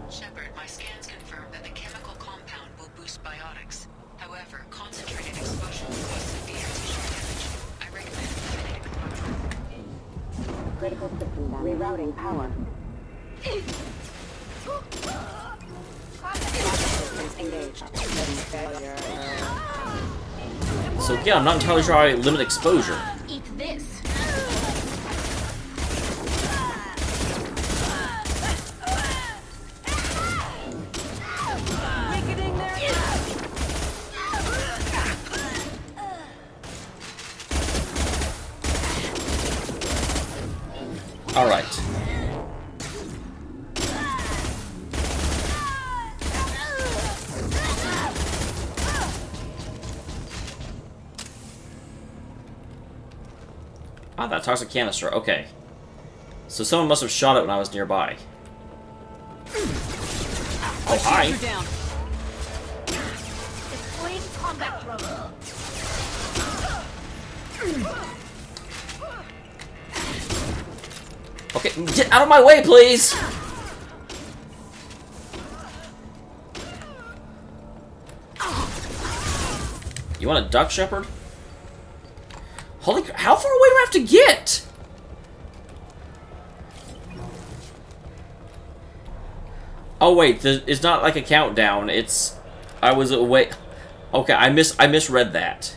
Shepard, my scans confirm that the chemical compound will boost biotics. However, concentrated exposure will cause severe tissue damage. I recommend limited exposure. Critical system damage. Rerouting power. Engaged. So yeah, I'm not entirely sure how I limit exposure. Eat this. Alright. Ah, that toxic canister. Okay. So someone must have shot it when I was nearby. Oh, hi. Deploying combat drone. Okay, get out of my way, please! You want a duck, Shepard? Holy crap, how far away do I have to get? Oh wait, it's not like a countdown, it's... I was away... Okay, I misread that.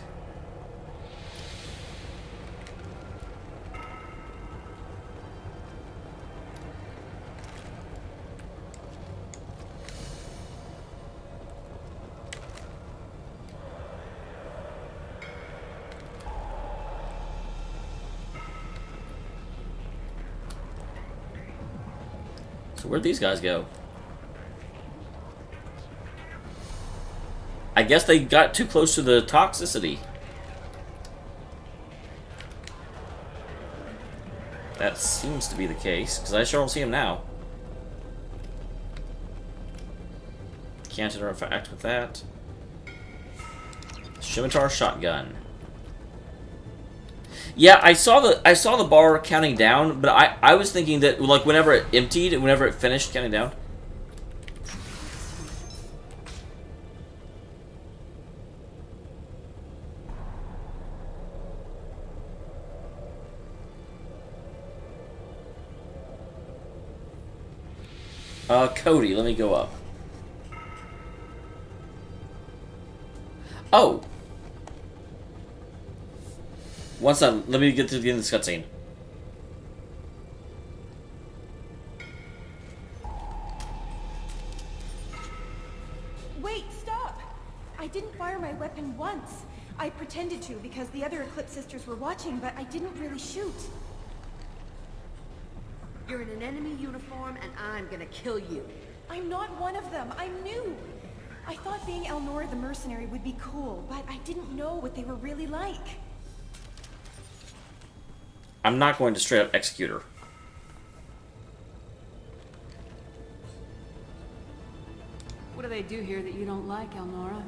So where'd these guys go? I guess they got too close to the toxicity. That seems to be the case, because I sure don't see him now. Can't interact with that. Scimitar shotgun. Yeah, I saw the bar counting down, but I was thinking that like whenever it emptied, whenever it finished counting down. Cody, let me go up. Oh! Once done, let me get to the end of this cutscene. Wait, stop! I didn't fire my weapon once. I pretended to because the other Eclipse sisters were watching, but I didn't really shoot. You're in an enemy uniform, and I'm gonna kill you. I'm not one of them. I'm new. I thought being Elnora the mercenary would be cool, but I didn't know what they were really like. I'm not going to straight up execute her. What do they do here that you don't like, Elnora?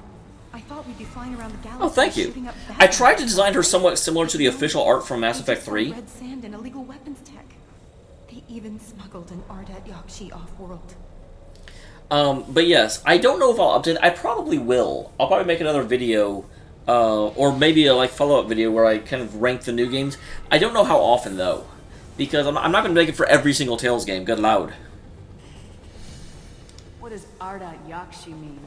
I thought we'd be flying around the galaxy. Oh, thank you. Shooting up I tried to design her somewhat similar to the official art from Mass Effect 3. Red sand and illegal weapons tech. They even smuggled an Ardat Yakshi off-world. But yes, I don't know if I'll update. I probably will. I'll probably make another video, or maybe a like follow-up video where I kind of rank the new games. I don't know how often though, because I'm not going to make it for every single Tales game. Good loud. What does Ardat Yakshi mean?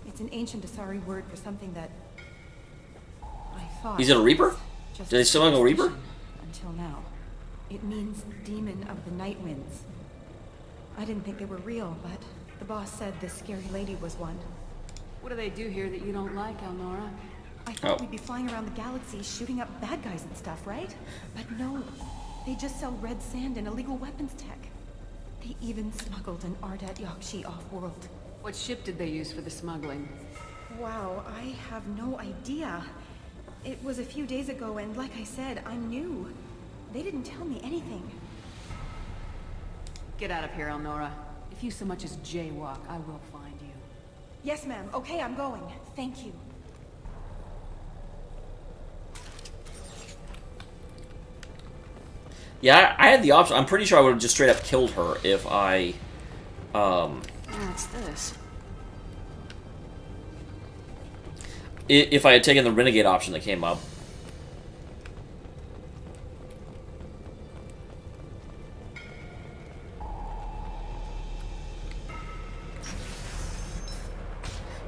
It's an ancient Asari word for something that I thought. Is it a Reaper? Did they still have a Reaper? Until now, it means demon of the night winds. I didn't think they were real, but the boss said this scary lady was one. What do they do here that you don't like, Elnora? I thought we'd be flying around the galaxy shooting up bad guys and stuff, right? But no, they just sell red sand and illegal weapons tech. They even smuggled an Ardat Yakshi off-world. What ship did they use for the smuggling? Wow, I have no idea. It was a few days ago, and like I said, I'm new. They didn't tell me anything. Get out of here, Elnora. If you so much as jaywalk, I will find you. Yes, ma'am. Okay, I'm going. Thank you. Yeah, I had the option. I'm pretty sure I would have just straight up killed her if I, What's this? if I had taken the Renegade option that came up.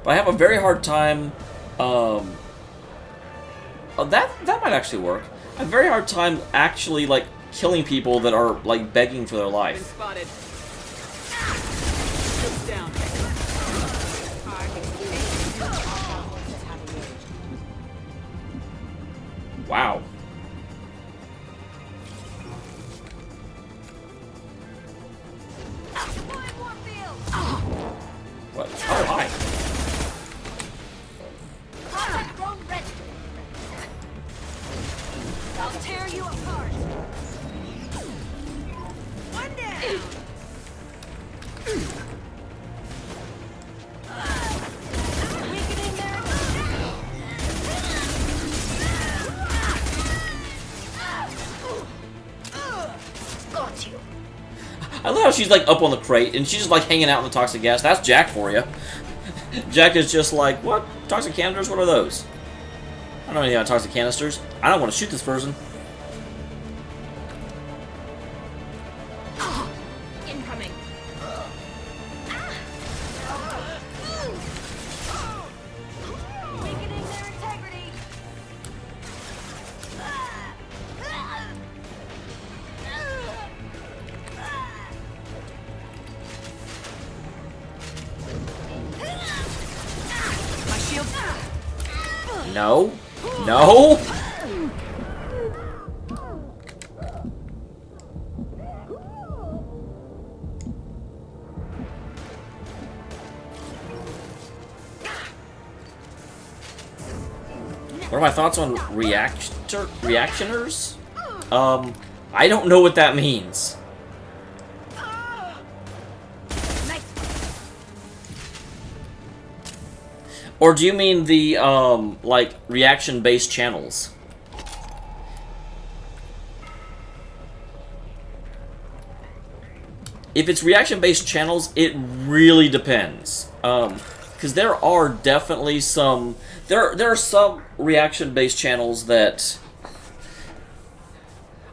But I have a very hard time, oh, that might actually work. I have a very hard time actually, like, killing people that are, like, begging for their life. Been spotted. Troops down. Wow. What? Oh, hi. I'll tear you apart. One down. Got you. I love how she's like up on the crate and she's just like hanging out in the toxic gas. That's Jack for you. Jack is just like, what? Toxic canisters? What are those? I don't know anything about toxic canisters. I don't want to shoot this person. Incoming. Weakening their integrity. My shield. No. No. What are my thoughts on reactioners? I don't know what that means. Or do you mean the, like, reaction-based channels? If it's reaction-based channels, it really depends. Because there are definitely some... There are some reaction-based channels that...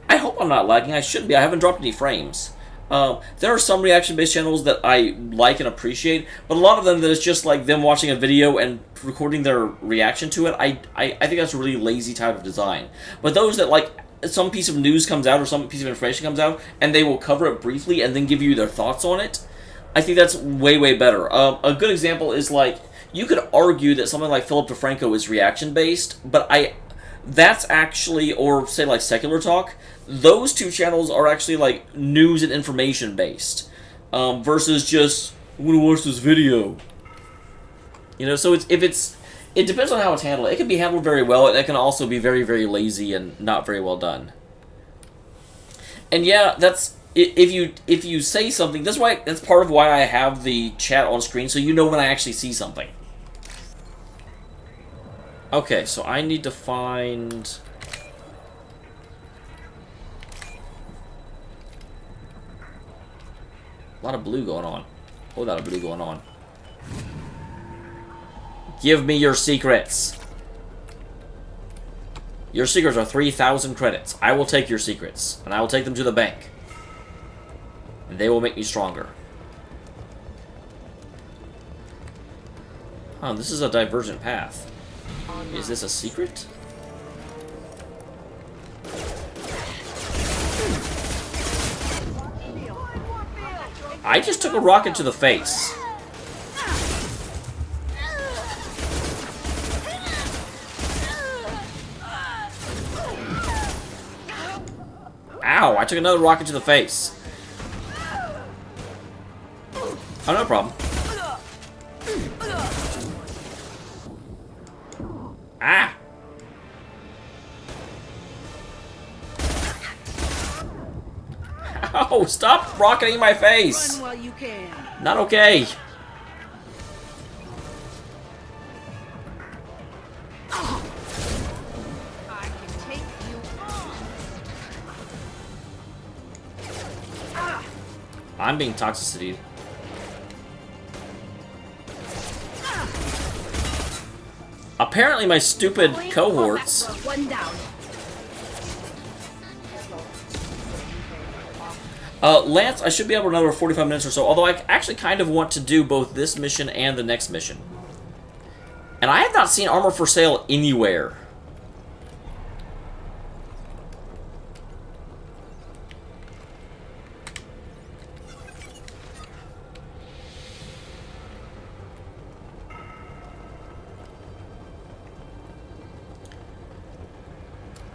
I hope I'm not lagging. I shouldn't be. I haven't dropped any frames. There are some reaction-based channels that I like and appreciate, but a lot of them that is just like them watching a video and recording their reaction to it. I think that's a really lazy type of design. But those that, like, some piece of news comes out or some piece of information comes out, and they will cover it briefly and then give you their thoughts on it, I think that's way, way better. A good example is, like, you could argue that something like Philip DeFranco is reaction-based, but that's actually, or say like Secular Talk, those two channels are actually like news and information based, versus just, I'm gonna watch this video. You know, so it depends on how it's handled. It can be handled very well, and it can also be very, very lazy and not very well done. And yeah, that's, if you say something, that's part of why I have the chat on screen, so you know when I actually see something. Okay, so I need to find... a lot of blue going on. A whole lot of blue going on. Give me your secrets. Your secrets are 3,000 credits. I will take your secrets, and I will take them to the bank. And they will make me stronger. Oh, this is a divergent path. Is this a secret? I just took a rocket to the face. Ow, I took another rocket to the face. Oh, no problem. Ah! Ow, stop rocketing my face! Run while you can. Not okay. I can take you on. I'm being toxicity. Apparently my stupid cohorts... One down. Lance, I should be able to another 45 minutes or so, although I actually kind of want to do both this mission and the next mission. And I have not seen armor for sale anywhere.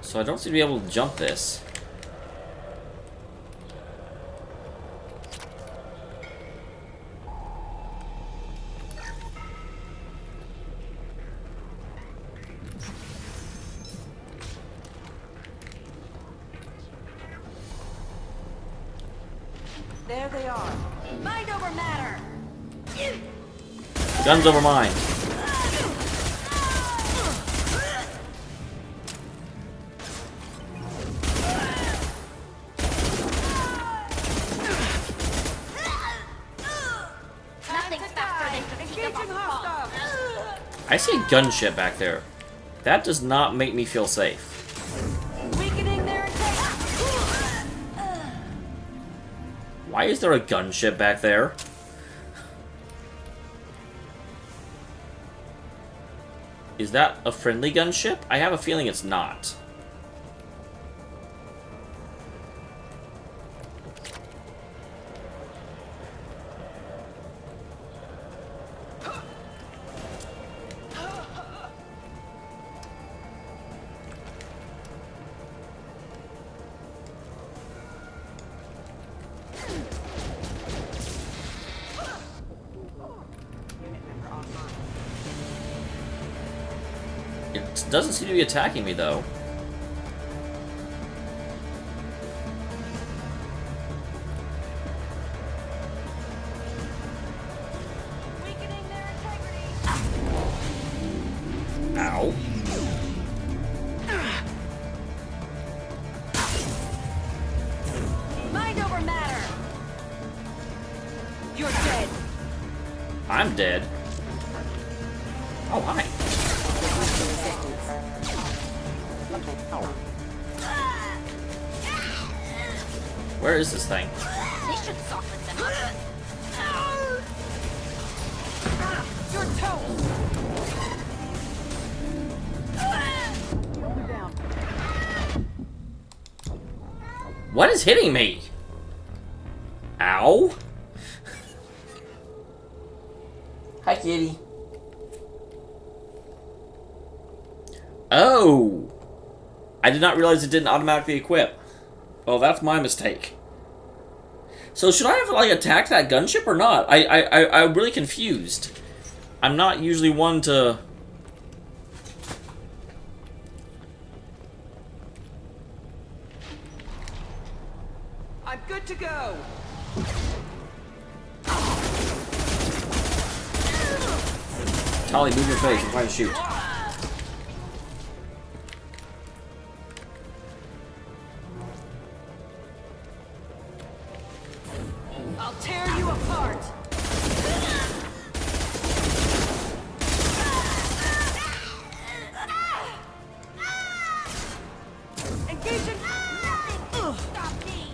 So I don't seem to be able to jump this. There they are. Mind over matter. Guns over mine. I see a gunship back there. That does not make me feel safe. Why is there a gunship back there? Is that a friendly gunship? I have a feeling it's not. It doesn't seem to be attacking me, though. I'm dead. Oh, hi. Where is this thing? This should soften them up. Your toes! What is hitting me? Ow. Hi, kitty. Oh. I did not realize it didn't automatically equip. Well, that's my mistake. So should I have, like, attacked that gunship or not? I'm really confused. I'm not usually one to... I'm good to go! Tali, move your face. I'm trying to shoot. I'll tear you apart! Engaging! Stop me!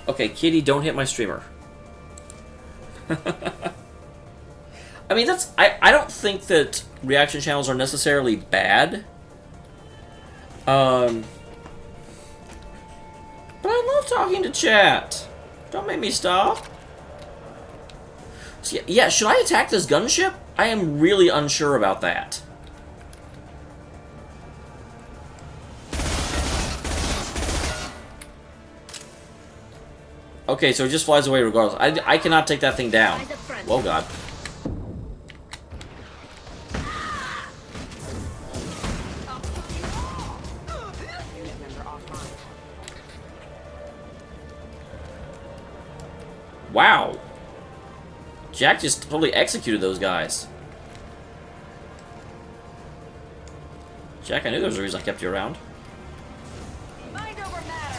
Okay, kitty, don't hit my streamer. I mean, that's... I don't think that reaction channels are necessarily bad. But I love talking to chat. Don't make me stop. So, yeah, should I attack this gunship? I am really unsure about that. Okay, so it just flies away regardless. I cannot take that thing down. Whoa, God. Wow. Jack just totally executed those guys. Jack, I knew there was a reason I kept you around. Mind over matter!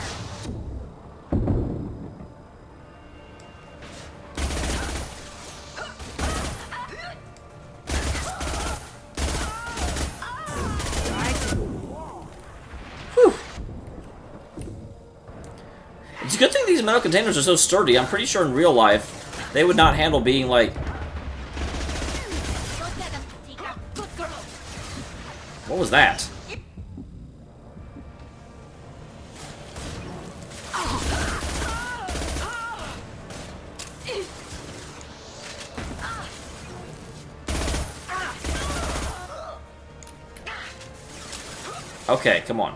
Whew. It's a good thing these metal containers are so sturdy. I'm pretty sure in real life they would not handle being like... What was that? Okay, come on.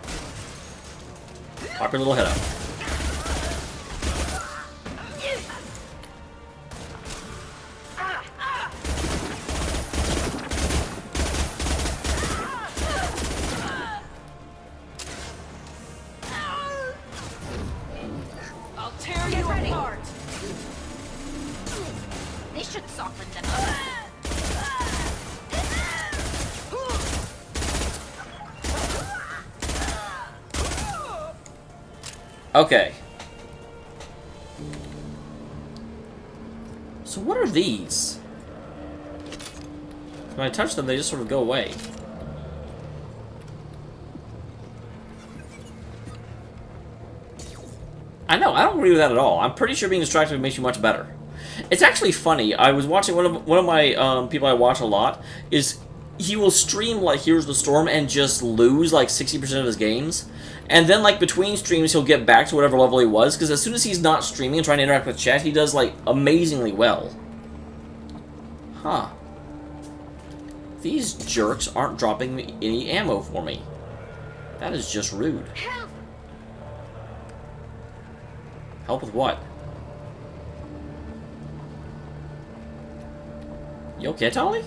Pop your little head up. I'll tear you apart! This should soften them up. Okay. So what are these? When I touch them, they just sort of go away. I know, I don't agree with that at all. I'm pretty sure being distracted makes you much better. It's actually funny. I was watching one of my people I watch a lot is he will stream like Here's the Storm and just lose like 60% of his games. And then, like, between streams, he'll get back to whatever level he was, because as soon as he's not streaming and trying to interact with chat, he does, like, amazingly well. Huh. These jerks aren't dropping me any ammo for me. That is just rude. Help! Help with what? You okay, Tali?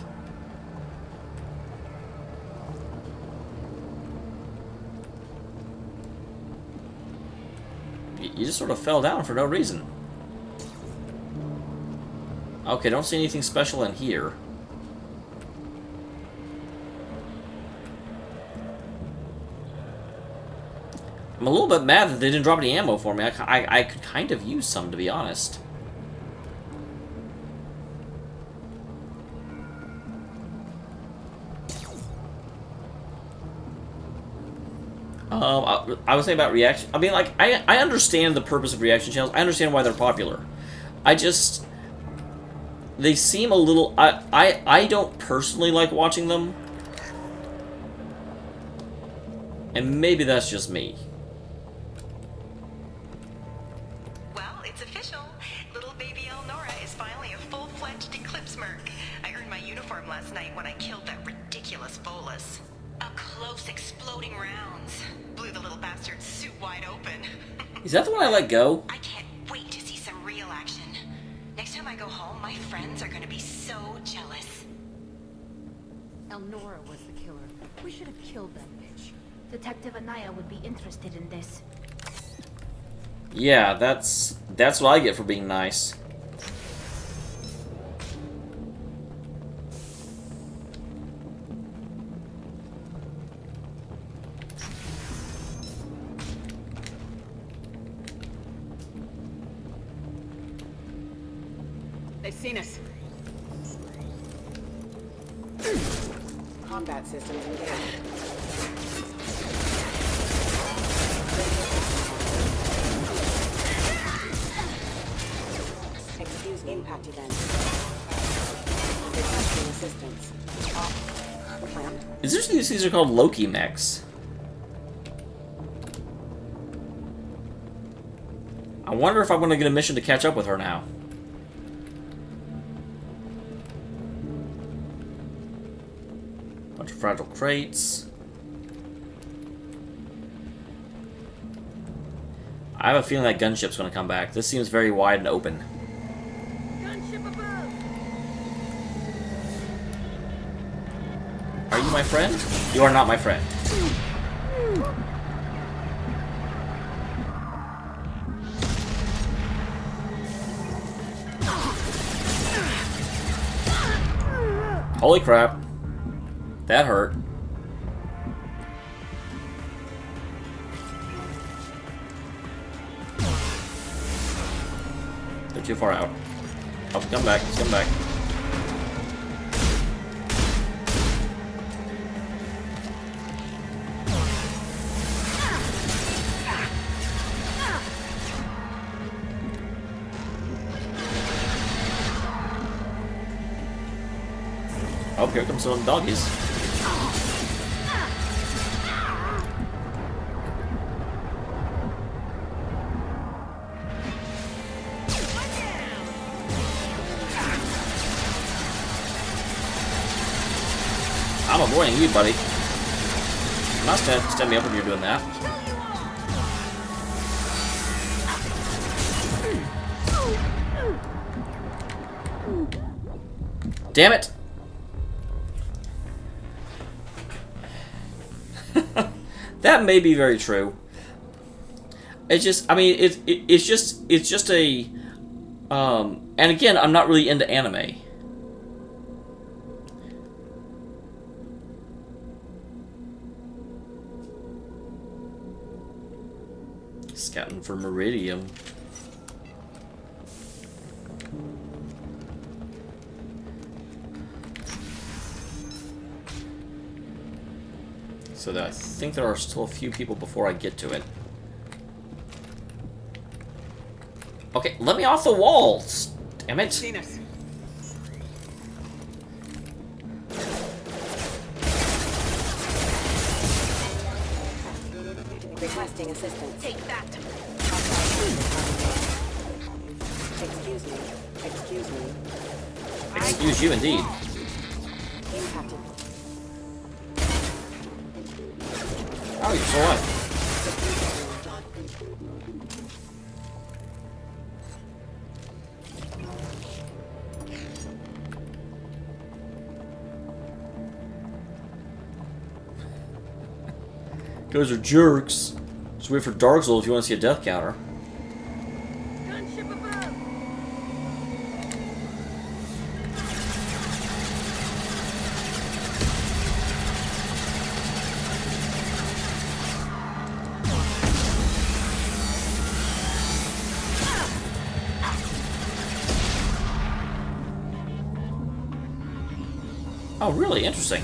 You just sort of fell down for no reason. Okay, don't see anything special in here. I'm a little bit mad that they didn't drop any ammo for me. I could kind of use some, to be honest. I was saying about reaction. I mean, like, I understand the purpose of reaction channels. I understand why they're popular. I just... They seem a little... I don't personally like watching them. And maybe that's just me. Well, it's official. Little baby Elnora is finally a full-fledged Eclipse merc. I earned my uniform last night when I killed that ridiculous bolus. Up close, exploding rounds. Blew the little bastard's suit wide open. Is that the one I let go? I can't wait to see some real action. Next time I go home, my friends are gonna be so jealous. Elnora was the killer. We should have killed that bitch. Detective Anaya would be interested in this. Yeah, that's what I get for being nice. They've seen us. Combat systems engaged. Excuse me. Impact event. Requesting assistance. Clamped. Is there these are called Loki mechs? I wonder if I'm going to get a mission to catch up with her now. Bunch of fragile crates. I have a feeling that gunship's going to come back. This seems very wide and open. Gunship above. Are you my friend? You are not my friend. Holy crap. That hurt. They're too far out. Oh, come back. Come back. Oh, here comes some doggies. I'm avoiding you, buddy. I'm not stand me up when you're doing that. Damn it! That may be very true. It's just, I mean, it's just a, and again, I'm not really into anime. Scouting for Meridium. So that I think there are still a few people before I get to it. Okay, let me off the walls! Damn it! Seen us. Requesting assistance. Take that. Excuse me. Excuse me. Excuse you indeed. Impacted. Oh, you're still alive. Those are jerks. Just wait for Dark Souls if you want to see a death counter. Gunship above. Oh, really? Interesting.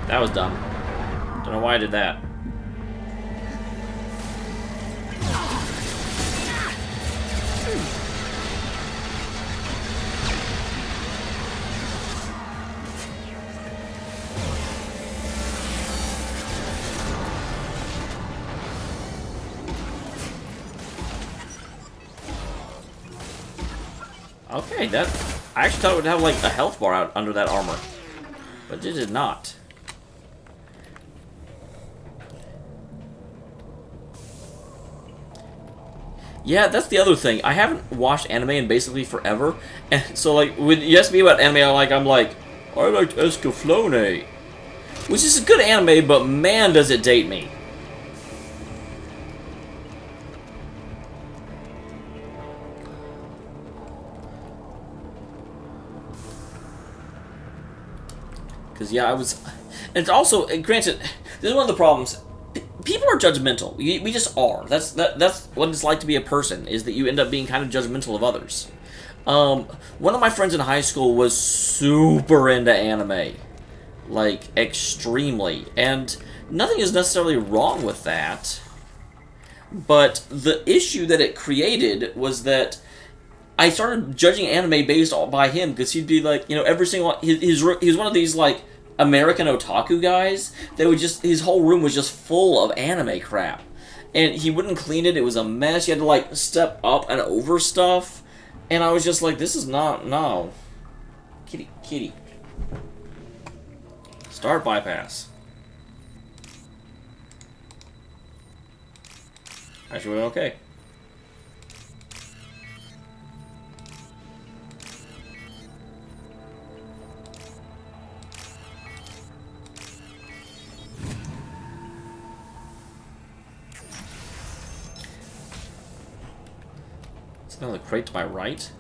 That was dumb. Don't know why I did that. Okay, that... I actually thought it would have, like, a health bar out under that armor. But it did not. Yeah, that's the other thing. I haven't watched anime in basically forever. And so, like, when you ask me about anime I'm like, I liked Escaflowne. Which is a good anime, but man, does it date me. Because, yeah, I was... And it's also, granted, this is one of the problems. People are judgmental. We just are. That's what it's like to be a person, is that you end up being kind of judgmental of others. One of my friends in high school was super into anime. Like, extremely. And nothing is necessarily wrong with that. But the issue that it created was that I started judging anime based by him, because he'd be like, you know, every single... He was one of these, like, American otaku guys that would just... His whole room was just full of anime crap. And he wouldn't clean it. It was a mess. You had to, like, step up and over stuff. And I was just like, this is not... No. Kitty. Start bypass. Actually went okay. Another crate to my right.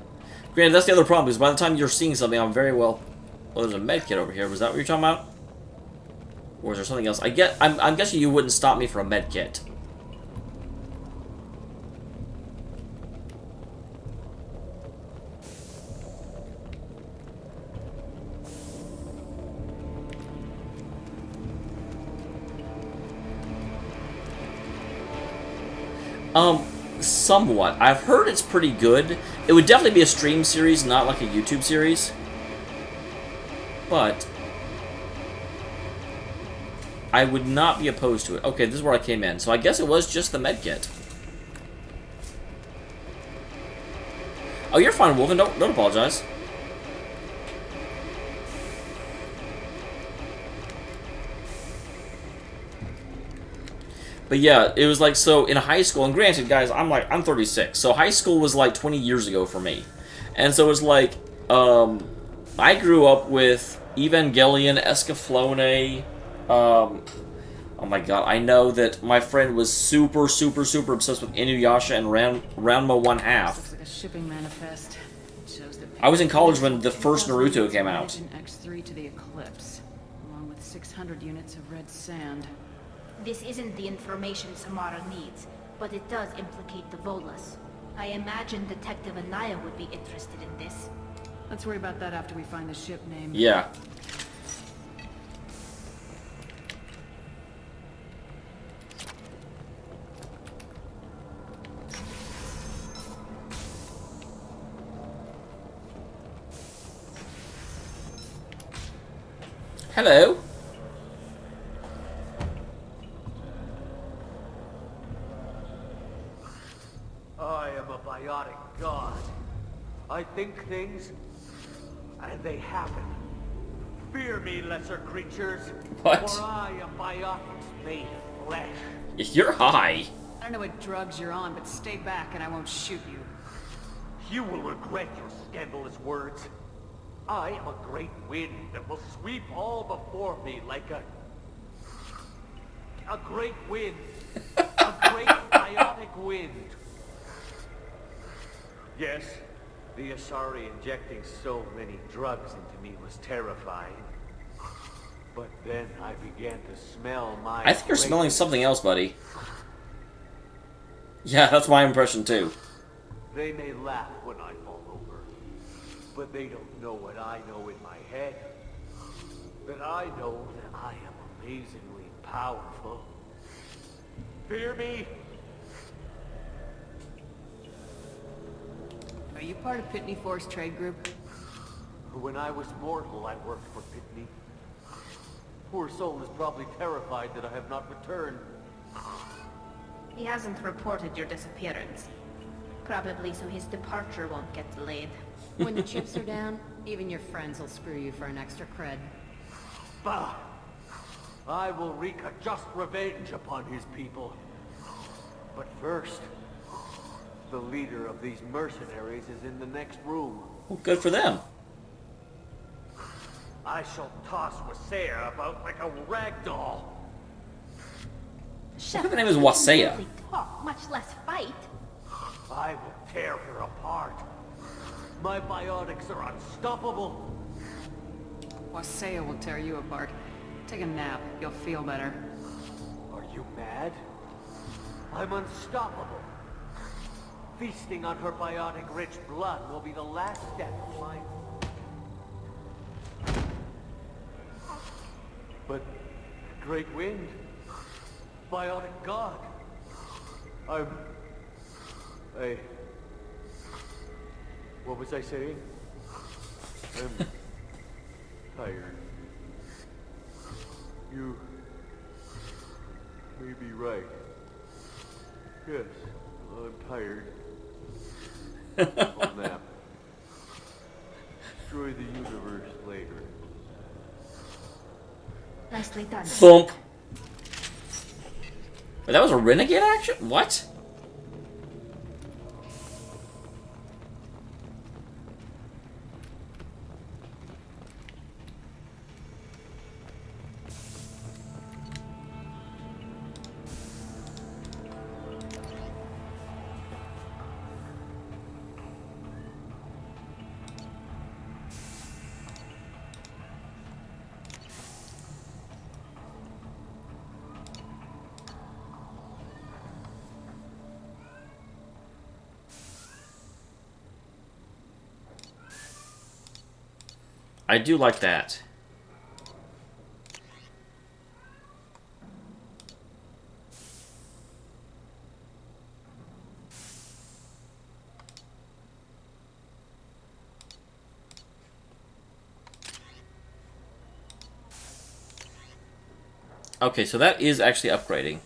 Granted, that's the other problem, because by the time you're seeing something, I'm very well... Oh, there's a med kit over here. Was that what you're talking about? Or is there something else? I'm guessing you wouldn't stop me for a med kit. Somewhat. I've heard it's pretty good. It would definitely be a stream series, not like a YouTube series. But I would not be opposed to it. Okay, this is where I came in. So I guess it was just the medkit. Oh, you're fine, Wolfen. Don't apologize. But yeah, it was like, so in high school, and granted, guys, I'm 36, so high school was like 20 years ago for me. And so it was like, I grew up with Evangelion, Escaflowne, oh my god, I know that my friend was super obsessed with Inuyasha and Ranma 1/2. Looks like a shipping manifest. It shows that I was in college when the first Naruto came out. X3 to the Eclipse, along with 600 units of red sand. This isn't the information Samara needs, but it does implicate the Volas. I imagine Detective Anaya would be interested in this. Let's worry about that after we find the ship name. Yeah. Hello. I am a biotic god. I think things, and they happen. Fear me, lesser creatures. What? For I am biotics made of flesh. You're high. I don't know what drugs you're on, but stay back and I won't shoot you. You will regret your scandalous words. I am a great wind that will sweep all before me like a great wind. A great biotic wind. Yes, the Asari injecting so many drugs into me was terrifying. But then I began to smell my... I think you're smelling something else, buddy. Yeah, that's my impression too. They may laugh when I fall over, but they don't know what I know in my head. That I know that I am amazingly powerful. Fear me? Are you part of Pitney Force Trade Group? When I was mortal, I worked for Pitney. Poor soul is probably terrified that I have not returned. He hasn't reported your disappearance. Probably so his departure won't get delayed. When the chips are down, even your friends will screw you for an extra cred. Bah! I will wreak a just revenge upon his people. But first, the leader of these mercenaries is in the next room. Well, good for them. I shall toss Wasea about like a rag doll. I think the name is Wasea. Talk, much less fight. I will tear her apart. My biotics are unstoppable. Wasea will tear you apart. Take a nap. You'll feel better. Are you mad? I'm unstoppable. Feasting on her biotic-rich blood will be the last step of my... But... Great Wind... Biotic God... What was I saying? I'm... tired. You... may be right. Yes, I'm tired. I'll nap. Destroy the universe later. Nicely done. Thump. But that was a renegade action? What? I do like that. Okay, so that is actually upgrading.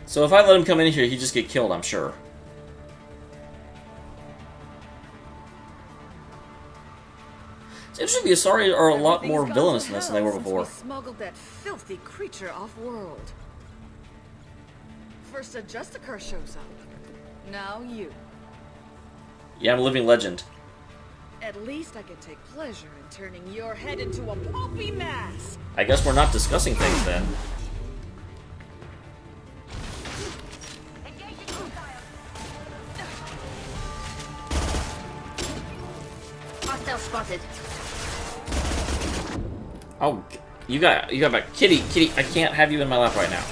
So if I let him come in here, he'd just get killed, I'm sure. It's interesting, the Asari are a lot more villainous in this than they were before. We smuggled that filthy creature off-world. First a Justicar shows up. Now you. Yeah, I'm a living legend. At least I can take pleasure in turning your head into a pulpy mass. I guess we're not discussing things then. Hostile spotted. Oh, you got back. Kitty, I can't have you in my lap right now.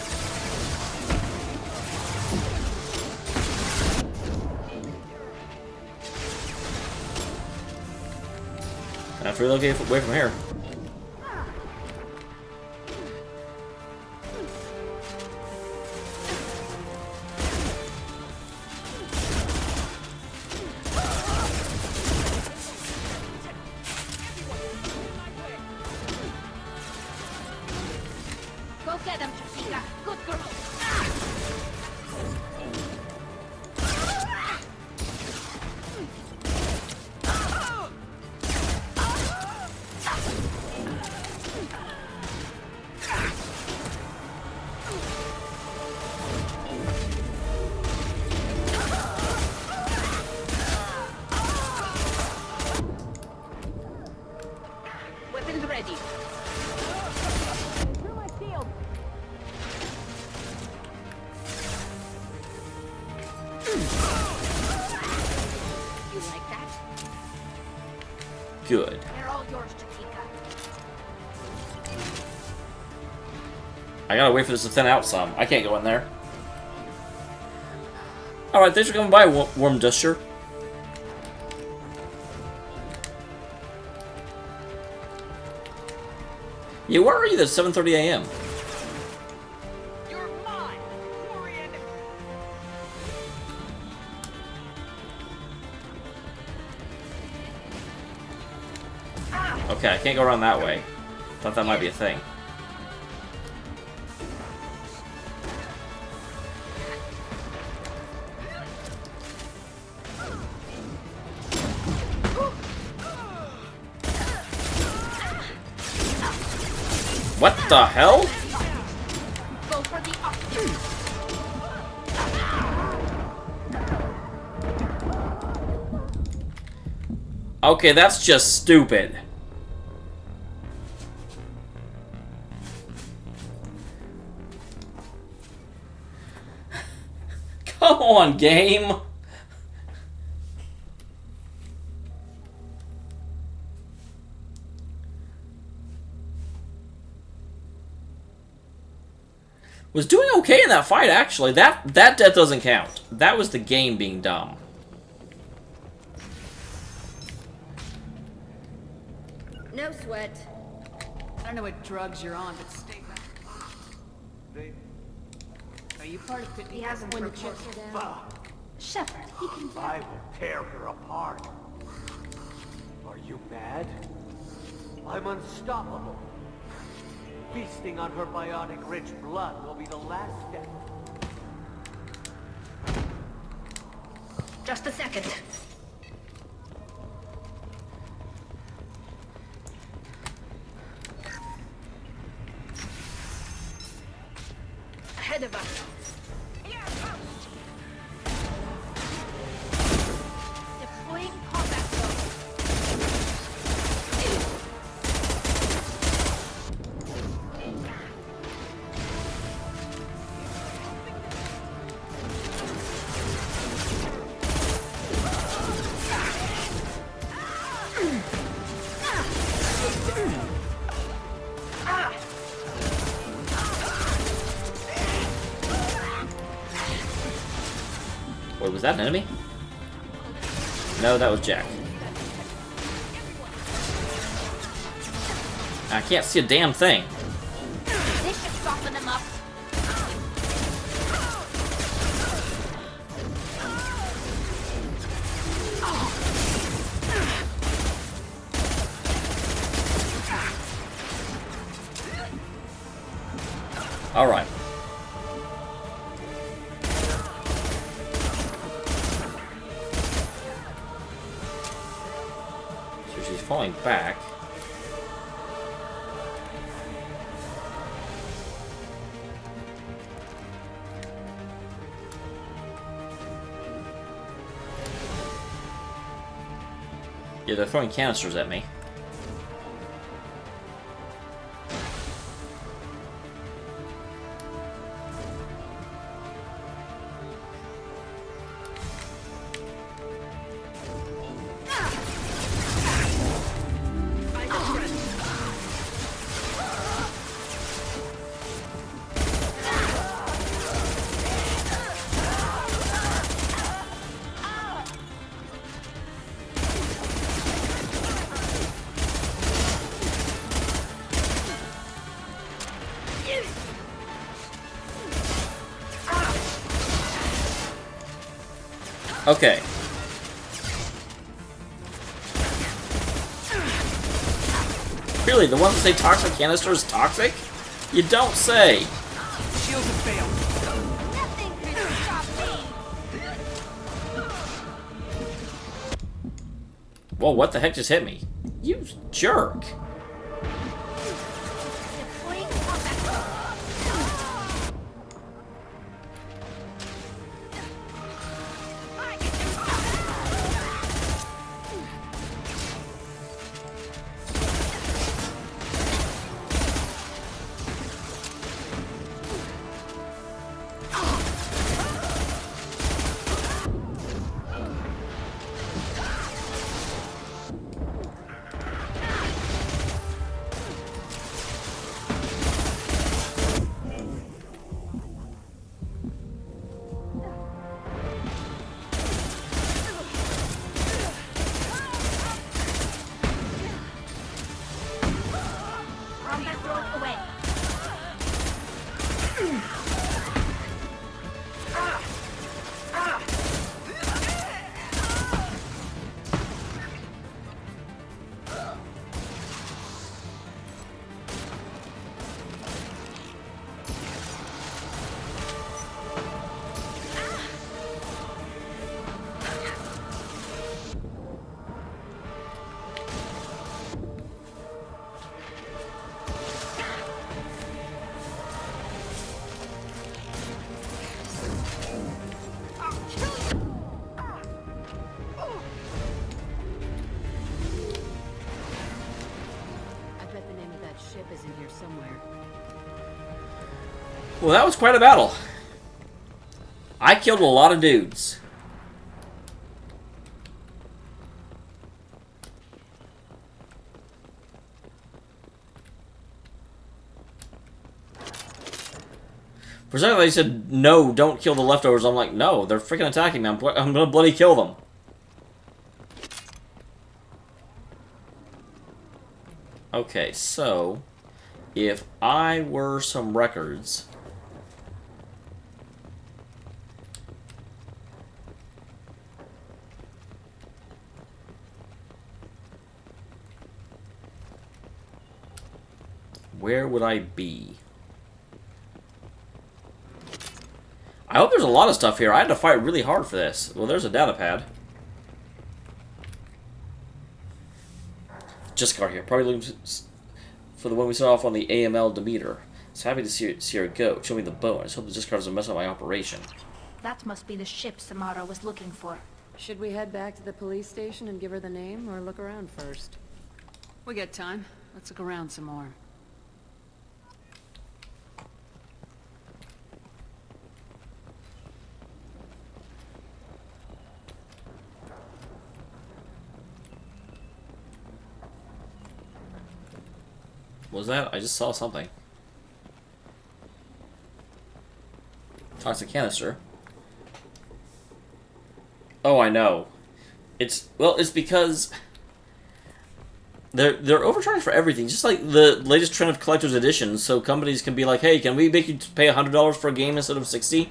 I have to relocate away from here. Go get him, Justicar. Good girl. You like that? Good. They're all yours, Justicar. I gotta wait for this to thin out some. I can't go in there. Alright, thanks for coming by, Warm Duster. Yeah, where are you at 7:30 a.m.? Okay, I can't go around that way. Thought that might be a thing. What the hell? Go for the Okay, that's just stupid. Come on, game. Was doing okay in that fight, actually. That death doesn't count. That was the game being dumb. No sweat. I don't know what drugs you're on, but stay back. Are you part of He hasn't When the reported. chips are down. Shepard, he can do I will tear her apart. Are you mad? I'm unstoppable. Feasting on her biotic-rich blood will be the last step. Just a second. Ahead of us. Deploying combat zone. Wait, was that an enemy? No, that was Jack. I can't see a damn thing. This should soften them up. Alright. So she's falling back. Yeah, they're throwing canisters at me. Okay. Really, the ones that say toxic canister is toxic? You don't say. Shields have failed. Nothing can stop me. Whoa, what the heck just hit me? You jerk. Deploying combat zone. Well, that was quite a battle. I killed a lot of dudes. For a second, they said, no, don't kill the leftovers. I'm like, no, they're freaking attacking me. I'm gonna bloody kill them. Okay, so if I were some records, where would I be? I hope there's a lot of stuff here. I had to fight really hard for this. Well, there's a data pad. Justicar here. Probably looking for the one we saw off on the AML Demeter. So happy to see her go. Show me the bow. I just hope the Justicar doesn't mess up my operation. That must be the ship Samara was looking for. Should we head back to the police station and give her the name, or look around first? We got time. Let's look around some more. What was that? I just saw something. Toxic canister. Oh, I know. It's because they're overcharged for everything, just like the latest trend of collector's editions. So companies can be like, "Hey, can we make you pay $100 for a game instead of $60,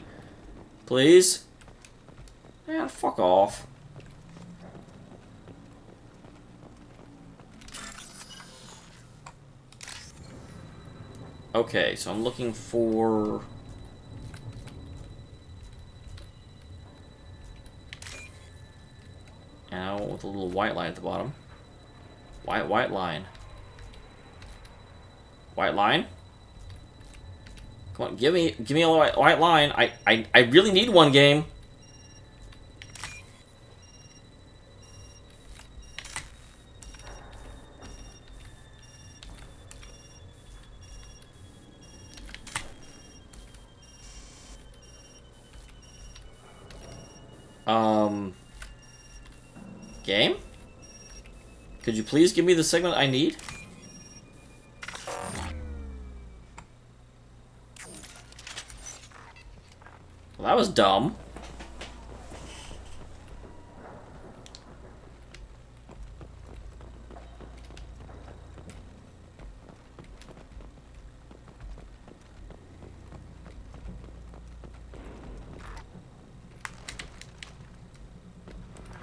please?" Man, fuck off. Okay, so I'm looking for... Now with a little white line at the bottom. White line. White line? Come on, give me a white line. I really need one game. Game? Could you please give me the segment I need? Well, that was dumb.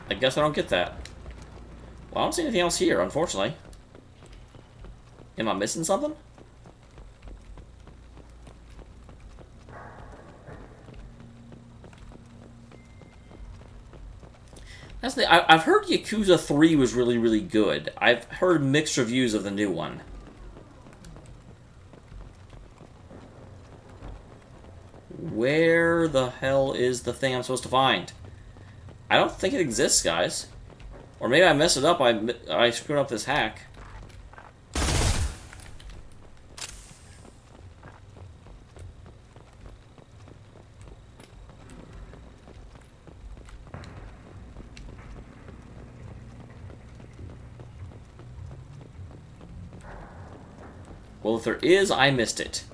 I guess I don't get that. Well, I don't see anything else here, unfortunately. Am I missing something? That's the I've heard Yakuza 3 was really, really good. I've heard mixed reviews of the new one. Where the hell is the thing I'm supposed to find? I don't think it exists, guys. Or maybe I messed it up. I screwed up this hack. Well, if there is, I missed it.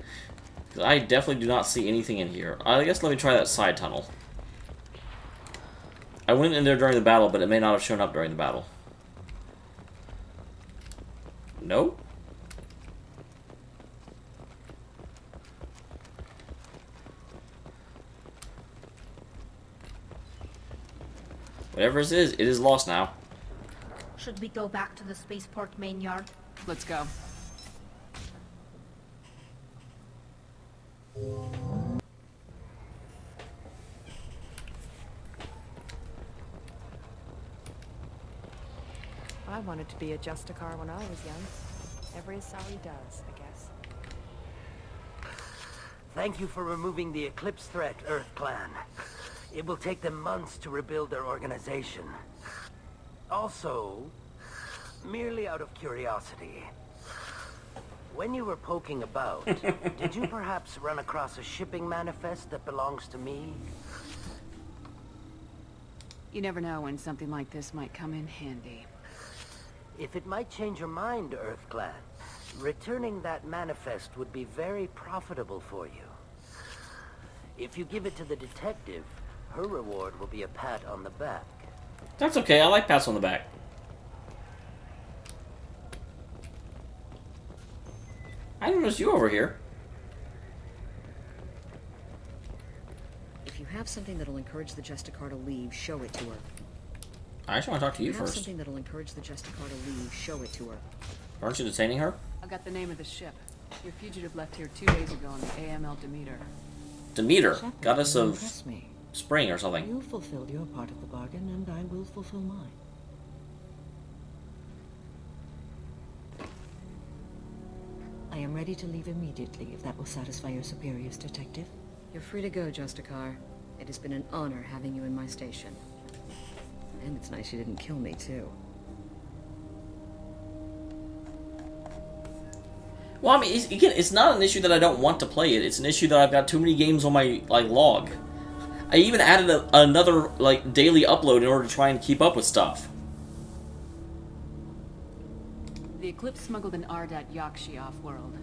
Because I definitely do not see anything in here. I guess let me try that side tunnel. I went in there during the battle, but it may not have shown up during the battle. Nope. Whatever it is lost now. Should we go back to the spaceport main yard? Let's go. I wanted to be a Justicar when I was young. Every Asari does, I guess. Thank you for removing the Eclipse threat, Earth Clan. It will take them months to rebuild their organization. Also, merely out of curiosity, When you were poking about, did you perhaps run across a shipping manifest that belongs to me? You never know when something like this might come in handy. If it might change your mind, Earth Clan, returning that manifest would be very profitable for you. If you give it to the detective, her reward will be a pat on the back. That's okay, I like pats on the back. I noticed you over here. If you have something that'll encourage the Justicar to leave, show it to her. I actually want to talk to you If you have first. something that'll encourage the Justicar to leave, show it to her. Aren't you detaining her? I got the name of the ship. Your fugitive left here 2 days ago on the AML Demeter. Demeter, Shepard, goddess you of impress me. spring or something. You fulfilled your part of the bargain, and I will fulfill mine. I am ready to leave immediately, if that will satisfy your superiors, Detective. You're free to go, Justicar. It has been an honor having you in my station. And it's nice you didn't kill me, too. Well, I mean, again, it's not an issue that I don't want to play it. It's an issue that I've got too many games on my log. I even added another daily upload in order to try and keep up with stuff. The Eclipse smuggled an Ardat Yakshi off-world.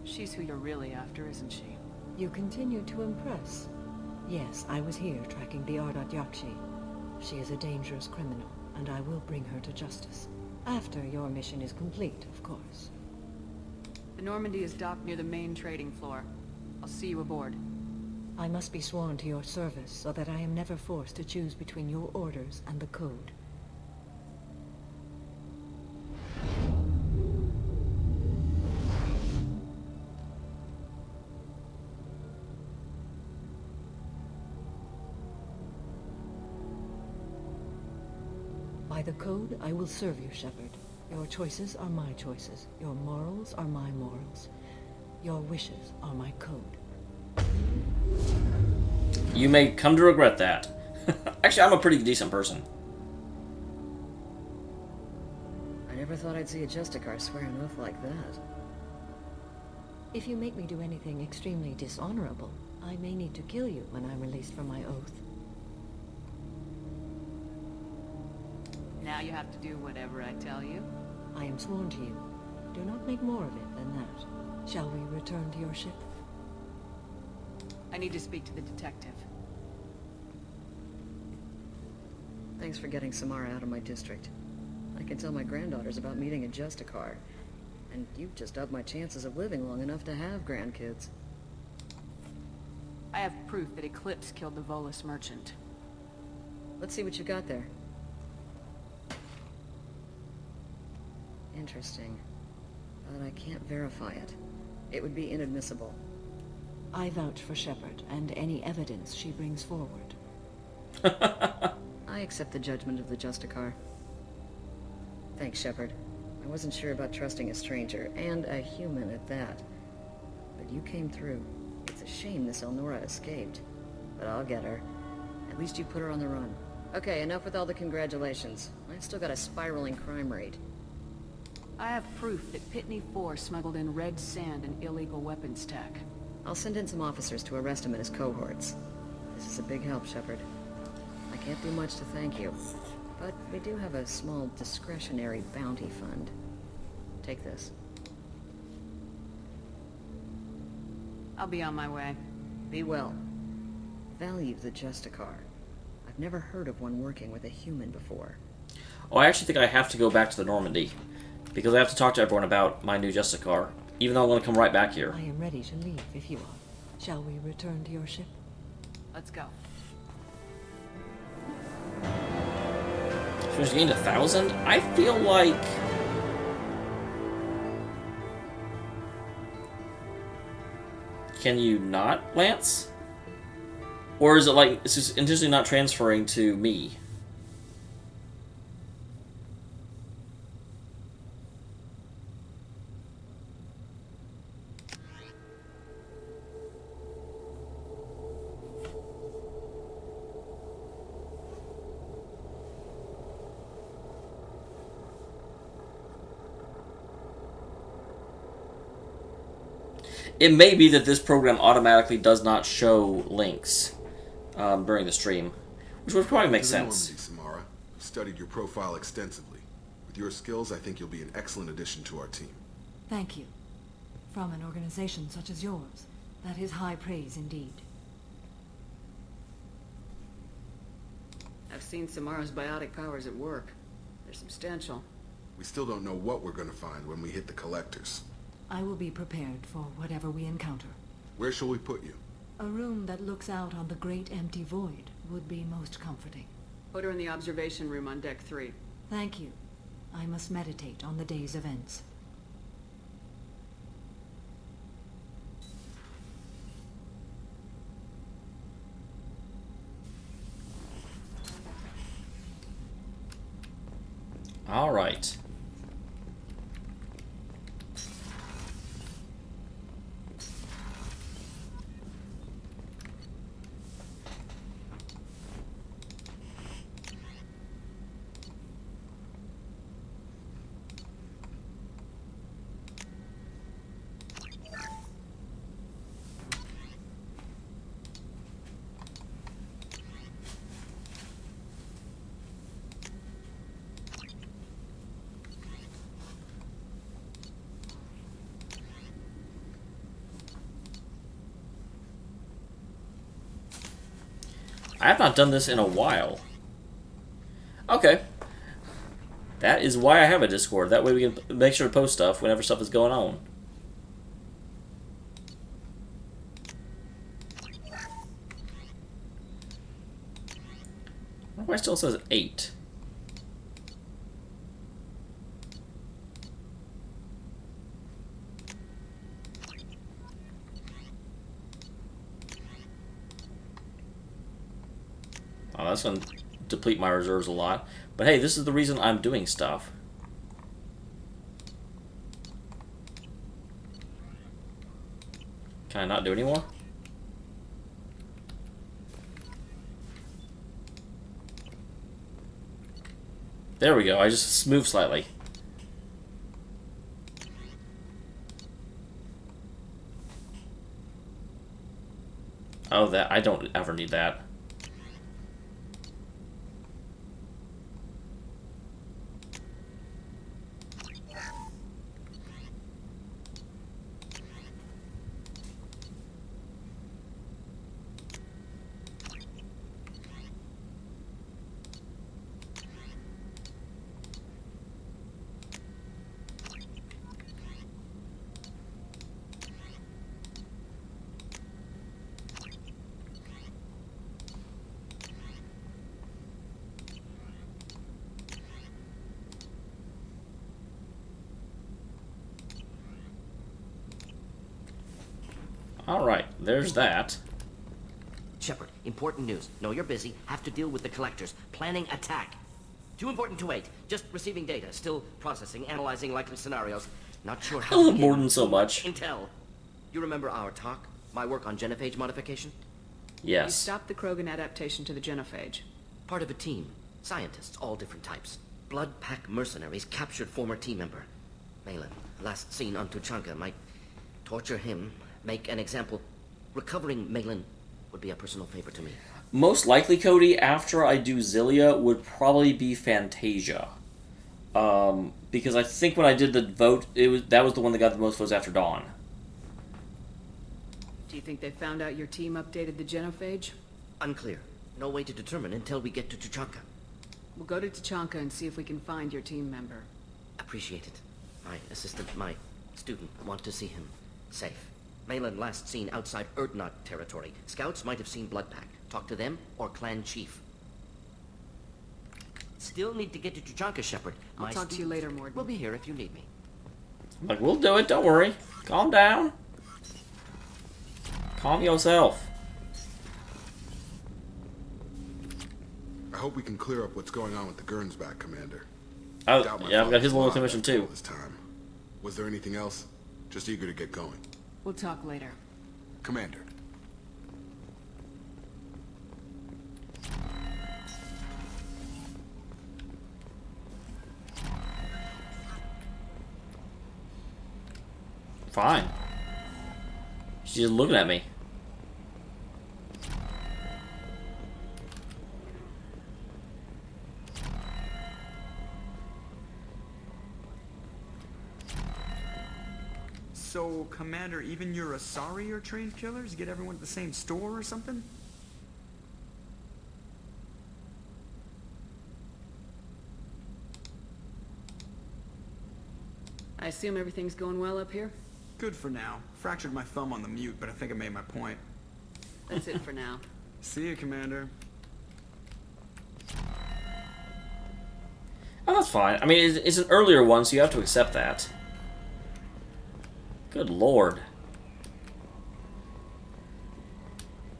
She's who you're really after, isn't she? You continue to impress. Yes, I was here tracking the Ardat Yakshi. She is a dangerous criminal, and I will bring her to justice. After your mission is complete, of course. The Normandy is docked near the main trading floor. I'll see you aboard. I must be sworn to your service, so that I am never forced to choose between your orders and the Code. By the Code, I will serve you, Shepard. Your choices are my choices. Your morals are my morals. Your wishes are my code. You may come to regret that. Actually, I'm a pretty decent person. I never thought I'd see a Justicar swear an oath like that. If you make me do anything extremely dishonorable, I may need to kill you when I'm released from my oath. Now you have to do whatever I tell you. I am sworn to you. Do not make more of it than that. Shall we return to your ship? I need to speak to the detective. Thanks for getting Samara out of my district. I can tell my granddaughters about meeting a Justicar. And you've just upped my chances of living long enough to have grandkids. I have proof that Eclipse killed the Volus merchant. Let's see what you got there. Interesting. But I can't verify it. It would be inadmissible. I vouch for Shepard and any evidence she brings forward. I accept the judgment of the Justicar. Thanks, Shepard. I wasn't sure about trusting a stranger, and a human at that. But you came through. It's a shame this Elnora escaped. But I'll get her. At least you put her on the run. Okay, enough with all the congratulations. I've still got a spiraling crime rate. I have proof that Pitney 4 smuggled in red sand and illegal weapons tech. I'll send in some officers to arrest him and his cohorts. This is a big help, Shepard. I can't do much to thank you, but we do have a small discretionary bounty fund. Take this. I'll be on my way. Be well. Value the Justicar. I've never heard of one working with a human before. Oh, I actually think I have to go back to the Normandy, because I have to talk to everyone about my new Justicar, even though I'm going to come right back here. I am ready to leave if you are. Shall we return to your ship? Let's go. She just gained 1,000? I feel like... Can you not, Lance? Or is it like, it's just intentionally not transferring to me? It may be that this program automatically does not show links during the stream, which would probably make sense. Samara, I've studied your profile extensively. With your skills, I think you'll be an excellent addition to our team. Thank you. From an organization such as yours, that is high praise indeed. I've seen Samara's biotic powers at work. They're substantial. We still don't know what we're going to find when we hit the collectors. I will be prepared for whatever we encounter. Where shall we put you? A room that looks out on the great empty void would be most comforting. Put her in the observation room on deck 3. Thank you. I must meditate on the day's events. All right. I have not done this in a while. Okay. That is why I have a Discord. That way we can make sure to post stuff whenever stuff is going on. Why it still says 8? Oh, that's going to deplete my reserves a lot. But hey, this is the reason I'm doing stuff. Can I not do any more? There we go, I just moved slightly. Oh, that, I don't ever need that. Alright, there's that. Shepard, important news. Know you're busy. Have to deal with the collectors. Planning attack. Too important to wait. Just receiving data. Still processing, analyzing likely scenarios. Not sure how to more than so much. Intel. You remember our talk? My work on genophage modification? Yes. You stopped the Krogan adaptation to the genophage. Part of a team. Scientists, all different types. Blood pack mercenaries captured former team member. Malin, last seen on Tuchanka, might torture him. Make an example. Recovering Malin would be a personal favor to me. Most likely, Cody, after I do Zillia, would probably be Fantasia. Because I think when I did the vote, that was the one that got the most votes after Dawn. Do you think they found out your team updated the genophage? Unclear. No way to determine until we get to Tuchanka. We'll go to Tuchanka and see if we can find your team member. Appreciate it. My assistant, my student, want to see him safe. Malin last seen outside Erdnot territory. Scouts might have seen Bloodpack. Talk to them or clan chief. Still need to get to Tuchanka, Shepard. I'll talk to you later, Morden. We'll be here if you need me. Like, we'll do it, don't worry. Calm down. Calm yourself. I hope we can clear up what's going on with the Gernsback, Commander. Oh, yeah, I've got his little commission too. This time. Was there anything else? Just eager to get going. We'll talk later. Commander. Fine. She's just looking at me. So, Commander, even your Asari are trained killers? Get everyone at the same store or something? I assume everything's going well up here? Good for now. Fractured my thumb on the mute, but I think I made my point. That's it for now. See you, Commander. Oh, that's fine. I mean, it's an earlier one, so you have to accept that. Good lord.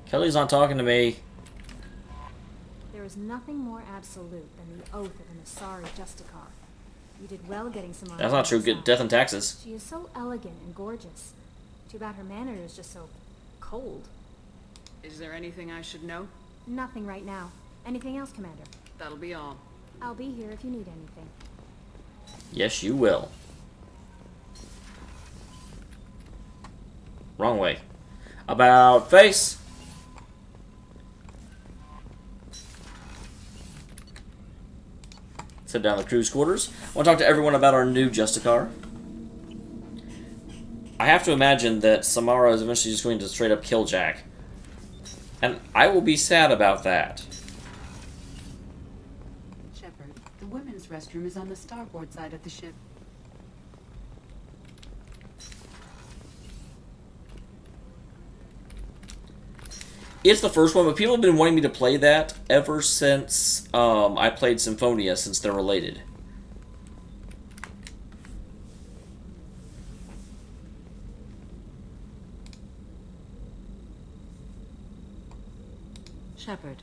Kelly's not talking to me. There is nothing more absolute than the oath of an Asari Justicar. You did well getting some. That's not true. Get death and taxes. She is so elegant and gorgeous. Too bad her manner is just so cold. Is there anything I should know? Nothing right now. Anything else, Commander? That'll be all. I'll be here if you need anything. Yes, you will. Wrong way. About face. Sit down in the crew's quarters. I want to talk to everyone about our new Justicar. I have to imagine that Samara is eventually just going to straight up kill Jack. And I will be sad about that. Shepard, the women's restroom is on the starboard side of the ship. It's the first one, but people have been wanting me to play that ever since I played Symphonia, since they're related. Shepard.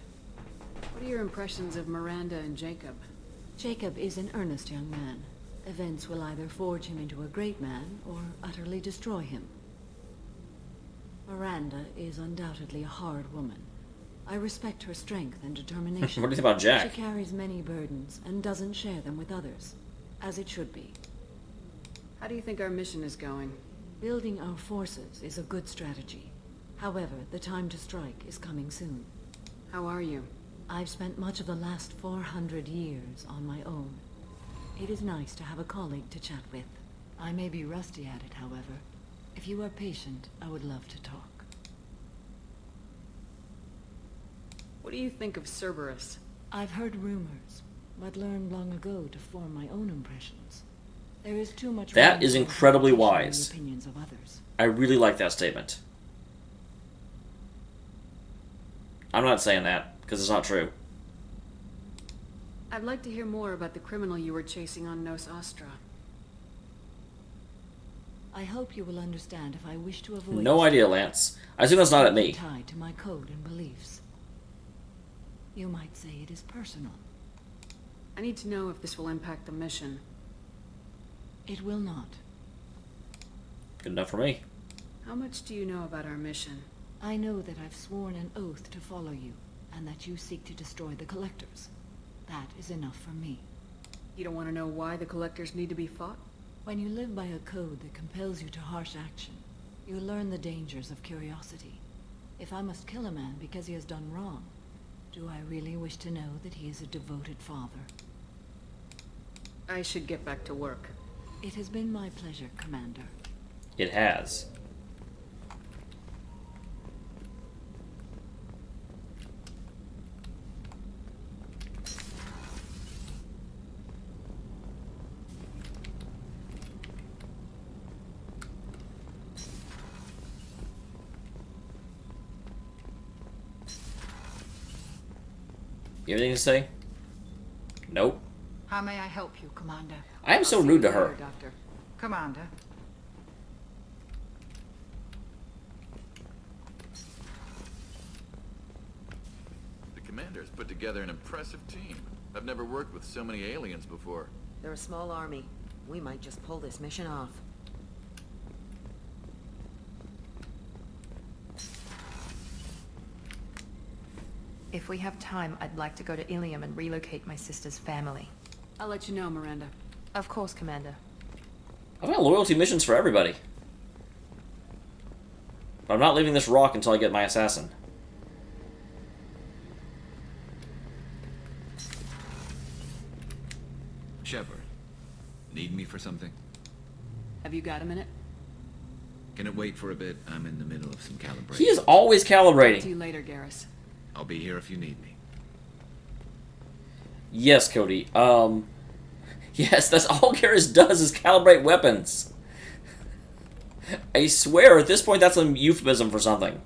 What are your impressions of Miranda and Jacob? Jacob is an earnest young man. Events will either forge him into a great man, or utterly destroy him. Miranda is undoubtedly a hard woman. I respect her strength and determination. What do you think about Jack? She carries many burdens and doesn't share them with others, as it should be. How do you think our mission is going? Building our forces is a good strategy. However, the time to strike is coming soon. How are you? I've spent much of the last 400 years on my own. It is nice to have a colleague to chat with. I may be rusty at it, however. If you are patient, I would love to talk. What do you think of Cerberus? I've heard rumors, but learned long ago to form my own impressions. There is too much. That is incredibly wise. The opinions of others. I really like that statement. I'm not saying that, because it's not true. I'd like to hear more about the criminal you were chasing on Nos Astra. I hope you will understand if I wish to avoid... No idea, Lance. I assume that's not at me. ...tied to my code and beliefs. You might say it is personal. I need to know if this will impact the mission. It will not. Good enough for me. How much do you know about our mission? I know that I've sworn an oath to follow you, and that you seek to destroy the Collectors. That is enough for me. You don't want to know why the Collectors need to be fought? When you live by a code that compels you to harsh action, you learn the dangers of curiosity. If I must kill a man because he has done wrong, do I really wish to know that he is a devoted father? I should get back to work. It has been my pleasure, Commander. It has. You have anything to say? Nope. How may I help you, Commander? I am so rude to her. Doctor. Commander. The Commander's put together an impressive team. I've never worked with so many aliens before. They're a small army. We might just pull this mission off. If we have time, I'd like to go to Ilium and relocate my sister's family. I'll let you know, Miranda. Of course, Commander. I've got loyalty missions for everybody. But I'm not leaving this rock until I get my assassin. Shepard, need me for something? Have you got a minute? Can it wait for a bit? I'm in the middle of some calibration. He is always calibrating. See you later, Garrus. I'll be here if you need me. Yes, Cody. Yes, that's all Garrus does is calibrate weapons. I swear, at this point, that's a euphemism for something.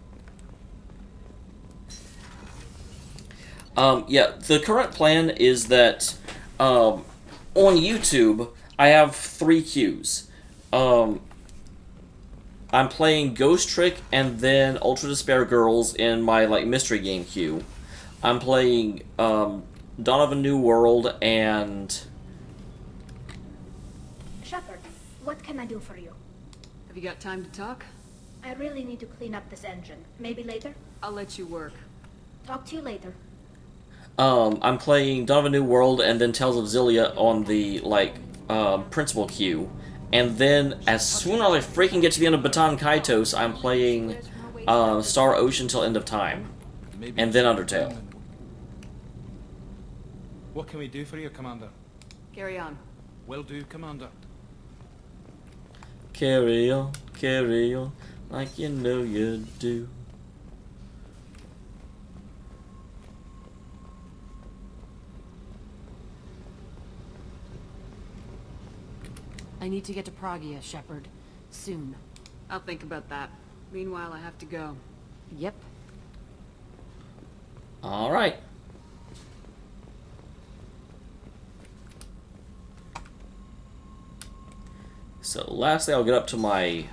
Yeah, the current plan is that, on YouTube, I have 3 queues. I'm playing Ghost Trick and then Ultra Despair Girls in my, like, mystery game queue. I'm playing, Dawn of a New World and... Shepard, what can I do for you? Have you got time to talk? I really need to clean up this engine. Maybe later? I'll let you work. Talk to you later. I'm playing Dawn of a New World and then Tales of Xillia on the, like, principal queue. And then, as soon as I freaking get to the end of Baton Kaitos, I'm playing Star Ocean till End of Time. And then Undertale. What can we do for you, Commander? Carry on. Will do, Commander. Carry on, like you know you do. I need to get to Pragia, Shepard. Soon. I'll think about that. Meanwhile, I have to go. Yep. Alright. So lastly, I'll get up to my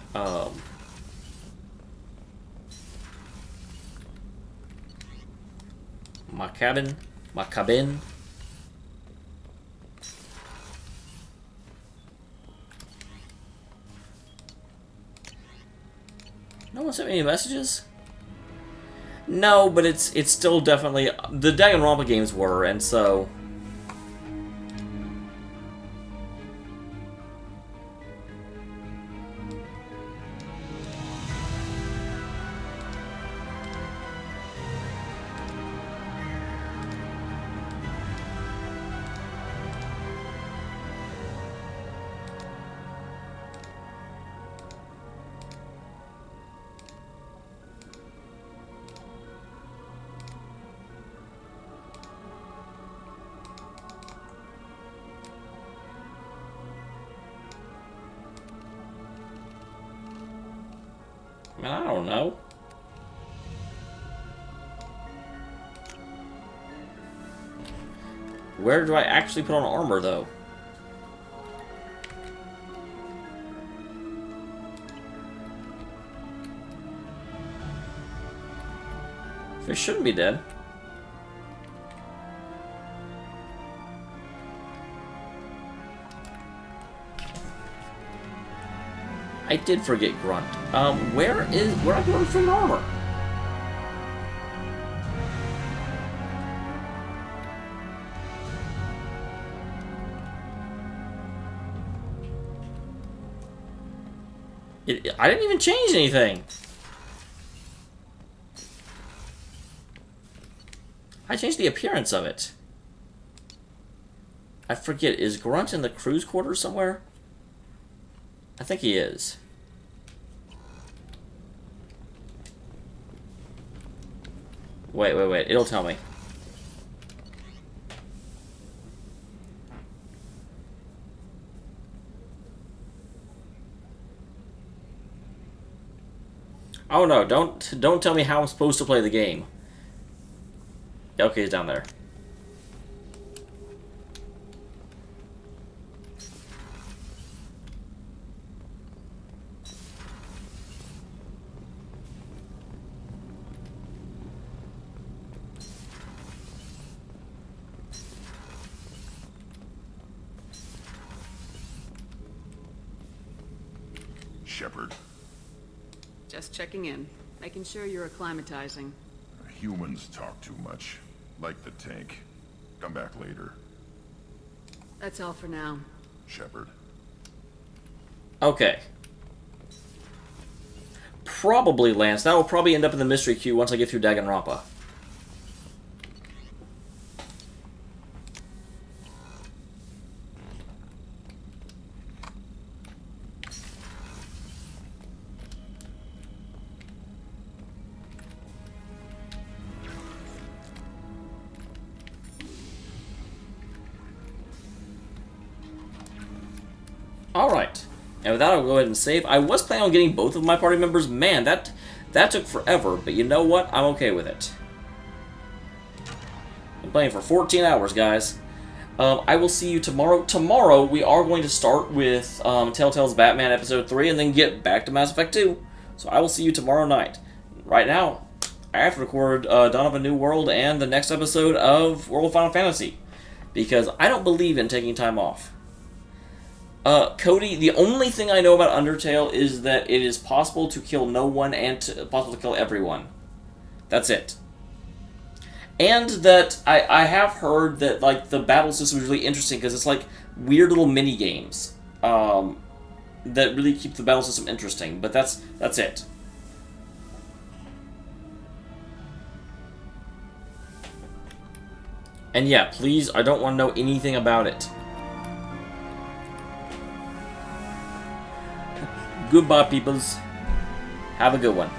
my cabin. No one sent me any messages? No, but it's still definitely the Danganronpa games were, and so. I don't know. Where do I actually put on armor, though? Fish shouldn't be dead. I did forget Grunt. Where I put from armor? I didn't even change anything. I changed the appearance of it. I forget, is Grunt in the crew's quarters somewhere? I think he is. Wait, it'll tell me. Oh no, don't tell me how I'm supposed to play the game. Okay, he's down there. Shepard. Just checking in. Making sure you're acclimatizing. Humans talk too much. Like the tank. Come back later. That's all for now. Shepard. Okay. probably Lance. That will probably end up in the mystery queue once I get through Danganronpa. Alright, and with that I'll go ahead and save. I was planning on getting both of my party members. Man, that took forever, but you know what? I'm okay with it. I'm playing for 14 hours, guys. I will see you tomorrow. Tomorrow, we are going to start with Telltale's Batman Episode 3 and then get back to Mass Effect 2. So I will see you tomorrow night. Right now, I have to record Dawn of a New World and the next episode of World of Final Fantasy, because I don't believe in taking time off. Cody, the only thing I know about Undertale is that it is possible to kill no one and possible to kill everyone. That's it. And that I have heard that like the battle system is really interesting because it's like weird little mini games that really keep the battle system interesting. But that's it. And yeah, please, I don't want to know anything about it. Goodbye, peoples. Have a good one.